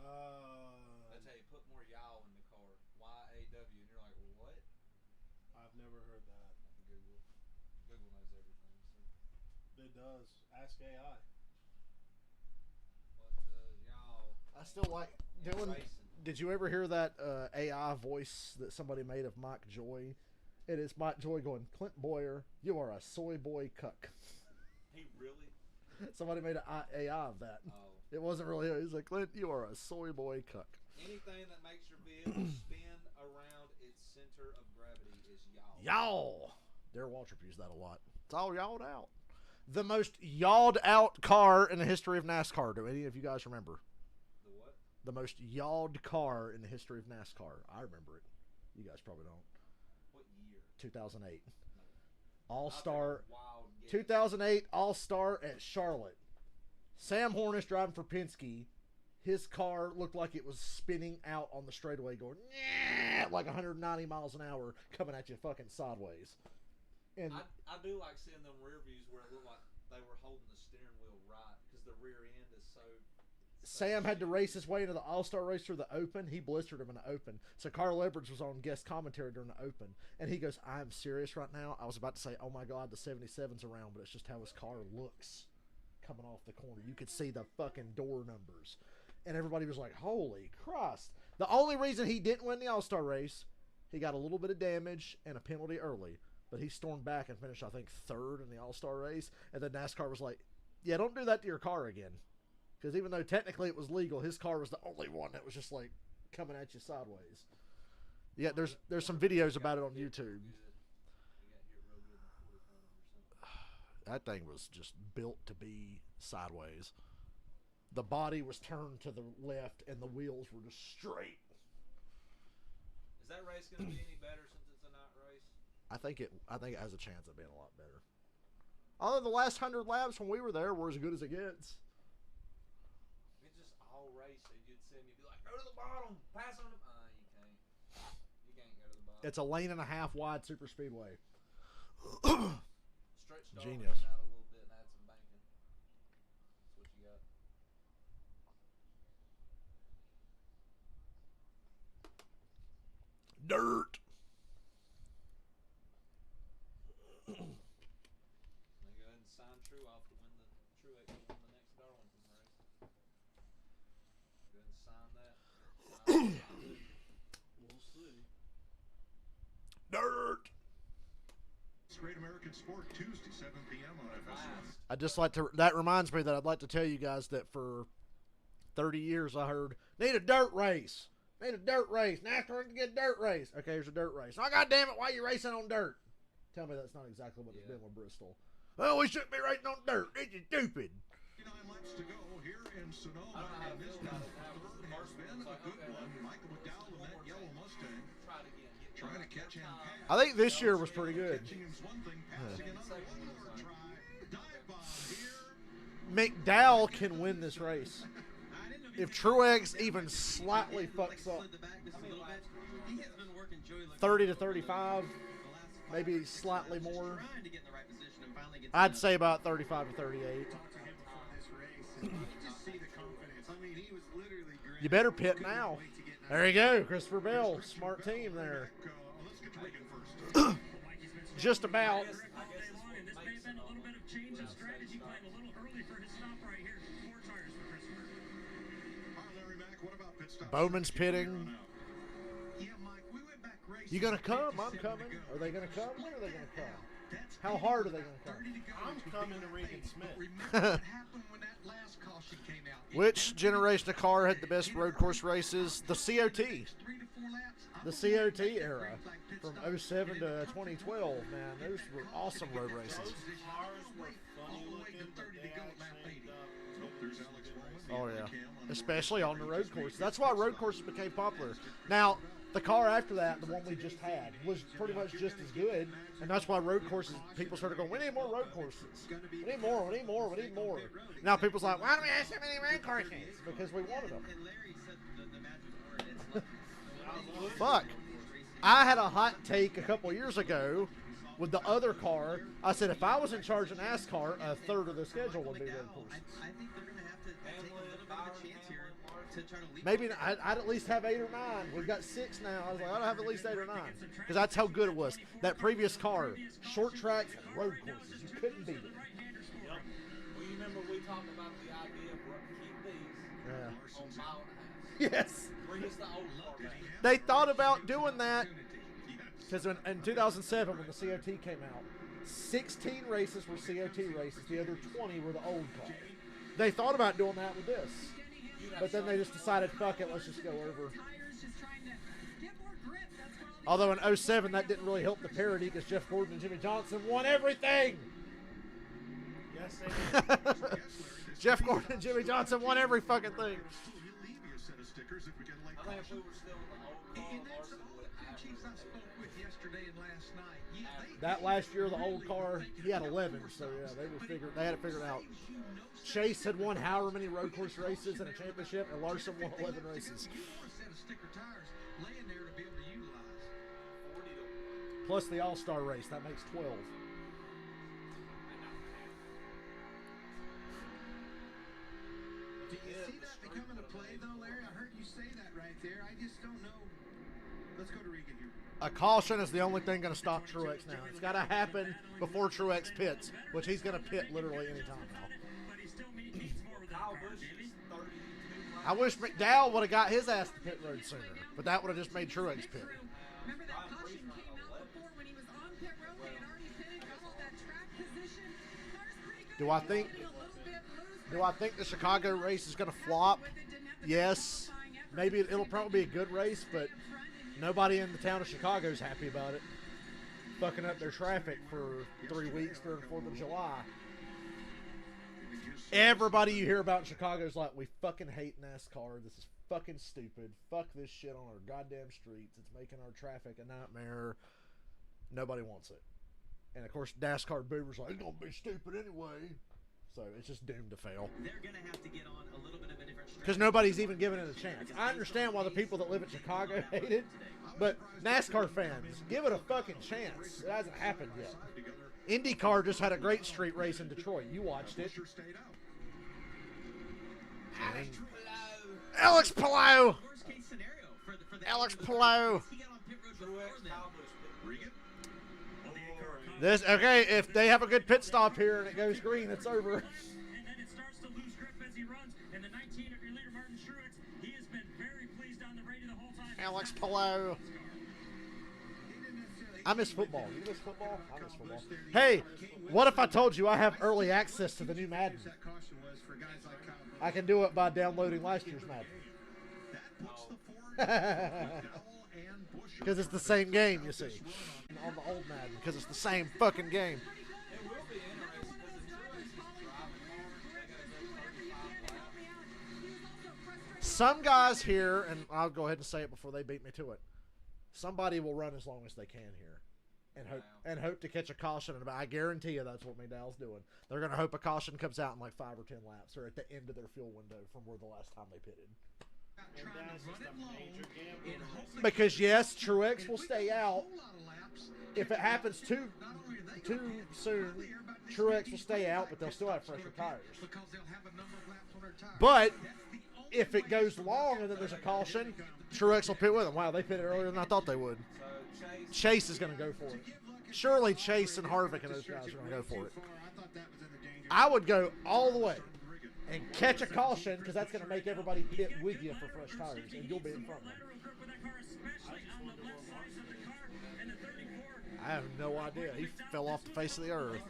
That's how you put more y'all in the car. Y-A-W. And you're like, what? I've never heard that. Google. Google knows everything. So. It does. Ask AI. What does y'all? I still like Dylan. Did you ever hear that AI voice that somebody made of Mike Joy? And it's Mike Joy going, Clint Boyer, you are a soy boy cuck. He really? Somebody made an AI of that. Oh. It wasn't really. He's like, Clint, you are a soy boy cuck. Anything that makes your vehicle spin around its center of gravity is yaw. Yaw. Darren Waltrip used that a lot. It's all yawed out. The most yawed out car in the history of NASCAR. Do any of you guys remember? The what? The most yawed car in the history of NASCAR. I remember it. You guys probably don't. What year? 2008. No. All-Star. 2008 All-Star at Charlotte. Sam Hornish driving for Penske. His car looked like it was spinning out on the straightaway going, like 190 miles an hour coming at you fucking sideways. And I do like seeing them rear views where it looked like they were holding the steering wheel right because the rear end is so... Sam had to race his way into the All-Star race through the Open. He blistered him in the Open. So Carl Edwards was on guest commentary during the Open. And he goes, I'm serious right now. I was about to say, oh my God, the 77's around, but it's just how his car looks coming off the corner. You could see the fucking door numbers. And everybody was like, holy Christ. The only reason he didn't win the All-Star race, he got a little bit of damage and a penalty early. But he stormed back and finished, I think, third in the All-Star race. And then NASCAR was like, yeah, don't do that to your car again. Because even though technically it was legal, his car was the only one that was just like coming at you sideways. Yeah, there's some videos about it on YouTube. That thing was just built to be sideways. The body was turned to the left and the wheels were just straight. Is that race going to be any better since it's a night race? I think it has a chance of being a lot better. Although the last 100 laps when we were there were as good as it gets. It's just all racing. You'd see him, you'd be like, go to the bottom, pass on the... you can't. You can't go to the bottom. It's a lane and a half wide super speedway. Stretch Genius. out a little bit and add some banking. That's what you got. Dirt. They go ahead and sign True off to win the Truex to win the next Darlington race. Go ahead and sign that. We'll see. Dirt. It's Great American Sport Tuesday, 7 p.m. on FS1. I'd just like to, that reminds me that I'd like to tell you guys that for 30 years I heard, need a dirt race. Need a dirt race. NASCAR can get a dirt race. Okay, here's a dirt race. Oh, God damn it, why are you racing on dirt? Tell me that's not exactly what it's been with Bristol. Oh, we shouldn't be racing on dirt. This is stupid. 9 laps to go here in Sonoma. And this has been a good one. Michael McDowell in that yellow Mustang. Trying to catch him. I think this year was pretty good. McDowell can win this race. If Truex even slightly fucks up 30 to 35, maybe slightly more, I'd say about 35 to 38. You better pit now. There you go, Christopher Bell. Smart team there. Just about. Bowman's pitting. You gonna come? I'm coming. Are they gonna come? When are they gonna come? How hard are they gonna come? I'm coming to Regan Smith. Which generation of car had the best road course races? The COT. The COT era. From 07 to 2012, man. Those were awesome road races. Those cars were funny looking, but they actually ended up... Oh, yeah. Especially on the road courses. That's why road courses became popular. Now, the car after that, the one we just had, was pretty much just as good. And that's why road courses, people started going, we need more road courses. We need more, we need more, we need more. Now people's like, why do we have so many road courses? Because we wanted them. Fuck. I had a hot take a couple years ago with the other car. I said, if I was in charge of NASCAR, a third of the schedule would be road courses. I think they're going to have to take a little bit of a chance here to try to leap. Maybe I'd at least have 8 or 9. We've got 6 now. I was like, I'd have at least 8 or 9. Because that's how good it was. That previous car, short tracks and road courses. You couldn't beat it. Well, you remember we talked about the idea of keep these on mile and a half. Yes. Bring us the old car back. They thought about doing that Because in 2007, when the COT came out, 16 races were COT races. The other 20 were the old car. They thought about doing that with this. But then they just decided, fuck it, let's just go over. Although in 07, that didn't really help the parity because Jeff Gordon and Jimmy Johnson won everything. Yes, they did. Jeff Gordon and Jimmy Johnson won every fucking thing. I think if we were still in the old car, Larson would have that last year, the old car, he had 11. So yeah, they had it figured out. Chase had won however many road course races and a championship, and Larson won 11 races. Plus the All-Star race, that makes 12. Do you see that becoming a play, though, Larry? I heard you say that right there. I just don't know. Let's go to Regan here. A caution is the only thing going to stop Truex now. It's got to happen before Truex pits, which he's going to pit literally any time now. I wish McDowell would have got his ass to pit road sooner, but that would have just made Truex pit. Remember that caution came out before when he was on pit road. They had already pitted, got all that track position. Car's pretty good. Do I think the Chicago race is going to flop? Yes. Maybe it'll probably be a good race, but nobody in the town of Chicago is happy about it. Fucking up their traffic for 3 weeks during 4th of July. Everybody you hear about in Chicago is like, we fucking hate NASCAR. This is fucking stupid. Fuck this shit on our goddamn streets. It's making our traffic a nightmare. Nobody wants it. And of course, NASCAR boomers are like, it's gonna be stupid anyway. So it's just doomed to fail. They're gonna have to get on a little bit of a different because nobody's even giving it a chance. I understand why the people that live in Chicago hate it, but NASCAR fans, give it a fucking chance. It hasn't happened yet. IndyCar just had a great street race in Detroit. You watched it. Alex Palou. Alex Palou. This okay? If they have a good pit stop here and it goes green, it's over. And then it starts to lose grip as he runs. And the 19 of your leader, Martin Truex, he has been very pleased on the radio the whole time. Alex Palou. I miss football. You miss football? I miss football. Hey, what if I told you I have early access to the new Madden? I can do it by downloading last year's Madden. Because it's the same game, you see. On the old Madden, because it's the same fucking game. Some guys here, and I'll go ahead and say it before they beat me to it. Somebody will run as long as they can here, and hope to catch a caution. And I guarantee you that's what McDowell's doing. They're going to hope a caution comes out in like 5 or 10 laps, or at the end of their fuel window from where the last time they pitted. Because yes, Truex will stay out. If it happens too soon, Truex will stay out, but they'll still have fresher tires. But if it goes long and then there's a caution, Truex will pit with them. Wow, they pitted earlier than I thought they would. Chase is going to go for it. Surely Chase and Harvick and those guys are going to go for it. I would go all the way and catch a caution, because that's going to make everybody pit with you for fresh tires, and you'll be in front of them. I have no idea. He fell off the face of the earth.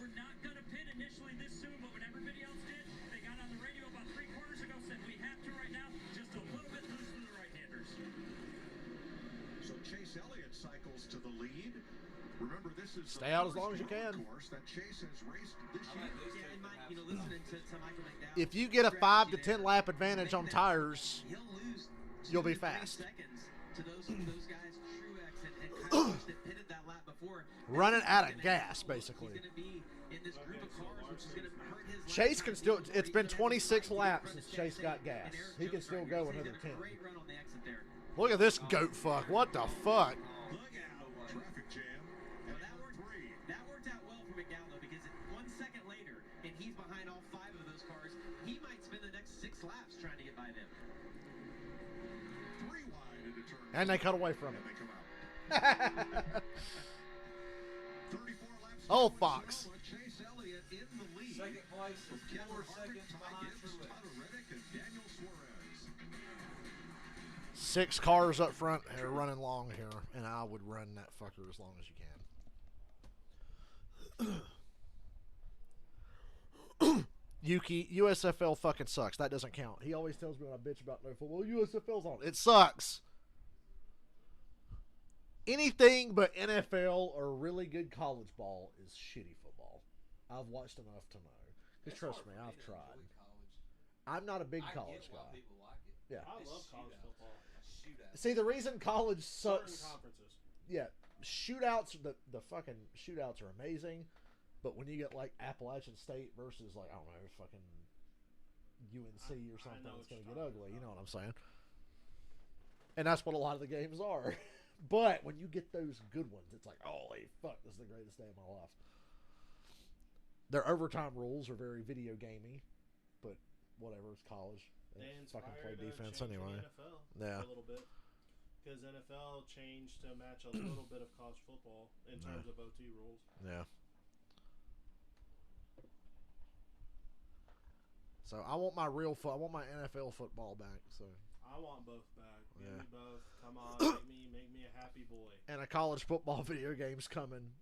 So Chase Elliott cycles to the lead. Remember, this is stay out as long as you can. That Chase has raced this year. If you get a 5 to 10 lap advantage on tires, you'll be fast. Running out of gas, basically. Chase can still, it's been 26 laps since Chase got gas. He can still go another 10. Look at this goat fuck. What the fuck? Traffic jam. That worked out well for McDowell, because 1 second later, and he's behind all 5 of those cars, he might spend the next 6 laps trying to get by them. 3 wide into turn. And they cut away from it. Oh, Fox. Chase Elliott in the lead. Second place is 4 seconds behind Truex. 6 cars up front are running long here, and I would run that fucker as long as you can. Yuki, USFL fucking sucks. That doesn't count. He always tells me when I bitch about no football, USFL's on. It sucks. Anything but NFL or really good college ball is shitty football. I've watched enough to know. Because trust me, I've tried. I'm not a big college guy. Yeah. I love college football. See, the reason college sucks. Certain conferences. Yeah, shootouts. The fucking shootouts are amazing, but when you get like Appalachian State versus like I don't know, fucking UNC or something, it's gonna get ugly. You know what I'm saying? And that's what a lot of the games are. But when you get those good ones, it's like, holy fuck, this is the greatest day of my life. Their overtime rules are very video gamey, but whatever, it's college. They fucking play defense anyway. NFL yeah. A little bit. Because NFL changed to match a little bit of college football in terms of OT rules. Yeah. So I want my I want my NFL football back. So I want both back. Give me both. Come on, make me a happy boy. And a college football video game's coming.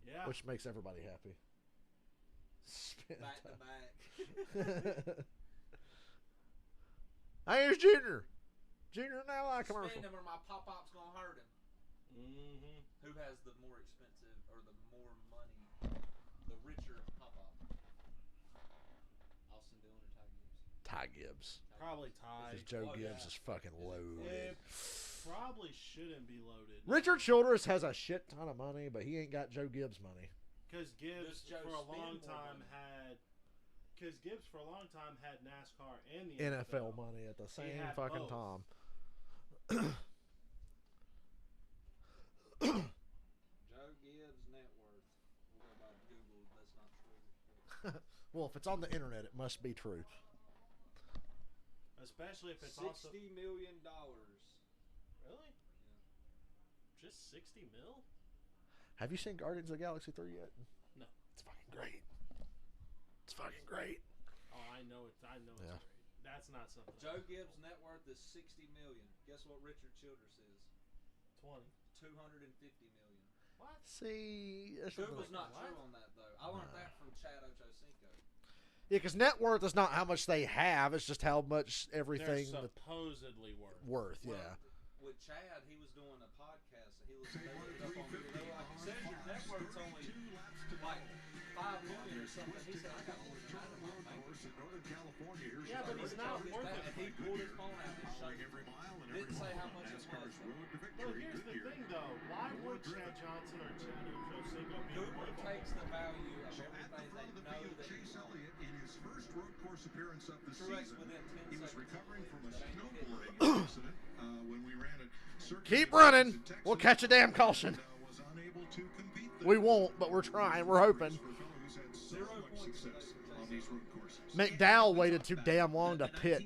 Yeah. Which makes everybody happy. Back to back. Hey, here's Junior. Junior now I commercial. Spend him or my pop-up's gonna hurt him. Mm-hmm. Who has the more expensive or the more money? The richer pop-up. Austin Dillon or Ty Gibbs? Ty Gibbs. Probably Ty. Because Joe Gibbs is fucking loaded. It probably shouldn't be loaded. Richard Childress has a shit ton of money, but he ain't got Joe Gibbs money. Because Gibbs for a long time had NASCAR and the NFL money at the same fucking time. Joe Gibbs' net worth. We'll go by Google. That's not true. Well, if it's on the internet, it must be true. Especially if it's $60 million. Really? Yeah. Just 60 mil? Have you seen Guardians of the Galaxy 3 yet? No. It's fucking great. It's fucking great. Oh, I know it's great. That's not something. Joe Gibbs' net worth is $60 million. Guess what Richard Childress is? 250 million. What? See, Google's not true on that though. I learned that from Chad Ochocinco. Yeah, because net worth is not how much they have; it's just how much everything they're supposedly worth. Well, yeah. With Chad, he was doing a podcast, and he was they looked it up on Google. They were like, "It says your net worth's only like $5 million or something." He said, "I got more than that in my bank." Yeah, but he's not worth it. And he pulled his phone out and showed it. Didn't say how much it was. Well, here's the thing, though. Why would Chad Johnson or Chad Ochocinco be Google takes the value of everything they know that Chase Elliott in his first road course appearance of the Truex season. within 10 He was seconds. recovering from a snowboarding accident when we ran it. Keep running. We'll catch a damn caution. Was unable to compete we won't, but we're trying. We're hoping. McDowell waited too damn long to pit.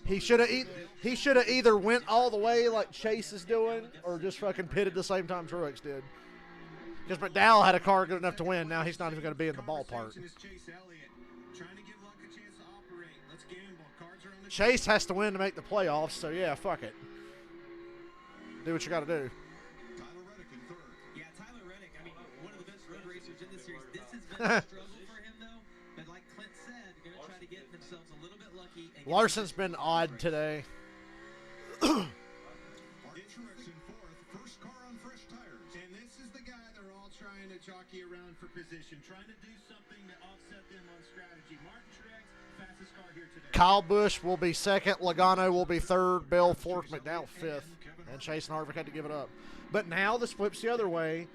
He should have either went all the way like Chase is doing, or just fucking pitted the same time Truex did. Because McDowell had a car good enough to win. Now he's not even going to be in the ballpark. Chase has to win to make the playoffs, so yeah, fuck it. Do what you got to do. Yeah, Tyler Reddick, I mean, one of the best road racers in this series. This has been a struggle for him, though. But like Clint said, they're going to try to get themselves a little bit lucky. Larson's been odd today. Truex in fourth, first car on fresh tires. And this is the guy they're all trying to jockey around for position, trying to do something to offset them on strategy. Martin Truex, fastest car here today. Kyle Busch will be second. Logano will be third. Bell fourth. McDowell fifth. And Chase and Harvick had to give it up. But now this flips the other way.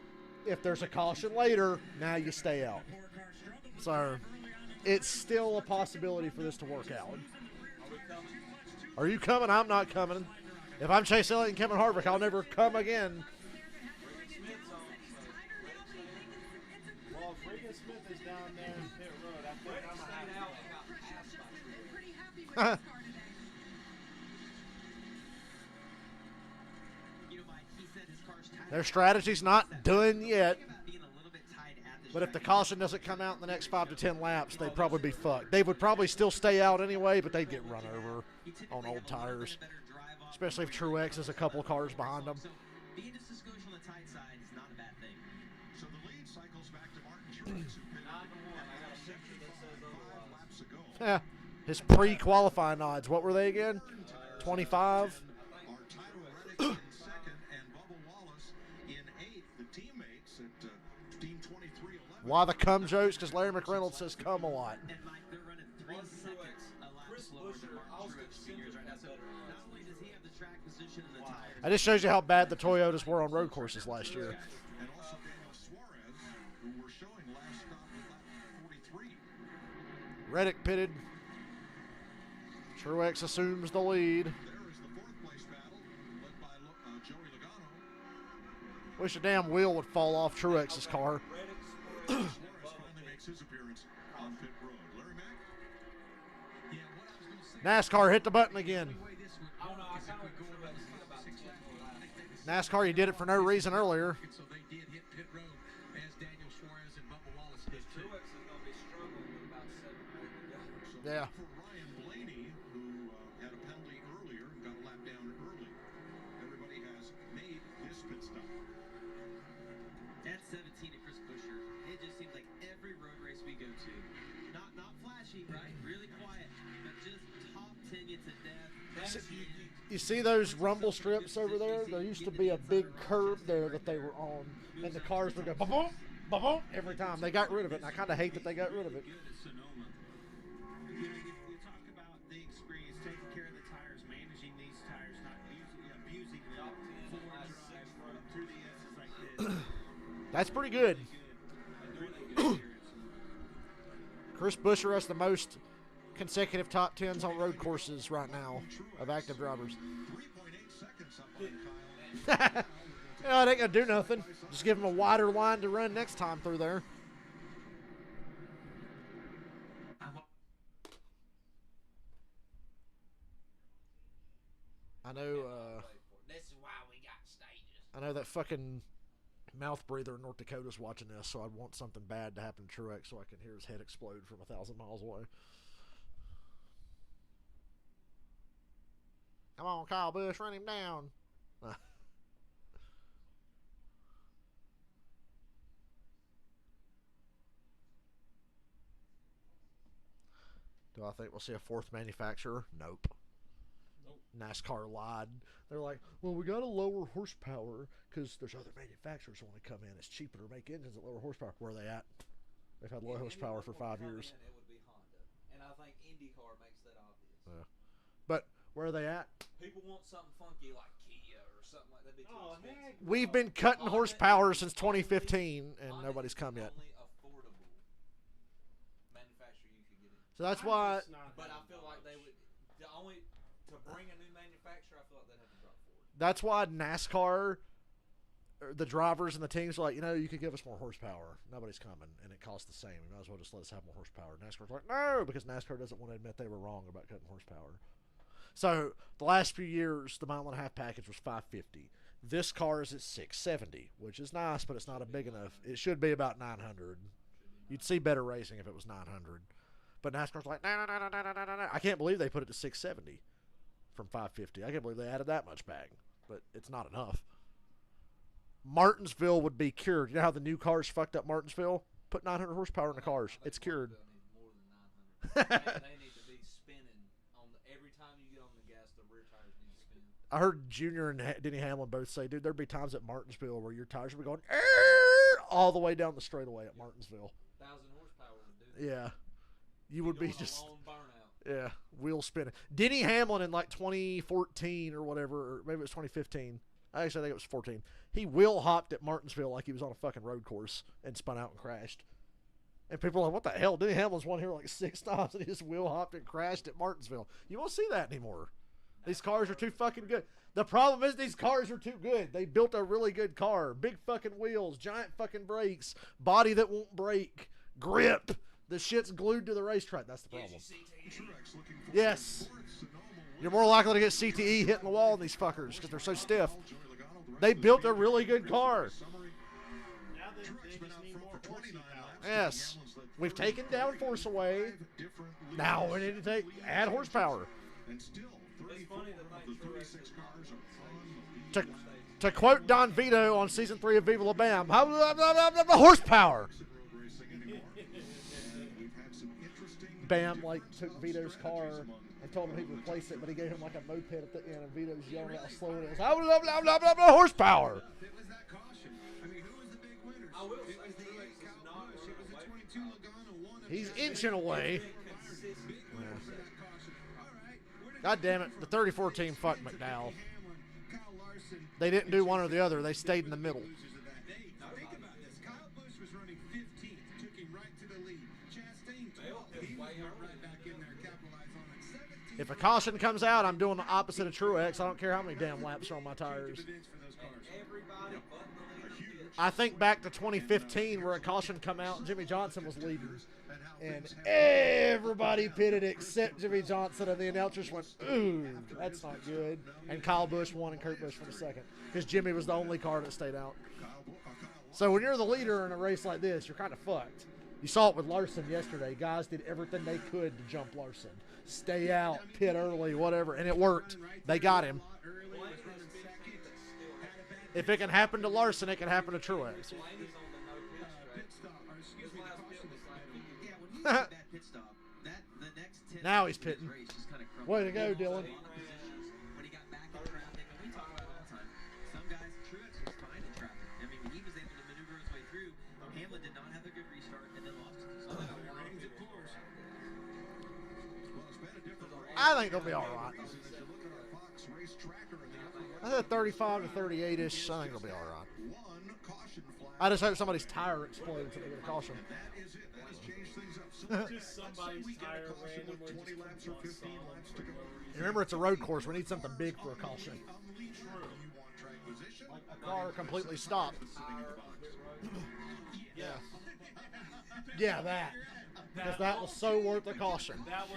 If there's a caution later, now you stay out. So it's still a possibility for this to work out. Are you coming? I'm not coming. If I'm Chase Elliott and Kevin Harvick, I'll never come again. Well, if Regan Smith is down there in pit road, I think I'm a happy. Their strategy's not done yet. But if the caution doesn't come out in the next 5 to 10 laps, they'd probably be fucked. They would probably still stay out anyway, but they'd get run over on old tires. especially if Truex is a couple cars behind them. So being just a skosh on the tight side is not a bad thing. So the lead cycles back to Martin Truex, who pitted 9-1. I got a picture that says 5 otherwise. laps ago. Yeah, his pre-qualifying odds. What were they again? 25. Our title Reddick in second and Bubba Wallace in eighth. The teammates at team 2311. Why the cum jokes? Because Larry McReynolds says cum a lot. And Mike, they're running 3 seconds a lap slower than Martin Truex Jr. right now. So not only does he have the track position and the tires. That just shows you how bad the Toyotas were on road courses last year. And also Daniel Suarez, who we're showing last stop at lap 43. Reddick pitted. Truex assumes the lead. There is the fourth place battle, led by Joey Logano. Wish a damn wheel would fall off Truex's car. Suarez finally makes his appearance on pit road. Larry Mack? Yeah, what I was going to say. NASCAR hit the button again. The way this would I don't know. I work is kind if of we go remember around this about 6 10 laps. more I laps. think they just- NASCAR, you did it for no reason earlier. So they did hit pit road as Daniel Suarez and Bubba Wallace did too. Truex is going to be struggling with about 7 or 8 to go. So Yeah. for Ryan Blaney, who had a penalty earlier and got a lap down early. Everybody has made this pit stop. At 17 to Chris Buescher, it just seems like every road race we go to, not flashy, right? Really quiet, but just top 10 you to death. You see those rumble strips over there? There used to be a big curb there that they were on, and the cars would go ba-boom, ba-boom every time. They got rid of it, and I kind of hate that they got rid of it. Good at Sonoma. You know, you talk about the experience, taking care of the tires, managing these tires, not abusing them. Forward drive through the S's like this. That's pretty good. Chris Buescher has the most consecutive top 10s on road courses right now of active drivers. 3.8 seconds up on Kyle. Yeah, it ain't gonna do nothing. Just give him a wider line to run next time through there. I know. This is why we got stages. I know that fucking mouth breather in North Dakota's watching this, so I'd want something bad to happen to Truex so I can hear his head explode from 1,000 miles away. Come on, Kyle Busch, run him down. Do I think we'll see a fourth manufacturer? Nope. NASCAR lied. They're like, well, we got to lower horsepower because there's other manufacturers who want to come in. It's cheaper to make engines at lower horsepower. Where are they at? They've had low horsepower for 5 years. It would be Honda. And I think IndyCar makes that obvious. Yeah. But where are they at? People want something funky like Kia or something like that. Be too expensive. We've been cutting horsepower since 2015, and nobody's come yet. Only affordable manufacturer you could get in. So that's why. But I feel like they would. The only to bring a new manufacturer, I feel like they'd have to drop Ford. That's why NASCAR, the drivers and the teams are like, you know, you could give us more horsepower. Nobody's coming, and it costs the same. You might as well just let us have more horsepower. NASCAR's like, no, because NASCAR doesn't want to admit they were wrong about cutting horsepower. So the last few years, the 1.5 mile package was 550. This car is at 670, which is nice, but it's not a big enough. It should be about 900. You'd see better racing if it was 900. But NASCAR's like, no. I can't believe they put it to 670 from 550. I can't believe they added that much back, but it's not enough. Martinsville would be cured. You know how the new cars fucked up Martinsville? Put 900 horsepower in the cars. It's cured. They need to be spinning on every time you get on the gas. The rear tires need to spin. I heard Junior and Denny Hamlin both say, dude, there'd be times at Martinsville where your tires would be going all the way down the straightaway at Martinsville. 1,000 horsepower would do that. Yeah. You would be Going just, a long burnout. yeah, wheel spinning. Denny Hamlin in like 2014 or whatever, or maybe it was 2015. Actually, I think it was 14. He wheel hopped at Martinsville like he was on a fucking road course and spun out and crashed. And people are like, what the hell? Denny Hamlin's won here like 6 times and he just wheel hopped and crashed at Martinsville. You won't see that anymore. These cars are too fucking good. The problem is these cars are too good. They built a really good car. Big fucking wheels, giant fucking brakes, body that won't break, grip. The shit's glued to the racetrack. That's the problem. Yes. You're more likely to get CTE hitting the wall in these fuckers because they're so stiff. They built a really good car. Yes. We've taken downforce away. Now we need to add horsepower. And still To quote Don Vito on season 3 of Viva La Bam, the horsepower. Bam took Vito's car and told him he'd replace it, but he gave him like a moped at the end, and Vito's yelling out how slow it is. Horsepower. It was that caution. I mean, who was the big winners? It was the 8 Kyle Busch. It was the 22 Logano 1. He's inching away. God damn it. The 34 team fucked McDowell. They didn't do one or the other. They stayed in the middle. Think about this. Kyle Busch was running 15th, took him right to the lead. Chastain 12th. He went right back in there, capitalized on it. 17th. If a caution comes out, I'm doing the opposite of Truex. I don't care how many damn laps are on my tires. I think back to 2015 where a caution come out and Jimmy Johnson was leading. And everybody pitted except Jimmy Johnson, and the announcers went, ooh, that's not good. And Kyle Busch won and Kurt Busch for the second because Jimmy was the only car that stayed out. So when you're the leader in a race like this, you're kind of fucked. You saw it with Larson yesterday. Guys did everything they could to jump Larson. Stay out, pit early, whatever, and it worked. They got him. If it can happen to Larson, it can happen to Truex. Now he's pitting. Way to go, Dylan. When he got back in traffic, and we talk about it all the time. Some guys, Truex was fine in traffic. I mean, he was able to maneuver his way through. Hamlin did not have a good restart and then lost it. I think they'll be all right. I said 35 to 38-ish. I think they'll be all right. I just hope somebody's tire explodes when they get a caution. Just somebody's tire randomly. 20 laps or 15 laps to go. Remember, it's a road course. We need something big for a caution. Like a car completely stopped. Yeah. Yeah, that. Because that was so worth the caution. That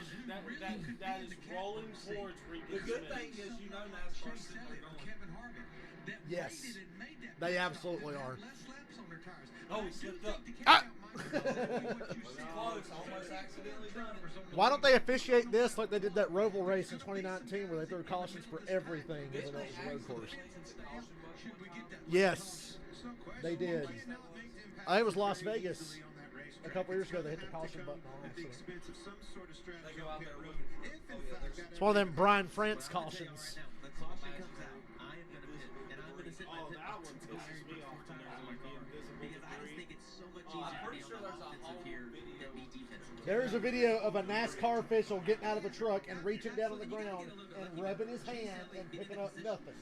is rolling towards the good thing is, you know, NASCAR's sitting there going. Yes. They absolutely are. Oh, he slipped up. Ah! Close, almost accidentally done it. Why don't they officiate this like they did that Roval race in 2019 where they threw cautions for everything even though it was a road course? Yes, they did. I think it was Las Vegas a couple years ago. They hit the caution button on accident. It's one of them Brian France cautions. Oh, that one pisses me off. There's a video of a NASCAR official getting out of a truck and reaching down on the ground and rubbing his hand and picking up nothing.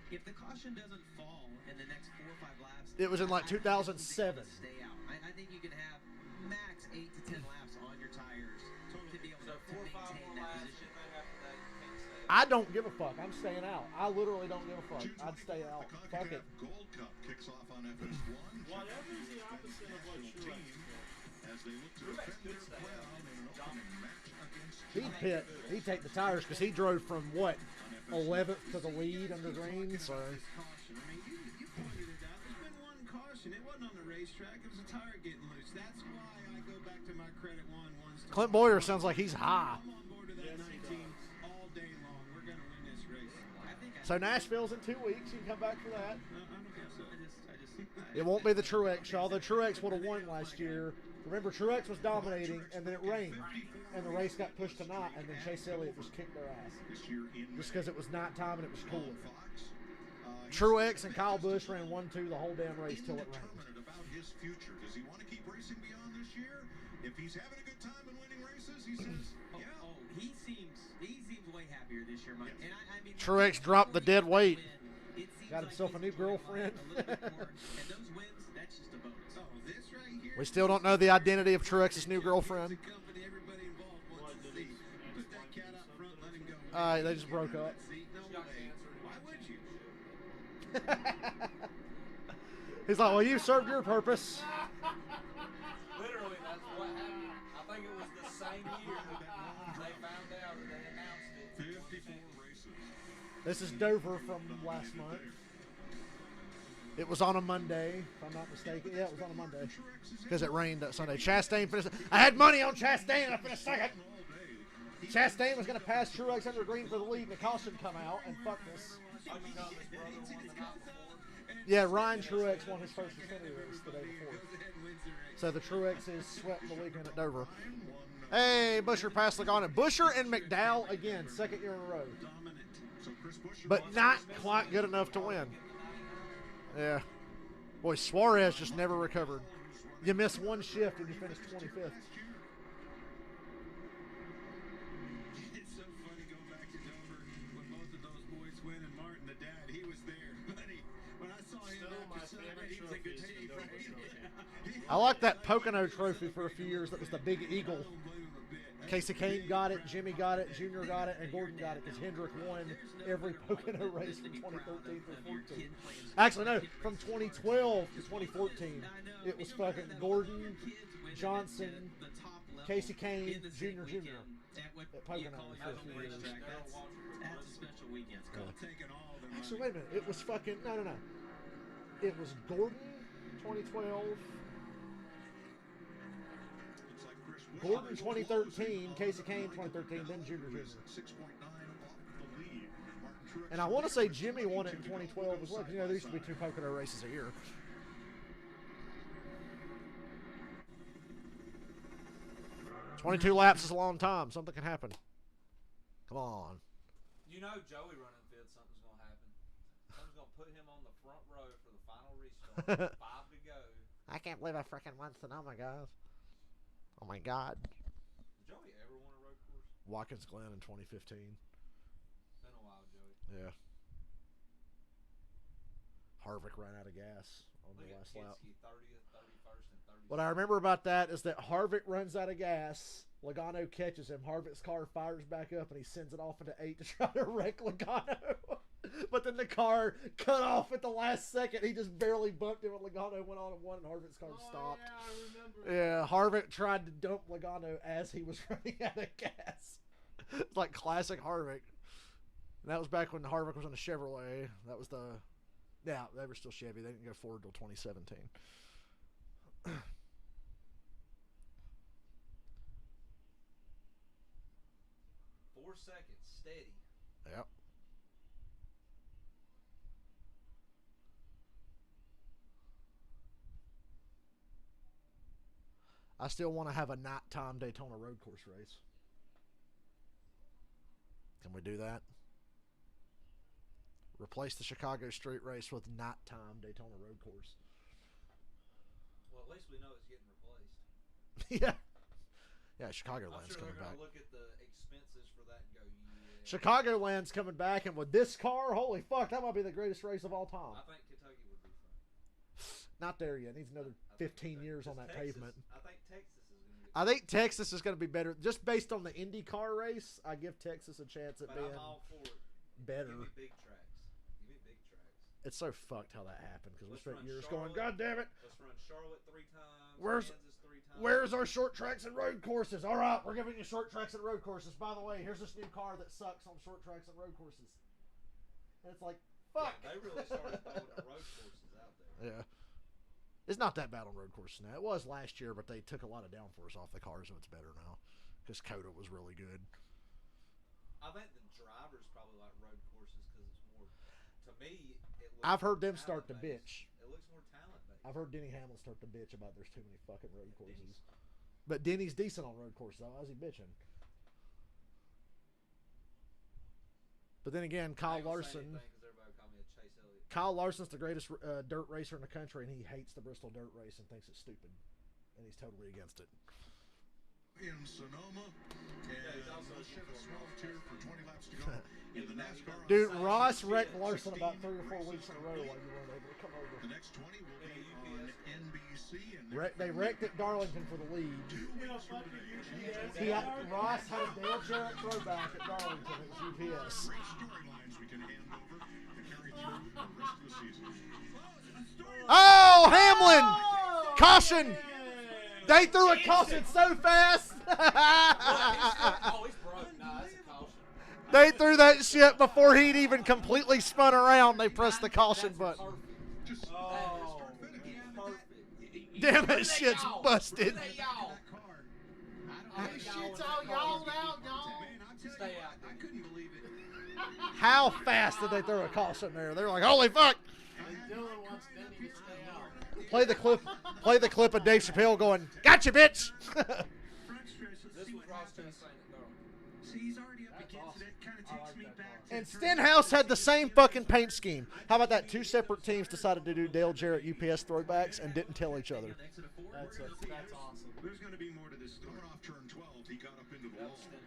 If the caution doesn't fall in the next 4 or 5 laps, it was in like 2007. I think you can have max 8 to 10 laps on your tires to be able to maintain that position. I don't give a fuck. I'm staying out. I literally don't give a fuck. I'd stay out. Fuck it. Gold Cup kicks off on FS1. Whatever is the opposite of what Truex as they look to defend their ground in an opening match against He'd pit. He'd take the tires because he drove from what 11th to the lead under green. So. You pointed it out. There's been one caution. It wasn't on the racetrack. It was a tire getting loose. That's why I go back to my credit one. Clint Boyer sounds like he's high. I'm on board with that 19 all day long. We're going to win this race. So Nashville's in 2 weeks. You can come back for that. I don't think so. It won't be the Truex show. The Truex would have won last year. Remember, Truex was dominating, and then it rained, and the race got pushed to night, and then Chase Elliott just kicked their ass. Just because it was nighttime and it was cooler. Truex and Kyle Busch ran 1-2 the whole damn race till it rained. About his future. Does he want to keep racing beyond this year? If he's having a good time and winning races, he says, yeah. He seems way happier this year, Mike. And I mean, Truex dropped the dead weight. Got himself a new girlfriend. We still don't know the identity of Truex's new girlfriend. They just broke up. He's like, well, you served your purpose. Literally, that's what happened. I think it was the same year that they found out and they announced it. 54 races. This is Dover from last month. It was on a Monday, if I'm not mistaken. Yeah, it was on a Monday because it rained that Sunday. Chastain finished. I had money on Chastain and I finished second. Chastain was going to pass Truex under green for the lead, and the caution come out, and fuck this. Yeah, Ryan Truex won his first Xfinity race the day before. So the Truex is swept the weekend at Dover. Hey, Buescher passed Logano. Buescher and McDowell again, second year in a row. But not quite good enough to win. Yeah. Boy, Suarez just never recovered. You miss one shift and you finish 25th. It's so funny going back to Dover when both of those boys win, and Martin, the dad, he was there. Buddy, when I saw him after celebrating, he was like, good day, Frank. I like that Pocono trophy for a few years. That was the big eagle. Casey Kane got it, Jimmy got it, Junior got it, and Gordon got it because Hendrick won every Pocono race from 2013 through 14. Actually, no, from 2012 to 2014, it was fucking Gordon, Johnson, Casey Kane, Junior at Pocono for a few years. That's a special weekend. Actually, wait a minute. It was fucking no. It was Gordon 2012. Gordon 2013, Casey Kane 2013, then Junior. And I want to say Jimmy won it in 2012 as well, because there used to be 2 Pocono races a year. "22 laps is a long time. Something can happen." Come on. You know Joey running field, something's going to happen. Someone's going to put him on the front row for the final restart. 5 to go. I can't believe I freaking won Sonoma, guys. Oh my God. Did Joey ever won a road course? Watkins Glen in 2015. Been a while, Joey. Yeah. Harvick ran out of gas on the last lap. 30th, 31st, and 32nd. What I remember about that is that Harvick runs out of gas. Logano catches him. Harvick's car fires back up, and he sends it off into 8 to try to wreck Logano. But then the car cut off at the last second. He just barely bumped him, and Logano went on and won, and Harvick's car stopped. Yeah, I remember. Yeah, Harvick tried to dump Logano as he was running out of gas. It's like classic Harvick. And that was back when Harvick was in a Chevrolet. That was the... Yeah, they were still Chevy. They didn't go forward until 2017. 4 seconds, steady. Yep. I still want to have a nighttime Daytona road course race. Can we do that? Replace the Chicago street race with nighttime Daytona road course. Well, at least we know it's getting replaced. Yeah. Yeah, Chicagoland's coming back. I'm sure they're going to look at the expenses for that and go, yeah. Chicagoland's coming back, and with this car, holy fuck, that might be the greatest race of all time. I think Kentucky would be fun. Not there yet. Needs another 15 years on that Texas, pavement. I think Texas is going to get I think Texas is going to be better. Just based on the Indy car race, I give Texas a chance at being I'm all for it. better. Give me big tracks. Give me big tracks. It's so fucked how that happened because we Let's spent run years Charlotte. going, God damn it. Let's run Charlotte 3 times. Where's- Kansas 3 times. Where's our short tracks and road courses? All right, we're giving you short tracks and road courses. By the way, here's this new car that sucks on short tracks and road courses. And it's like, fuck. Yeah, they really started throwing the road courses out there. Yeah. It's not that bad on road courses now. It was last year, but they took a lot of downforce off the car, so it's better now. Because COTA was really good. I think the drivers probably like road courses because it's more, to me, it looks I've heard more them start to talent-based. bitch. It looks more talent-based. I've heard Denny Hamlin start to bitch about there's too many fucking road courses. But Denny's decent on road courses. Why is he bitching? But then again, Kyle Larson. Kyle Larson's the greatest dirt racer in the country, and he hates the Bristol dirt race and thinks it's stupid. And he's totally against it. In Sonoma, and let's shed a small tear for 20 laps to go in the NASCAR. Dude, Ross wrecked Larson about 3 or 4 weeks in a row while you weren't able to come over. The next 20 will be on NBC. And They wrecked at Darlington for the lead. Ross had a Dale Jarrett throwback at Darlington. It was UPS. Great storylines we can hand over to carry through the rest of the season. Oh, Hamlin! Caution! They threw a caution so fast. Oh, he's broke. Nah, that's a caution. They threw that shit before he'd even completely spun around. They pressed the caution button. Just Damn, that shit's busted. Shit's all y'alled out, y'all. Stay out. I couldn't believe it. How fast did they throw a caution there? They're like, holy fuck! And Dylan wants Denny to stay out. Play the clip. Play the clip of Dave Chappelle going, "Gotcha, bitch." Front stretch. Let's This see was what Ross happens. Chastain at Darwin. See, he's already up That's against awesome. it. It kind of I takes like me that back car. And Stenhouse had the same fucking paint scheme. How about that? Two separate teams decided to do Dale Jarrett UPS throwbacks and didn't tell each other. That's awesome. There's going to be more to this story. Coming off turn 12, he got up into the That wall. was Stenhouse's.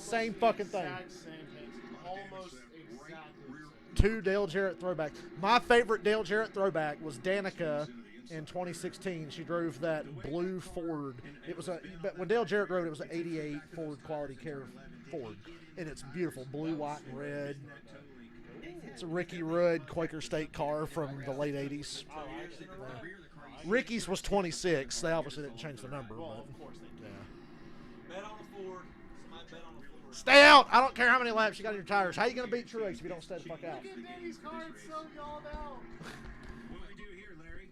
Same Almost fucking the thing. exact same paint scheme. Almost exactly the same. Two Dale Jarrett throwbacks. My favorite Dale Jarrett throwback was Danica in 2016. She drove that blue Ford. It was but when Dale Jarrett drove it, it was an 88 Ford Quality Care Ford. And it's beautiful, blue, white, and red. It's a Ricky Rudd Quaker State car from the late 80s. I like it. Yeah. Ricky's was 26. They obviously didn't change the number. Well, But, of course they did. yeah. Bet on the Ford. Somebody bet on the Ford. Stay out. I don't care how many laps you got in your tires. How you going to beat Truex if you don't stay the fuck out? Look at Denny's car. It's so yawed out. What do we do here, Larry?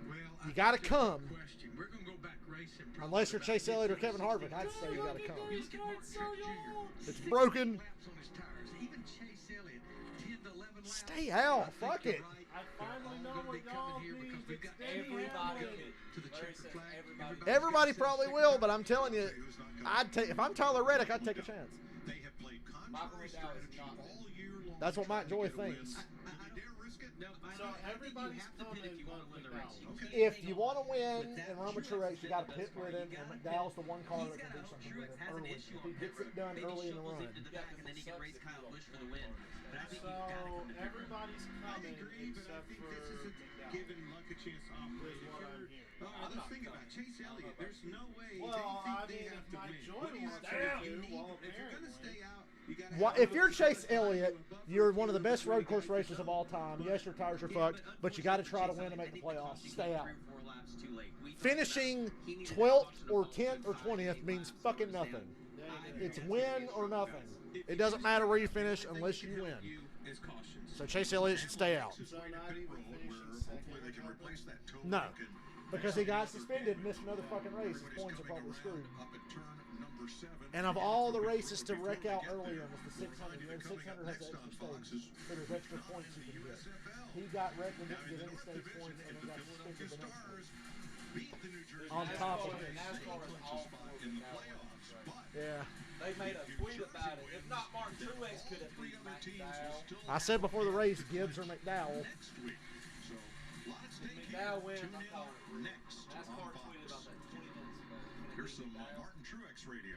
Well, I You got to think that's a come. question. We're going to go back racing. probably Unless you're about Chase Elliott or 6 Kevin races. Harvick, I'd say you got to come. You look at Mark So Truex yawed. Jr. It's broken. Laps on his tires. Even Chase Elliott, 10 to 11 laps. Stay out. I think Fuck you're it. right. I finally know They're all what gonna be y'all coming here need. because we've got It's Denny Everybody Hamlin. to the Larry checker says flag. everybody. Everybody probably will, but I'm telling you, I'd take if I'm Tyler Reddick, I'd take a chance. They have played Michael contrary McDowell is strategy not all year long. That's what Mike Joy to get a win. thinks. Would they dare risk it? No, So everybody's have to pit if you want to win the race. You Okay. can't If hang you on want to win with that and run with Truex, you got to pit with him, and McDowell's the one car that can do something with him early. If he gets it done early in the run. And then he can race Kyle Busch for the win. But I think So you've got to come to everybody's I coming agree, but I except think for this is McDowell. giving Luck a chance to operate. Is what I'm hearing. Let's think about Chase Elliott. There's no way Well, they think I they mean, have if to Mike win. Joy What do you wants have to to do, do? well, If you're going to stay out, you got to Why, if you're Chase Elliott, you're one of the best road course racers of all time. Yes, your tires are fucked, but you got to try to win to make the playoffs. Stay out. Finishing 12th or 10th or 20th means fucking nothing. It's win or nothing. It doesn't matter where you finish unless you win. is cautions. So Chase Elliott should stay out. So not even finishing second. Hopefully they can replace that toe. No. and Because he got suspended and missed another fucking race. His points are probably screwed. up at turn number 7. And of all the races to wreck out early in was the 600. You know, 600 has the extra stage. So there's extra points you can get. He got wrecked and didn't get any stage points and then got suspended the next one. On top of it. NASCAR is awful in the playoffs, but Yeah. They made a tweet about it. If not, Martin Truex could have beat McDowell. I said before the race, Gibbs or McDowell. next week. So, lot at stake here. McDowell wins. Tune I'm in calling it. next NASCAR on tweeted Fox. about that 20 minutes ago. Here's some Martin Truex radio.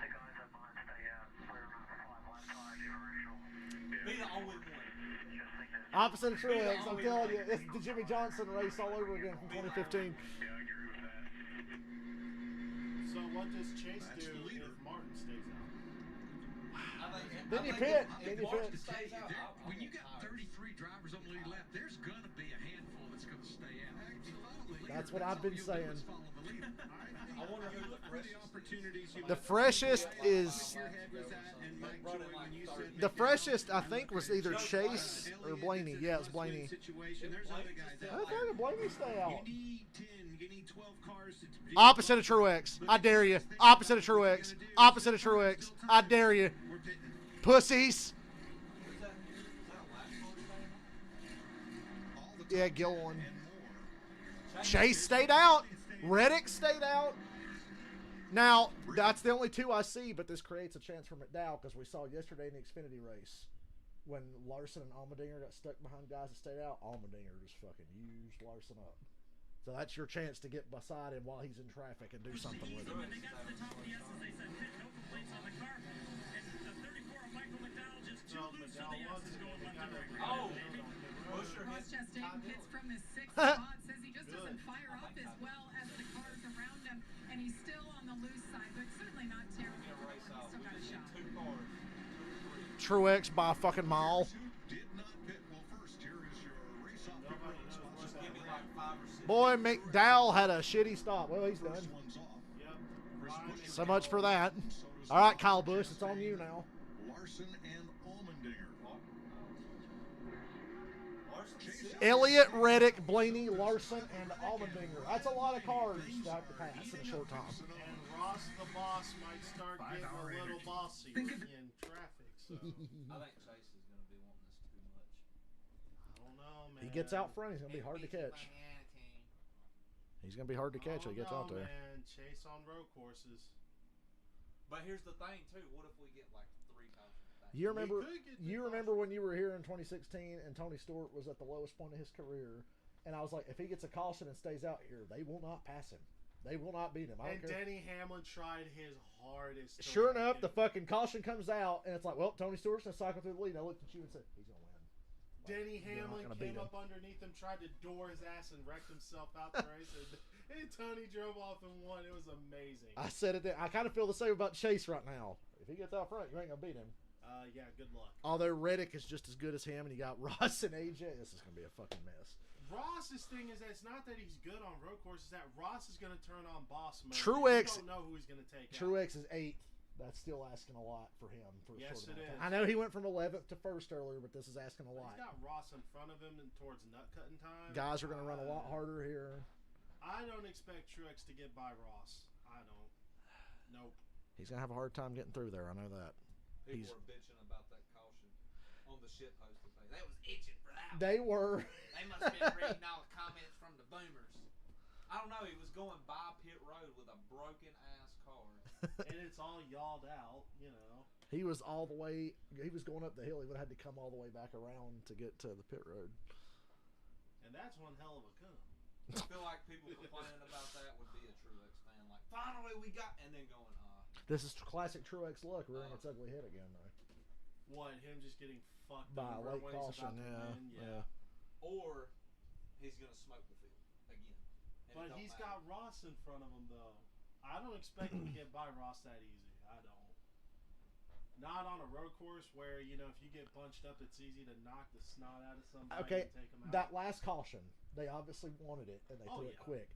Hey guys, I'm on stay out. Clear around for 5 lap time differential. Be the only one. Just think this. Opposite of Truex, I'm telling you, it's the Jimmy Johnson race all over again from 2015. Yeah, I agree with that. So what does Chase That's do the leader. if Martin stays out? Then you pit. Then If you Martin pit. stays out, When you got 33 drivers on the lead lap, there's going to be a handful that's going to stay out. That's what I've been saying. I wonder who the freshest The freshest is the freshest. I think was either Chase or Blaney. Yeah, it's Blaney. I think Blaney stay out. You need 10, you need 12 cars. Opposite of Truex. I dare you. Opposite of Truex. Opposite of Truex. I dare you. We're pitting. Pussies. Is that a lap car Yeah, Gilliland. Chase stayed out. Reddick stayed out. Now, that's the only two I see, but this creates a chance for McDowell because we saw yesterday in the Xfinity race when Larson and Allmendinger got stuck behind guys that stayed out. Allmendinger just fucking used Larson up. So that's your chance to get beside him while he's in traffic and do something with him. When they got to the top of the S's, they said pit, no complaints on the car. And the 34 of Michael McDowell just too loose for the S's going left and right. Oh, Busher Ross hit Chastain Ty pits Dillon. from his sixth spot, says he just doesn't fire up as well as the cars around him, and he's still on the loose side, but certainly not terrible. Get a race He's off. still got a We shot. need 2 cars. 2 or 3. Truex by a fucking mile. Did not pit. Well, first, here is your race off pit road spot. Just give me like 5 or 6. Boy, McDowell had a shitty stop. Well, he's done. First one's off. Yep. Chris Buescher So much for that. So does All right, Kyle Busch, it's on you now. Larson and Allmendinger. Larson's sick. Elliott, Reddick, Blaney, Larson, and Allmendinger. That's a lot of cars to have to pass in a short time. And Ross the boss might start getting a little bossy in traffic. So. I think Chase is going to be wanting this too much. I don't know, man. He gets out front, he's going to be hard to catch. He's going to be hard to catch when he gets out there. Man. Chase on road courses. But here's the thing, too. What if we get like 3 cautions back? You remember when you were here in 2016 and Tony Stewart was at the lowest point of his career, and I was like, if he gets a caution and stays out here, they will not pass him. They will not beat him. I don't care. Denny Hamlin tried his hardest. Sure enough, the fucking caution comes out, and it's like, well, Tony Stewart's going to cycle through the lead. I looked at you and said, he's going to win. Denny Hamlin came up underneath him, tried to door his ass, and wrecked himself out the race. And Tony drove off and won. It was amazing. I said it. I kind of feel the same about Chase right now. If he gets out front, you ain't going to beat him. Yeah, good luck. Although Reddick is just as good as him, and you got Ross and AJ, this is going to be a fucking mess. Ross's thing is that it's not that he's good on road courses, that Ross is going to turn on boss mode. Truex, you don't know who he's going to take Truex is 8th. That's still asking a lot for him. Yes, it is. I know he went from 11th to 1st earlier, but this is asking a lot. He's got Ross in front of him and towards nut cutting time. Guys are going to run a lot harder here. I don't expect Truex to get by Ross. I don't. Nope. He's going to have a hard time getting through there. I know that. People were bitching about that caution on the shit post today. They was itching for that. They were. They must have been reading all the comments from the boomers. I don't know. He was going by pit road with a broken ass car, and it's all yawed out. You know. He was all the way. He was going up the hill. He would have had to come all the way back around to get to the pit road. And that's one hell of a come. I feel like people complaining about that would be a Truex fan. Like, finally we got, and then going, This is classic Truex luck rearing its ugly head again, though. What, him just getting fucked by a late caution? Yeah. Or he's gonna smoke the field again. But he's got Ross in front of him, though. I don't expect him to get by Ross that easy. I don't. Not on a road course where, you know, if you get bunched up, it's easy to knock the snot out of somebody and take him out. That last caution, they obviously wanted it, and they threw it quick.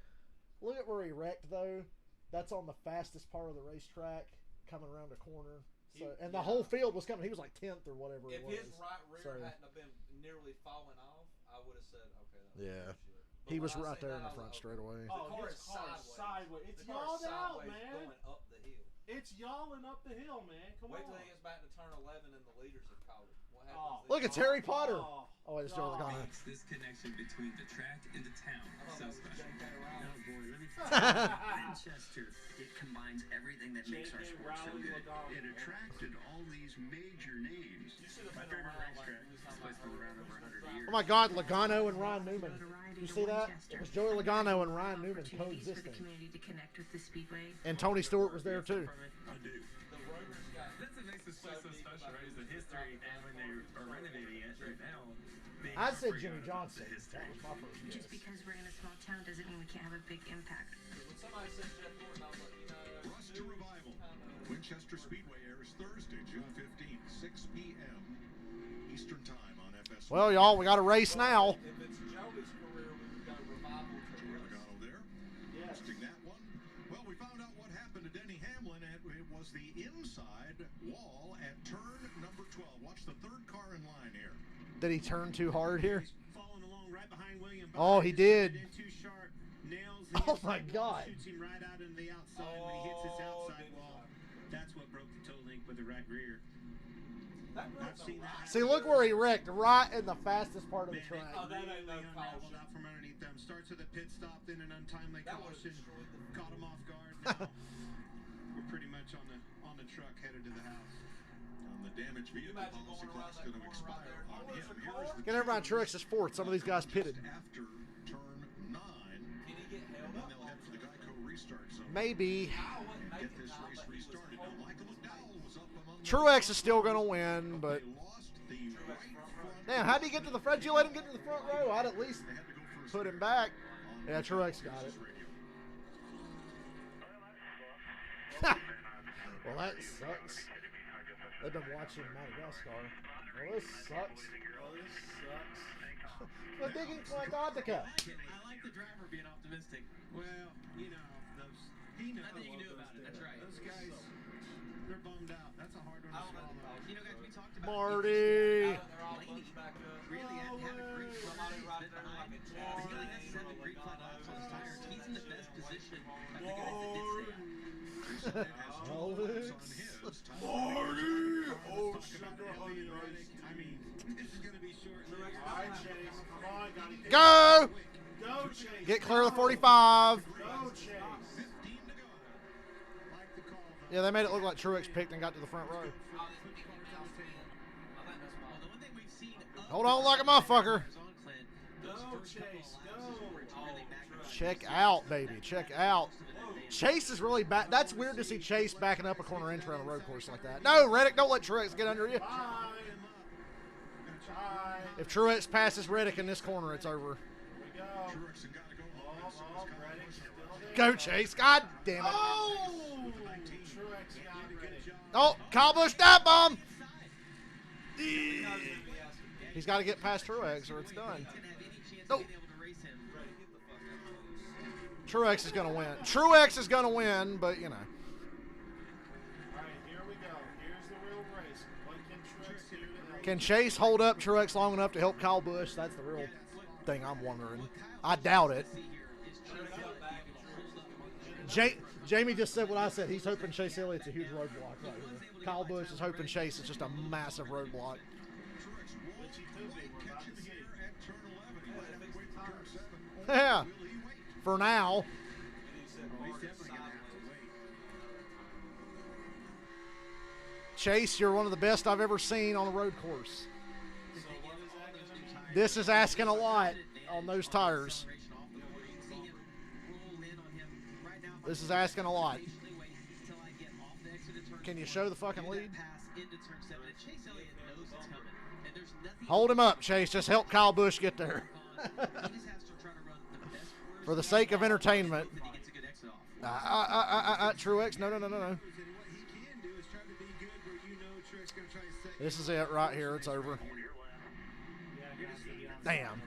Look at where he wrecked, though. That's on the fastest part of the racetrack, coming around a corner. So, and the whole field was coming. He was like 10th or whatever it was. If his right rear hadn't have been nearly falling off, I would have said, okay, that was bullshit. He was right there in the front straight away. Oh, his car is sideways. It's yawed out, man. Going up the hill. It's yawing up the hill, man. Come on. Wait till he gets back to turn 11 and the leaders have called it. What happens? Look, it's Harry Potter. Oh, it's Joe Logano. Makes this connection between the track and the town so special. Oh boy, let me Manchester. It combines everything that makes our sport so good. It attracted all these major names. My favorite racetrack. This place been around over 100 years. Oh my God, Logano and Ryan Newman. You see that? It was Joey Logano and Ryan Newman coexisting. And Tony Stewart was there too. I do. That's what makes this place so special, right? Is the history, and when they are renovating it right now. I said Jimmy Johnson. That was my first guess. Just because we're in a small town doesn't mean we can't have a big impact. When somebody said Jeff Gordon, I was like, you know, Rust to Revival. Winchester Speedway airs Thursday, June 15th, 6 p.m. Eastern Time on FS1. Well, y'all, we got a race now. If it's Joey's career, we would go Revival to Logano there. Yes. Hosting that one. Well, we found out what happened to Denny Hamlin. It was the inside wall at turn number 12. Watch the third car in line here. Did he turn too hard here? Following along right behind William. Oh, he did. Too sharp. Nails Oh my God. Shoots him right out into the outside when he hits his outside wall. That's what broke the toe link with the right rear. I've seen that. See, look where he wrecked, right in the fastest part of the track. Oh, that ain't no caution. Out from underneath them. Starts with a pit stop, then an untimely caution. Caught him off guard. Now we're pretty much on the truck headed to the house. The damage vehicle policy clock's going to expire on him. Here's the Get everybody Truex is 4th. Some of these guys pitted. after turn 9. Can he get held Then up? they'll head for the Geico restart zone. Maybe. Get this race restarted. Now, Michael McDowell was up among Truex is still going to win, but... They lost the right front. Now, how did he get to the front? Did you let him get to the front row? I'd at least They had to go for a put him spin back. on Yeah, Truex got it. Well, that sucks. They've been watching Madagascar. Well, this sucks. We're digging for Antarctica. I like the driver being optimistic. Well, you know, he knows nothing you can do about it. That's right. Those guys, they're bummed out. That's a hard one to swallow. You know, guys, we talked about Marty. really had a great somebody right there like a jazz. He only has 7 green flag laps on his tires. He's in the best position of the guys that did say that. Alex. Marty! Oh, sugar honey ice. I mean, this is going to be short. All right, Chase. Come on, gotta get Go! Go, Chase. Get clear of the 45. Go, Chase. 15 to go. Like the call. Yeah, they made it look like Truex picked and got to the front row. Hold on like a motherfucker. Go, Chase. Go. Check out, baby. Check out. Chase is really back. That's weird to see Chase backing up a corner entry on a road course like that. No, Reddick, don't let Truex get under you. Bye. Bye. If Truex passes Reddick in this corner, it's over. Here we go. Reddick still Go, there. Chase. God damn it. Oh! Truex got Reddick. Oh, Kyle Busch dive bomb. He's got to get past Truex or it's done. Nope. Truex is going to win. Truex is going to win, but, you know. All right, here we go. Here's the real race. What can Truex do to help? Can Chase hold up Truex long enough to help Kyle Busch? That's the real thing I'm wondering. I doubt it. Jamie just said what I said. He's hoping Chase Elliott's a huge roadblock right here. Kyle Busch is hoping Chase is just a massive roadblock. Which he could be. We're about to see. Yeah. For now. Chase, you're one of the best I've ever seen on a road course. So what is that going to mean? This is asking a lot on those tires. This is asking a lot. Can you show the fucking lead? Hold him up, Chase. Just help Kyle Busch get there. For the sake of entertainment. Truex, no. This is it right here. It's over. Damn.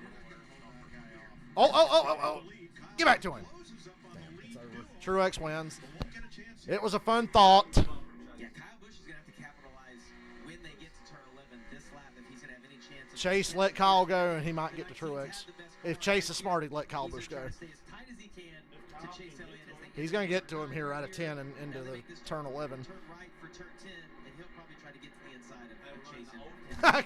Oh. Get back to him. Damn, it's over. Truex wins. It was a fun thought. Yeah, Kyle Busch is going to have to capitalize when they get to turn 11 this lap if he's going to have any chance. Chase let Kyle go, and he might get to Truex. If Chase is smart, he'd let Kyle Busch go. He's going to get to him here out of 10 and into the turn 11.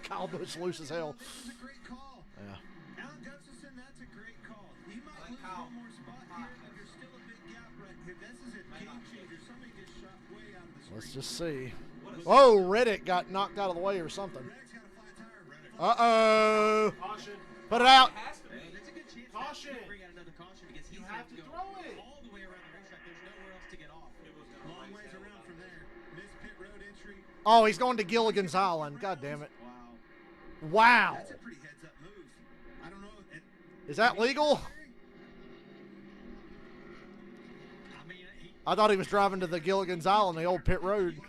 Kyle Busch loose as hell. That's a great call. Yeah. Alan Gustafson, that's a great call. He might lose one more spot here, but there's still a big gap right here. This is a game changer. Somebody gets shot way out of the screen. Let's just see. Oh, Reddick got knocked out of the way or something. Uh-oh. Caution. Put it out. Caution. You have to throw it. All the way around the racetrack. There's nowhere else to get off. Long ways around from there. Missed pit road entry. Oh, he's going to Gilligan's Island. God damn it. Wow. Wow. That's a pretty heads-up move. I don't know. Is that legal? I mean, I thought he was driving to the Gilligan's Island, the old pit road.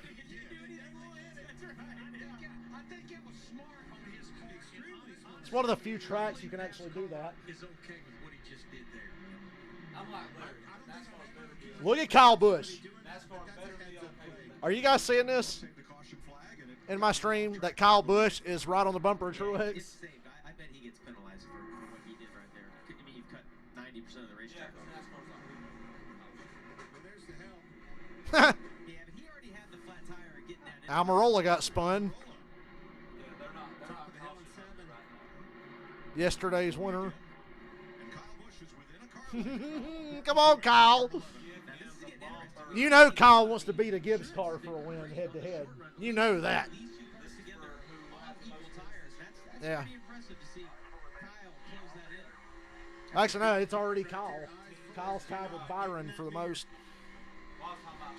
It's one of the few tracks you can actually do that. is okay with what he just did there. I'm like Larry. NASCAR's better be Look at Kyle Busch. NASCAR's better be okay with it. Are you guys seeing this Take the caution flag and it in my stream? That Kyle Busch is right on the bumper of It's Truex. saved. I bet he gets penalized for what he did right there. I mean, you've cut 90% of the Yeah, racetrack. because NASCAR's not Well, there's the help. Yeah, but he already had the flat tire getting that. Almirola got spun. Yeah, they're not caution right now. Yesterday's winner. and Kyle Busch is within a car. Come on, Kyle. Now, this is getting interesting. You know Kyle wants to beat a Gibbs car for a win head-to-head. You know that. These two put together on equal tires. That's Yeah. pretty impressive to see Kyle close that in. Actually, no, it's already Kyle. Kyle's tied with Byron for the most. Well, I was talking about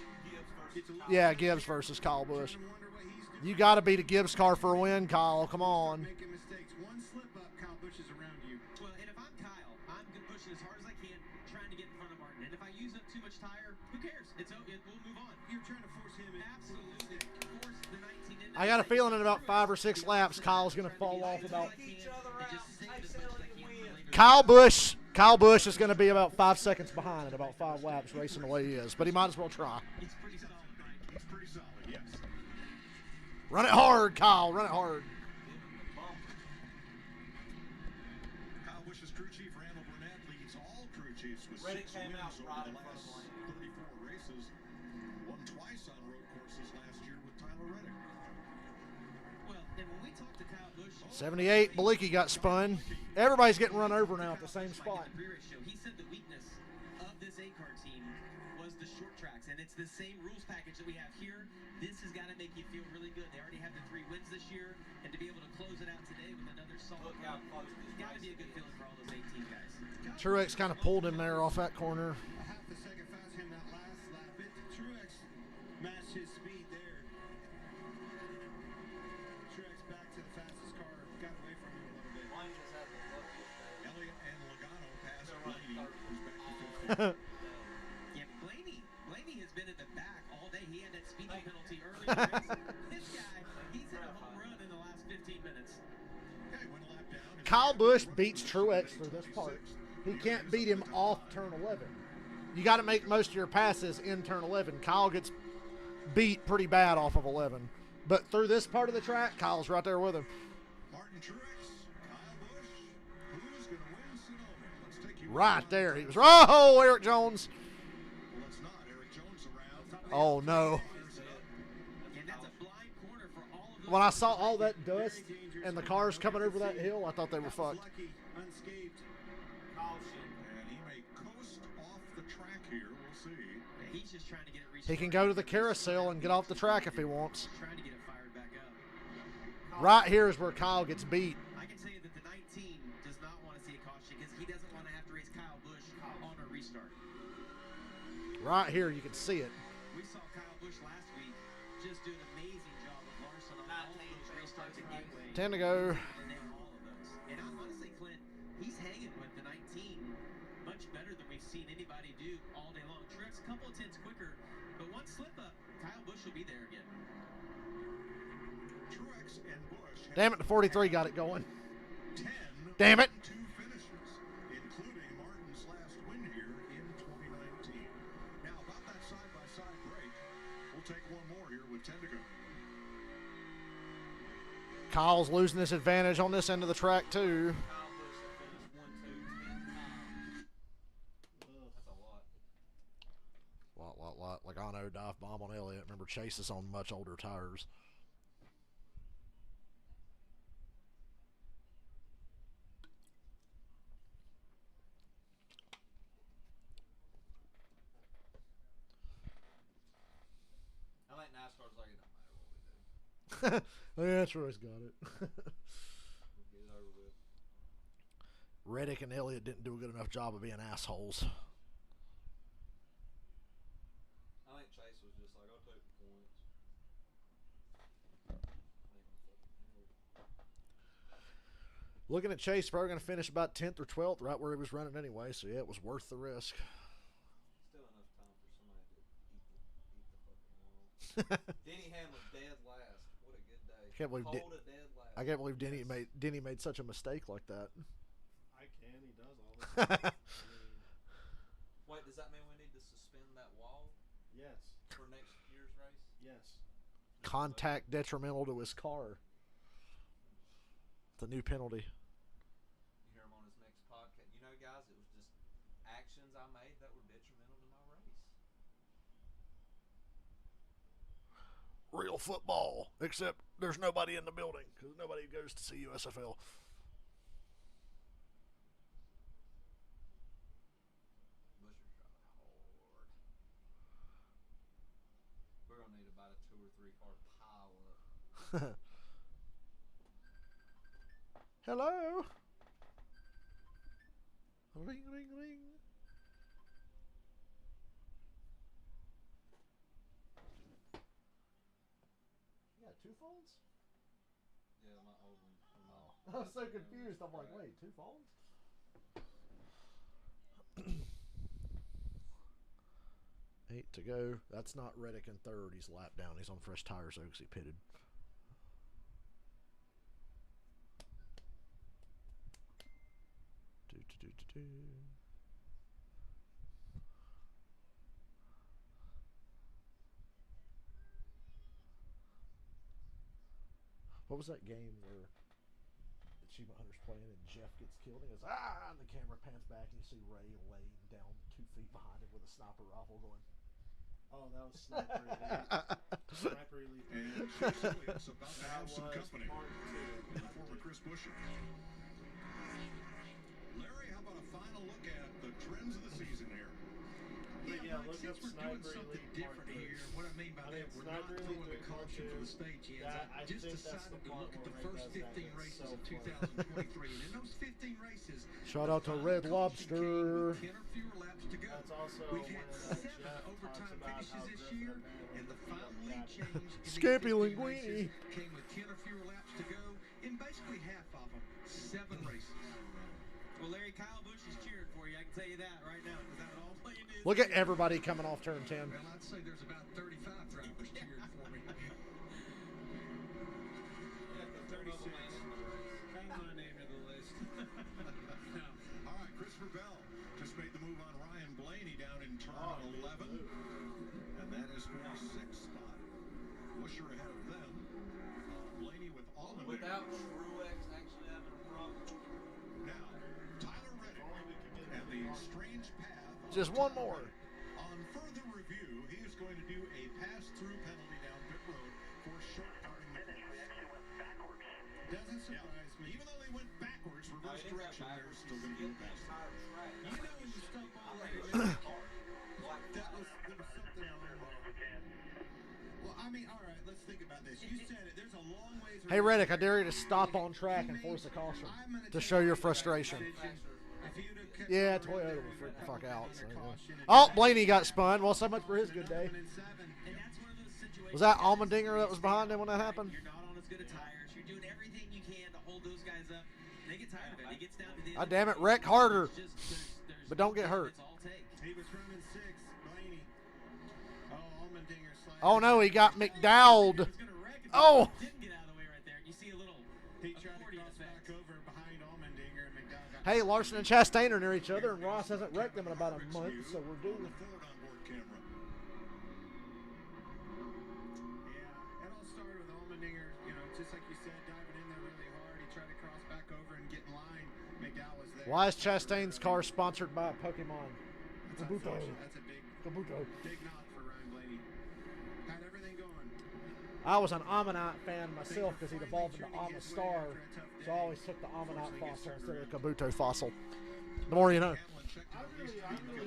Gibbs versus Yeah, Gibbs versus Kyle Busch. Wonder what he's doing. You got to beat a Gibbs car for a win, Kyle. Come on. Making mistakes. One slip up, Kyle Busch is around you. Well, and if I'm Kyle, I'm pushing as hard as I can, trying to get in front of Martin. And if I use up too much tire, who cares? We'll move on. You're trying to force him in. Absolutely. Force the 19 into I got a feeling in about 5 or 6 laps, Kyle's going to fall off about. each other out. Chase Elliott wins. Kyle Busch is going to be about 5 seconds behind at about 5 laps racing the way he is, but he might as well try. It's pretty solid, Mike. It's pretty solid, yes. Run it hard, Kyle. Run it hard. Kyle Busch's crew chief Randall Burnett leads all crew chiefs with Reddick 6 came wins out over right the in front of last the lane. 34 races. One twice on road courses last year with Tyler Reddick. Well, and when we talked to Kyle Busch, 78, Beliki got spun. Everybody's getting run over now at the same spot. He said the weakness of this A-car team was the short tracks, and it's the same rules package that we have here. This has got to make you feel really good. They already have the 3 wins this year, and to be able to close it out today with another solid run, it's got to be a good feeling for all those 18 guys. Truex kind of pulled him there off that corner. A half a second faster than that last lap. Truex matched his speed there. Truex back to the fastest car, got away from him a little bit. Elliott and Logano passed Blaney, who's back to fifth. Yeah, Blaney has been in the back all day. He had that speeding penalty earlier in the race. This guy, he's hit a home run in the last 15 minutes. Okay, one lap down. Kyle Busch beats Truex through this part. He can't beat him off turn 11. You got to make most of your passes in turn 11. Kyle gets beat pretty bad off of 11. But through this part of the track, Kyle's right there with him. Martin Truex, Kyle Busch. Who's going to win Sonoma? Let's take you Right there. He was, oh, Eric Jones. Well, it's not. Eric Jones around. Oh, no. And that's a blind corner for all of those. When I saw all that dust and the cars coming over that hill, I thought they were fucked. Lucky, unscathed. And he may coast off the track here. We'll see. He's just trying to get it He restarted. can go to the carousel and get off the track if he wants. Trying to get it fired back up. Right here is where Kyle gets beat. I can tell you that the 19 does not want to see a caution because he doesn't want to have to race Kyle Busch on a restart. Right here, you can see it. We saw Kyle Busch last week just do an amazing job of Larson on all of those restarts at Gateway. 10 to go. And then all of those. And honestly, Clint, he's hanging with the 19 much better than we've seen anybody do all day long. Truex a couple of tenths quicker, but one slip up, Kyle Busch will be there again. Truex and Busch. Damn it, the 43 got it going. 10. Damn it. 2 finishes, including Martin's last win here in 2019. Now, about that side-by-side break, we'll take one more here with 10 to go. Kyle's losing this advantage on this end of the track, too. Kyle Busch finished 1, 2, 10 times. That's a lot. Lot. Logano dive bomb on Elliott. Remember, Chase is on much older tires. I think NASCAR's like, it don't matter what we do. Yeah, Troy's got it. We'll get it over with. Reddick and Elliott didn't do a good enough job of being assholes. I think Chase was just like, I'll take the points. Looking at Chase, probably going to finish about 10th or 12th, right where he was running anyway. So, yeah, it was worth the risk. Still enough time for somebody to eat the fucking wall. Denny Hamlin dead last. What a good day. Can't believe Hold a dead last. I can't believe Denny made such a mistake like that. I can. He does all the time. Wait, does that mean we need to suspend that wall Yes. for next year's race? Yes. Contact detrimental to his car. It's a new penalty. You hear him on his next podcast. You know, guys, it was just actions I made that were detrimental to my race. Real football, except there's nobody in the building because nobody goes to see USFL. Busher's driving hard. We're going to need about a 2 or 3 car pile up. Hello. Ring, ring, ring. You got 2 phones? Yeah, my old one. I was so confused. I'm like, wait, 2 phones? Eight to go. That's not Reddick in third. He's lapped down. He's on fresh tires, though, because he pitted. What was that game where Achievement Hunter's playing and Jeff gets killed and he goes, ah, and the camera pans back and you see Ray laying down 2 feet behind him with a sniper rifle going. Oh, that was Sniper Elite. Sniper Elite. And Chase Elliott's about to have some was company part two. in the form of Chris Buescher. Larry, how about a final look at the trends of the season here? But yeah, look since up we're doing Sniper something Elite different Part 2. here, what I mean by that, we're not Sniper throwing Elite the Part caution 2, to the stage yet. I I just think that's decided the to part look at the where Ray first does that. 15 That's races so of funny. 2023, and in those 15 races, Shout out to Red Lobster. 10 or fewer laps to go. That's also We've when had 7 Jeff overtime talks about finishes how this Griffin year, abandoned and the the final field lead back. change in these Skippy 15 Linguini. races came with 10 or fewer laps to go in basically half of them, 7 races. Well, Larry, Kyle Busch is cheering for you. I can tell you that right now because I'm all playing this. Look at everybody coming off turn 10. Well, I'd say there's about 35 drivers cheering for me. Yeah, the 36. Add my name to the list. All right, Christopher Bell just made the move on Ryan Blaney down in turn 11. And that is for the 6th spot. Buescher ahead of them. Blaney with Allman. Without Truex actually having a problem. Now, Tyler Reddick and the strange path. Just one more. On further review, he is going to do a pass-through penalty down pit road for short-cutting the course. Doesn't surprise me. Even though they went backwards, reverse direction, they're still going to do the pass. You know when you stop all that, there was something along Well, I mean, all right, let's think about this. You said it. There's a long ways. Hey Reddick, I dare you to stop on track and force a caution to show your frustration. Yeah, Toyota will freak the fuck out. So, yeah. Oh, Blaney got spun. Well, so much for his good day. Was that Allmendinger that was behind him when that happened? You're not on as good a tires. You're doing everything you can to hold those guys up. They get tired of it. It gets down to the God damn it, wreck harder. there's But don't get hurt. It's all take. He was running 6, Blaney. Oh, Allmendinger sliding. Oh no, he got McDowelled. Oh! Didn't get out of the way right there. You see a little He tried to accordion cross effect. back over behind Allmendinger, and McDowell got Hey, Larson and Chastain are near each other, and Ross hasn't wrecked them in about a month, so we're due. Ford onboard camera. Yeah, it all started with Allmendinger, just like you said, diving in there really hard. He tried to cross back over and get in line. McDowell was there. Why is Chastain's car sponsored by Pokemon? That's Kabuto. unfortunate. That's a Kabuto. big knock for Ryan Blaney. Had everything going. I was an Ammonite fan myself because he'd evolved into Amistar, so I always took the Ammonite fossil instead of the Kabuto fossil. The more you know. I really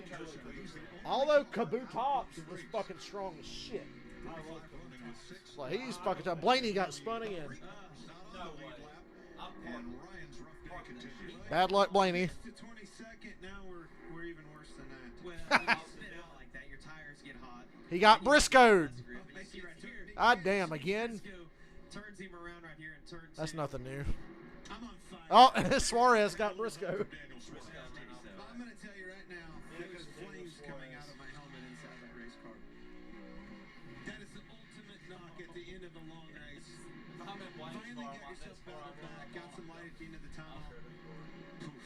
enjoy Kabuto. Although Kabutops was fucking strong as shit. I love Kabuto. Like, he's fucking tough. Blaney got spun again. No way. I'm And Ryan's rough day continues. Bad luck, Blaney. To 22nd, now we're even worse than that. Well, when you spin out like that, your tires get hot. He got Briscoed. You see right here. God damn, again? Briscoe turns him around right here and turns. That's nothing new. I'm on fire. Oh, Suarez got Briscoe. Daniel Suarez. I'm going to tell you right now, there was flames coming out of my helmet inside that race car. That is the ultimate knock at the end of a long race. I'm in Blake's Finally car. got yourself battled back, got some light at the end of the tunnel. Poof.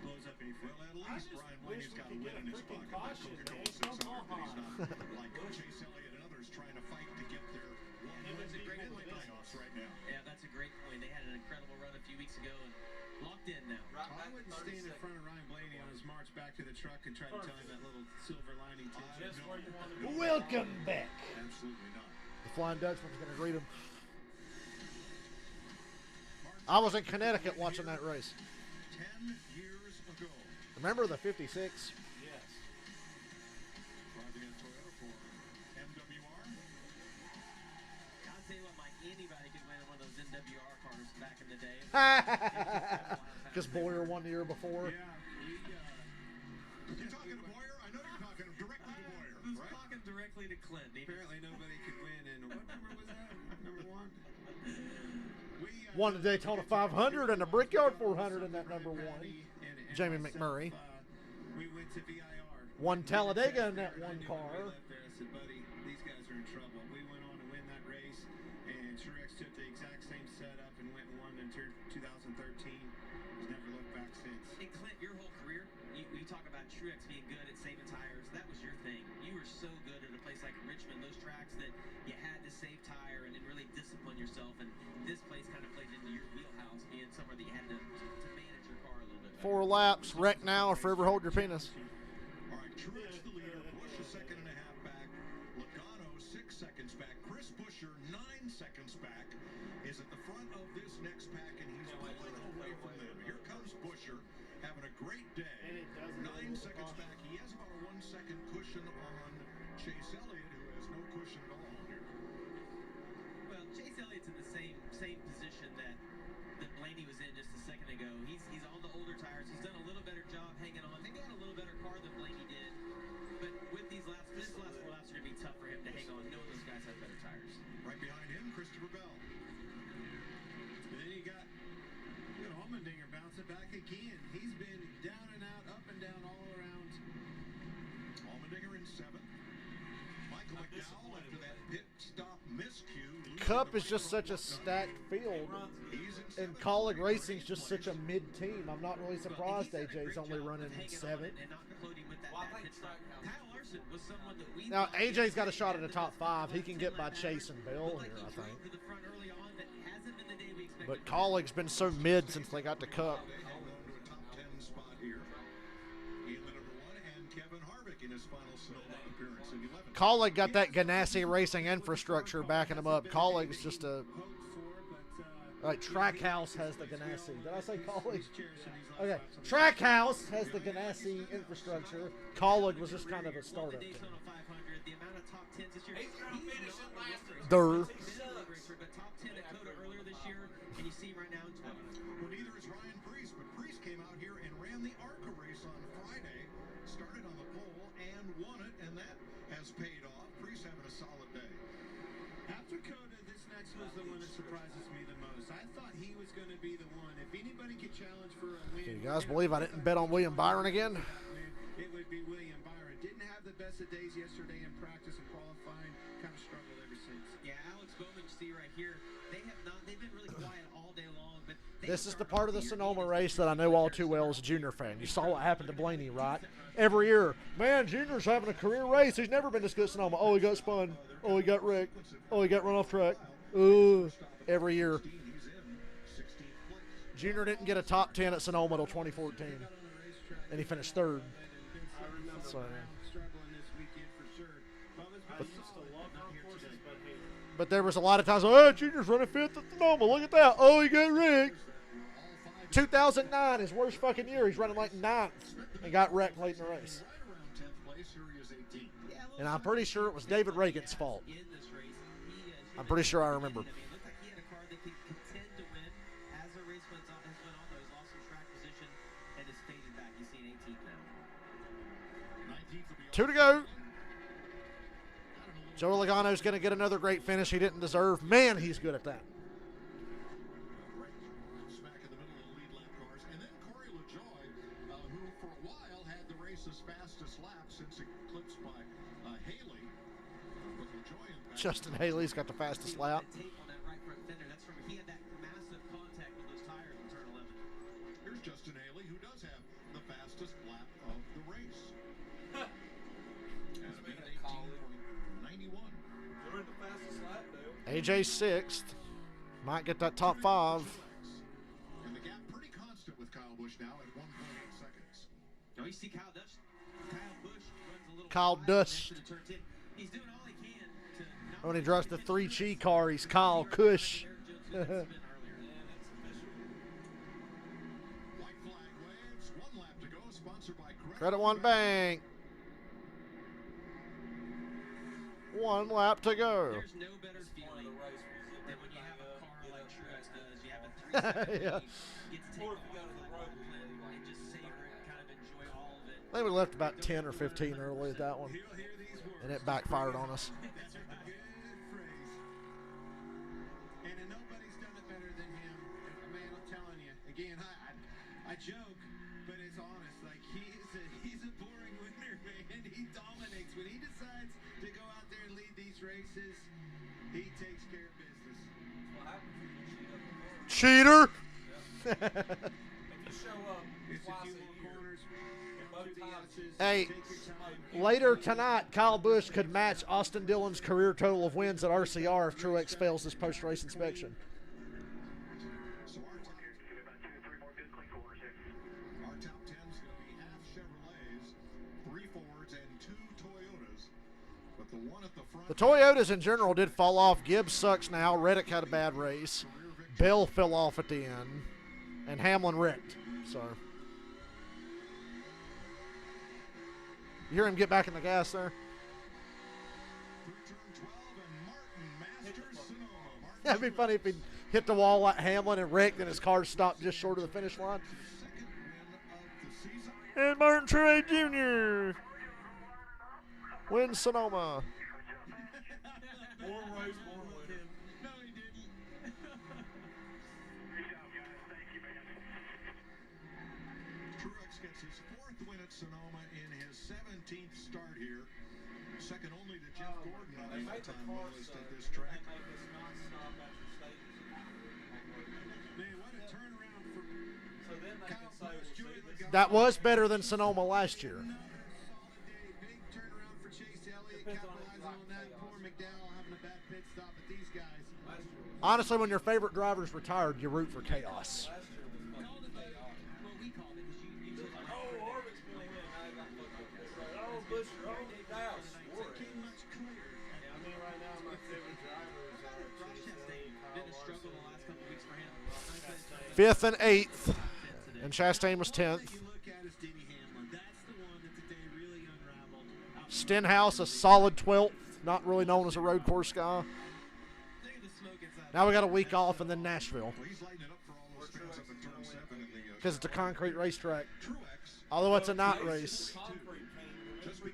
Blows up in your Well, face. at least Ryan Blaney's wish we got a could lid get in a his freaking pocket. caution, Coca-Cola man. 600, Come but he's on. not like Chase Elliott and others trying to fight to get their Him wins and in people the with playoffs right now. Yeah, that's a great point. They had an incredible run a few weeks ago and locked in now. Right I back to wouldn't 30 stand in seconds. front of Ryan Blaney on his march back to the truck and try to tell him that little silver lining tip. Just where you want to be. Welcome back. Absolutely not. The Flying Dutchman's going to greet him. I was in Connecticut watching that race. 10 years ago, Remember the 56? Yes. driving a Toyota for MWR. I'll tell you what, Mike, anybody could win one of those NWR cars back in the day. Because Boyer won the year before. Yeah, You're talking to Boyer? I know you're talking directly to Boyer, Who's right? talking directly to Clint? apparently nobody could win. And what number was that? Number 1? Won the Daytona 500 and the Brickyard 400 in that number 1. Jamie McMurray. We went to VIR. Won Talladega in that one car. I said, buddy, these guys are in trouble. We went on to win that race, and Truex took the exact same setup and went and won in 2013. He's never looked back since. And Clint, your whole career, you talk about Truex being good at saving tires. That was your thing. You were so good at a place like Richmond, those tracks that you had to save tire and then really discipline yourself. And this place kind of played into your wheelhouse, being somewhere that you had to manage your car a little bit better. 4 laps, wreck now or forever hold your penis. All right, Truex the leader, Busch a second and a half back, great day. And it doesn't 9 seconds back. He has about a 1 second cushion on Chase Elliott, who has no cushion at all here. Well, Chase Elliott's in the same position that Blaney was in just a second ago. He's on the older tires. He's done a little better job hanging on. Maybe had a little better car than Blaney did. But with these last 4 laps are going to be tough for him to hang on, knowing those guys have better tires. Right behind him, Christopher Bell. And then you got Allmendinger bouncing back again. He's been down and out, up and down, all around. Allmendinger in 7th. Michael McDowell after that pit stop miscue. Cup is just such a stacked field, and Colleague Racing's just such a mid-team. I'm not really surprised AJ's only running 7th. Now AJ's got a shot at the top 5. He can get by Chase and Bell here, I think. But Colleague's been so mid since they got the Cup. Colleague got that Ganassi Racing infrastructure backing him up. Colleague's just a... Right, Trackhouse has the Ganassi. Did I say Colleague? Okay, Trackhouse has the Ganassi infrastructure. Colleague was just kind of a startup team. Durr. Well, neither is Ryan Preece, but Preece came out here and ran the ARCA race on Friday, started on the pole and won it, and that has paid off. Preece having a solid day. After Coda, this next was the one that surprises me the most. I thought he was going to be the one. If anybody could challenge for a win, Can you guys believe I didn't bet on William Byron again? It would be William Byron. Didn't have the best of days yesterday in practice and qualifying. Kind of struggled ever since. Yeah, Alex Bowman, you see right here, they've been really quiet all day long, but this is the part of the Sonoma race that I know all too well as a Junior fan. You saw what happened to Blaney, right? Every year, man, Junior's having a career race. He's never been this good at Sonoma. Oh, he got spun. Oh, he got wrecked. Oh, he got run off track. Ooh, every year. Junior didn't get a top 10 at Sonoma until 2014, and he finished 3rd. So, but there was a lot of times, oh, Junior's running 5th at Sonoma. Look at that. Oh, he got wrecked. 2009, his worst fucking year. He's running like 9th and got wrecked late in the race. And I'm pretty sure it was David Reagan's fault. I'm pretty sure I remember. Two to go. Joe Logano's going to get another great finish he didn't deserve. Man, he's good at that. Smack in the middle of the lead lap cars. And then Corey LaJoy, who for a while had the race's fastest lap since eclipsed by Haley. With LaJoy in back. Justin Haley's got the fastest lap. Here's Justin Haley, who does have the fastest lap of the race. And a minute 18.91. AJ 6th. Might get that top 5. And the gap pretty constant with Kyle Busch now at 1.8 seconds. No, you see Kyle Busch runs a little Kyle Busch. He's doing all he can to When he drives the 3G car, he's Kyle Kush. White flag waves. 1 lap to go. Sponsored by Credit One Bank. 1 lap to go. There's no better feeling than when you have a car like Truex does. You have a 360 Yeah. get to take off and just savor it, kind of enjoy all of it. I think we left about 10 or 15 early at that one, and it backfired on us. That's a good phrase. And nobody's done it better than him. Man, I'm telling you. Again, I joke, but it's honest. Like, he's a boring winner, man. He dominates. When he decides to go out there and lead these races, he takes care of business. Cheater! If you show up It's a twice few a more year, corners. both Through the times, S's, Hey, take your time. later tonight, Kyle Busch could match Austin Dillon's career total of wins at RCR if Truex fails this post-race inspection. So our top 10 is going to be half Chevrolets, 3 Fords, and 2 Toyotas. But the one at the front. The Toyotas in general did fall off. Gibbs sucks now. Reddick had a bad race. Bell fell off at the end. And Hamlin wrecked. So You hear him get back in the gas there? That'd be funny if he hit the wall like Hamlin and wrecked and his car stopped just short of the finish line. And Martin Truex Jr. wins Sonoma. Truex gets his 4th win at Sonoma in his 17th start here. Second only to Jeff Gordon on the all-time win list at this track. That was better than Sonoma last year. Big turnaround for Chase Elliott, capitalizing on that. Poor McDowell having a bad pit stop, but these guys. Honestly, when your favorite driver's retired, you root for chaos. Fifth and 8th, and Chastain was 10th. Stenhouse, a solid 12th, not really known as a road course guy. Now we got a week off and then Nashville. Because it's a concrete racetrack. Although it's a night race.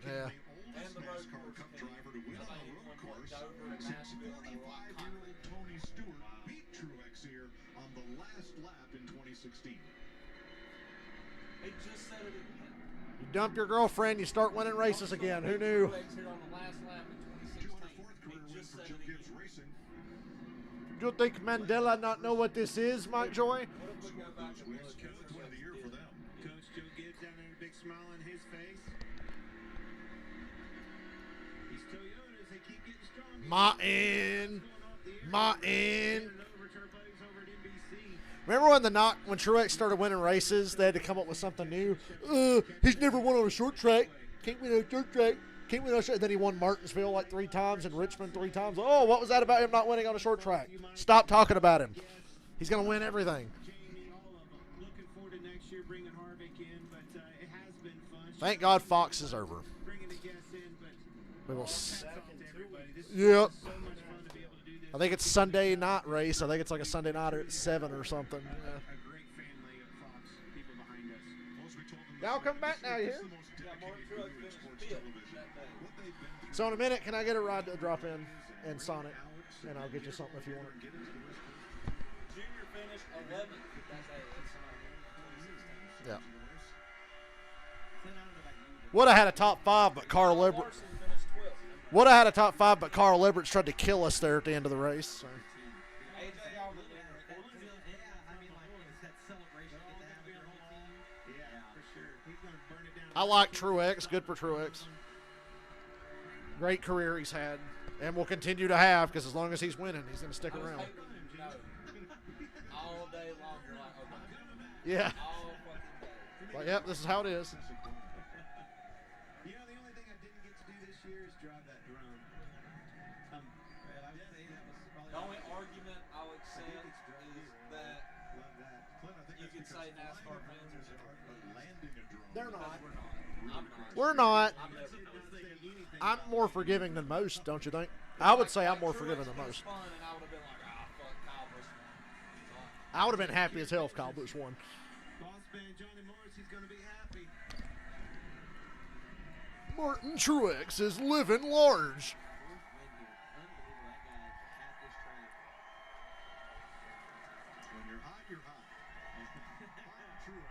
Yeah. You dump your girlfriend, you start winning races again. Who knew? Do you think Mandela not know what this is, Mike Joy? Coach Joe Gibbs down there, a big smile on his face. These Toyotas, they keep getting stronger. Martin. Remember when Truex started winning races, they had to come up with something new? He's never won on a short track. Can't win on a short track. Can't win on a short. Then he won Martinsville like 3 times and Richmond 3 times. Oh, what was that about him not winning on a short track? Stop talking about him. He's going to win everything. Thank God Fox is over. We will. Yep. I think it's Sunday night race. I think it's like a Sunday night at 7 or something. Yeah. Y'all come back now, you hear? So in a minute, can I get a ride to drop in and Sonic? And I'll get you something if you want it. Junior finished 11th. Yeah. Would have had a top 5, but Carl Liebert. Would have had a top 5, but Carl Liebert tried to kill us there at the end of the race. So. I like Truex. Good for Truex. Great career he's had, and will continue to have because as long as he's winning, he's going to stick around. All day long, you're like, okay. Yeah. All fucking day. Like, yep, this is how it is. You know, the only thing I didn't get to do this year is drive that drone. The only argument I'll accept is that you could say NASCAR fans are They're not. I'm not. We're not. I'm never. I'm more forgiving than most, don't you think? I would say I'm more forgiving than most. Fun, and I would have been like, fuck, Kyle Busch won. I would have been happy as hell if Kyle Busch won. Boss man Johnny Morrissey's going to be happy. Martin Truex is living large. When you're hot, you're hot. Martin Truex.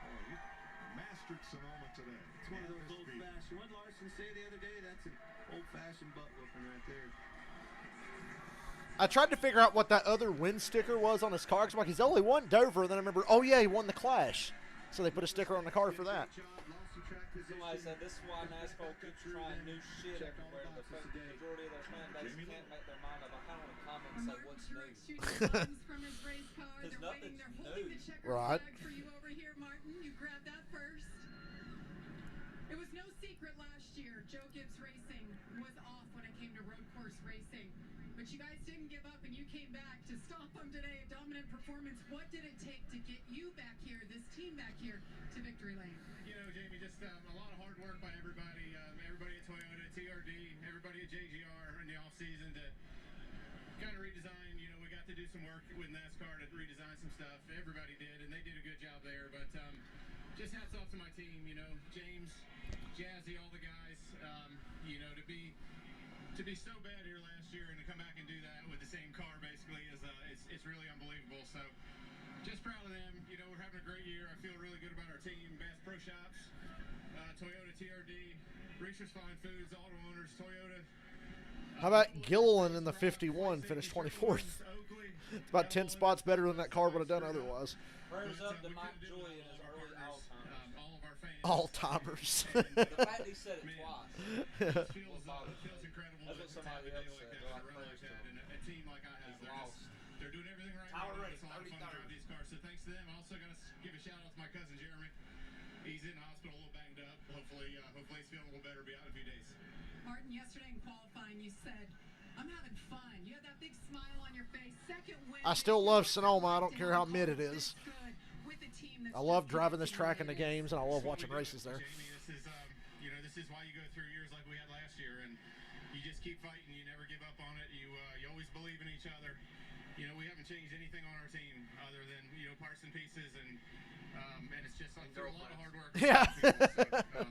Oh, he mastered Sonoma today. It's one of those old-fashioned. What did Larson say the other day? That's an old-fashioned butt whooping right there. I tried to figure out what that other win sticker was on his car. Cause I'm like, he's only won Dover. Then I remember, oh yeah, he won the Clash. So they put a sticker on the car for that. Somebody said this is why NASCAR keeps trying new shit everywhere. The majority of their fan base can't make their mind up. I kind of want to comment and say what's new. Because nothing's new. Right. For you over here, Martin. You grabbed that first. It was no secret last year. Joe Gibbs Racing was off when it came to road course racing. But you guys didn't give up and you came back to stomp them today. A dominant performance. What did it take to get you back here, this team back here, to victory lane? You know, Jamie, just a lot of hard work by got to do some work with NASCAR to redesign some stuff. Everybody did, and they did a good job there. But just hats off to my team. You know, James, Jazzy, all the guys. You know, to be so bad here last year and to come back and do that with the same car basically is it's really unbelievable. So just proud of them. You know, we're having a great year. I feel really good about our team. Bass Pro Shops, Toyota TRD, Reacher's Fine Foods, Auto Owners, Toyota. How about Gilliland in the 51, finished 24th? It's about 10 spots better than that car would have done otherwise. Prayers up to Mike Joy and his early All-timers. The fact he said it twice. It feels incredible. That's what somebody else said. Like that, a team like I have, they're doing everything right now. It's a lot of fun to drive these cars. So thanks to them. I also got to give a shout out to my cousin Jeremy. He's in the hospital a little banged up. Hopefully he's feeling a little better. Be out in a few days. Martin, yesterday in qualifying, you said, "I'm having fun." You had that big smile on your face. Second win. I still love Sonoma. I don't care how mid it is. I love driving this track in the games, and I love watching races there. Jamie, this is why you go through years like we had last year, and you just keep fighting. You never give up on it. You always believe in each other. You know, we haven't changed anything on our team other than parts and pieces, and it's just through a lot of hard work. Yeah. So,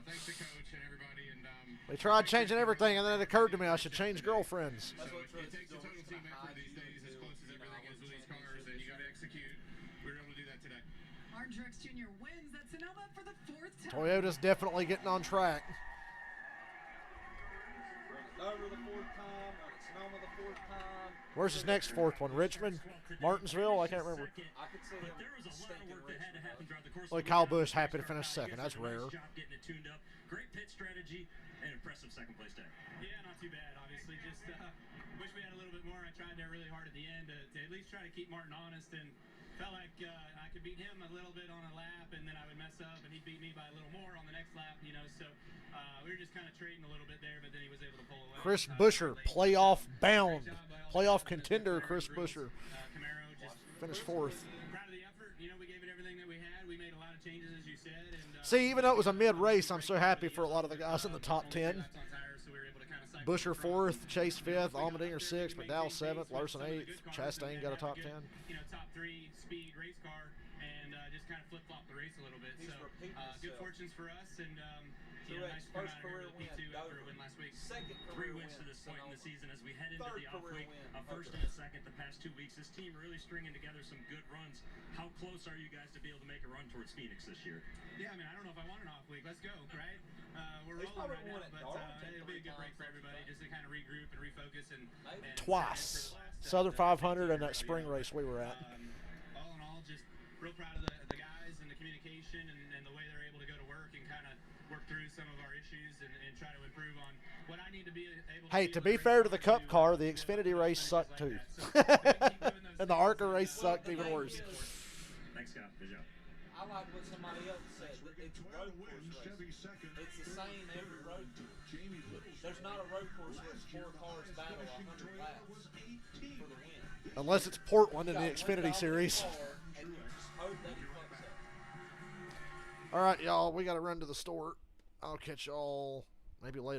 thanks to coach and everybody. And they tried changing everything, and then it occurred to me I should change girlfriends. So it takes a total team effort these days, as close as everything is with these cars, and you got to execute. We were able to do that today. Martin Truex Jr. wins at Sonoma for the 4th time. Toyota's definitely getting on track. Over the 4th time, Sonoma the 4th time. Where's his next 4th one? Richmond? Martinsville? I can't remember. I could see him stinking Richmond. Like Kyle Busch happy to finish 2nd. That's rare. Getting it tuned up. Great pit strategy and impressive second place day. Yeah, not too bad, obviously. Just wish we had a little bit more. I tried there really hard at the end to at least try to keep Martin honest, and felt like I could beat him a little bit on a lap, and then I would mess up, and he'd beat me by a little more on the next lap, so we were just kind of trading a little bit there, but then he was able to pull away. Chris Buescher, playoff bound. Playoff contender, Chris Buescher. Camaro just finished 4th. Proud of the effort. We gave it everything that we had. We made a lot of changes, as you said. And, See, even though it was a mid-race, I'm so happy for a lot of the guys in the top 10. Buescher 4th, Chase 5th, Allmendinger 6th, McDowell 7th, Larson 8th, Chastain got a top 10. Top 3 speed race car, and just kind of flip-flop the race a little bit. So good fortunes for us, and nice first career win. After a win last week. Second 3 career wins to this point in the season as we head into Third the off career week. win. A first and a second the past 2 weeks. This team really stringing together some good runs. How close are you guys to be able to make a run towards Phoenix this year? Yeah, I mean, I don't know if I want an off week. Let's go, right? We're rolling right now, but it'll be a good break for everybody just to kind of regroup and refocus. And Twice. Southern 500 and that spring race we were at. All in all, just real proud of the guys and the communication and the way they're able to go to work and kind of work through some of our issues and try to improve on what I need to be able to Hey, to be fair to the Cup car, the Xfinity race sucked too. And the ARCA race sucked even worse. Thanks, Scott. Good job. I like what somebody else said. It's a road course race. It's the same every road course. There's not a road course where 4 cars battle 100 laps for the win. Unless it's Portland in the Xfinity series. All right, y'all, we got to run to the store. I'll catch y'all maybe later.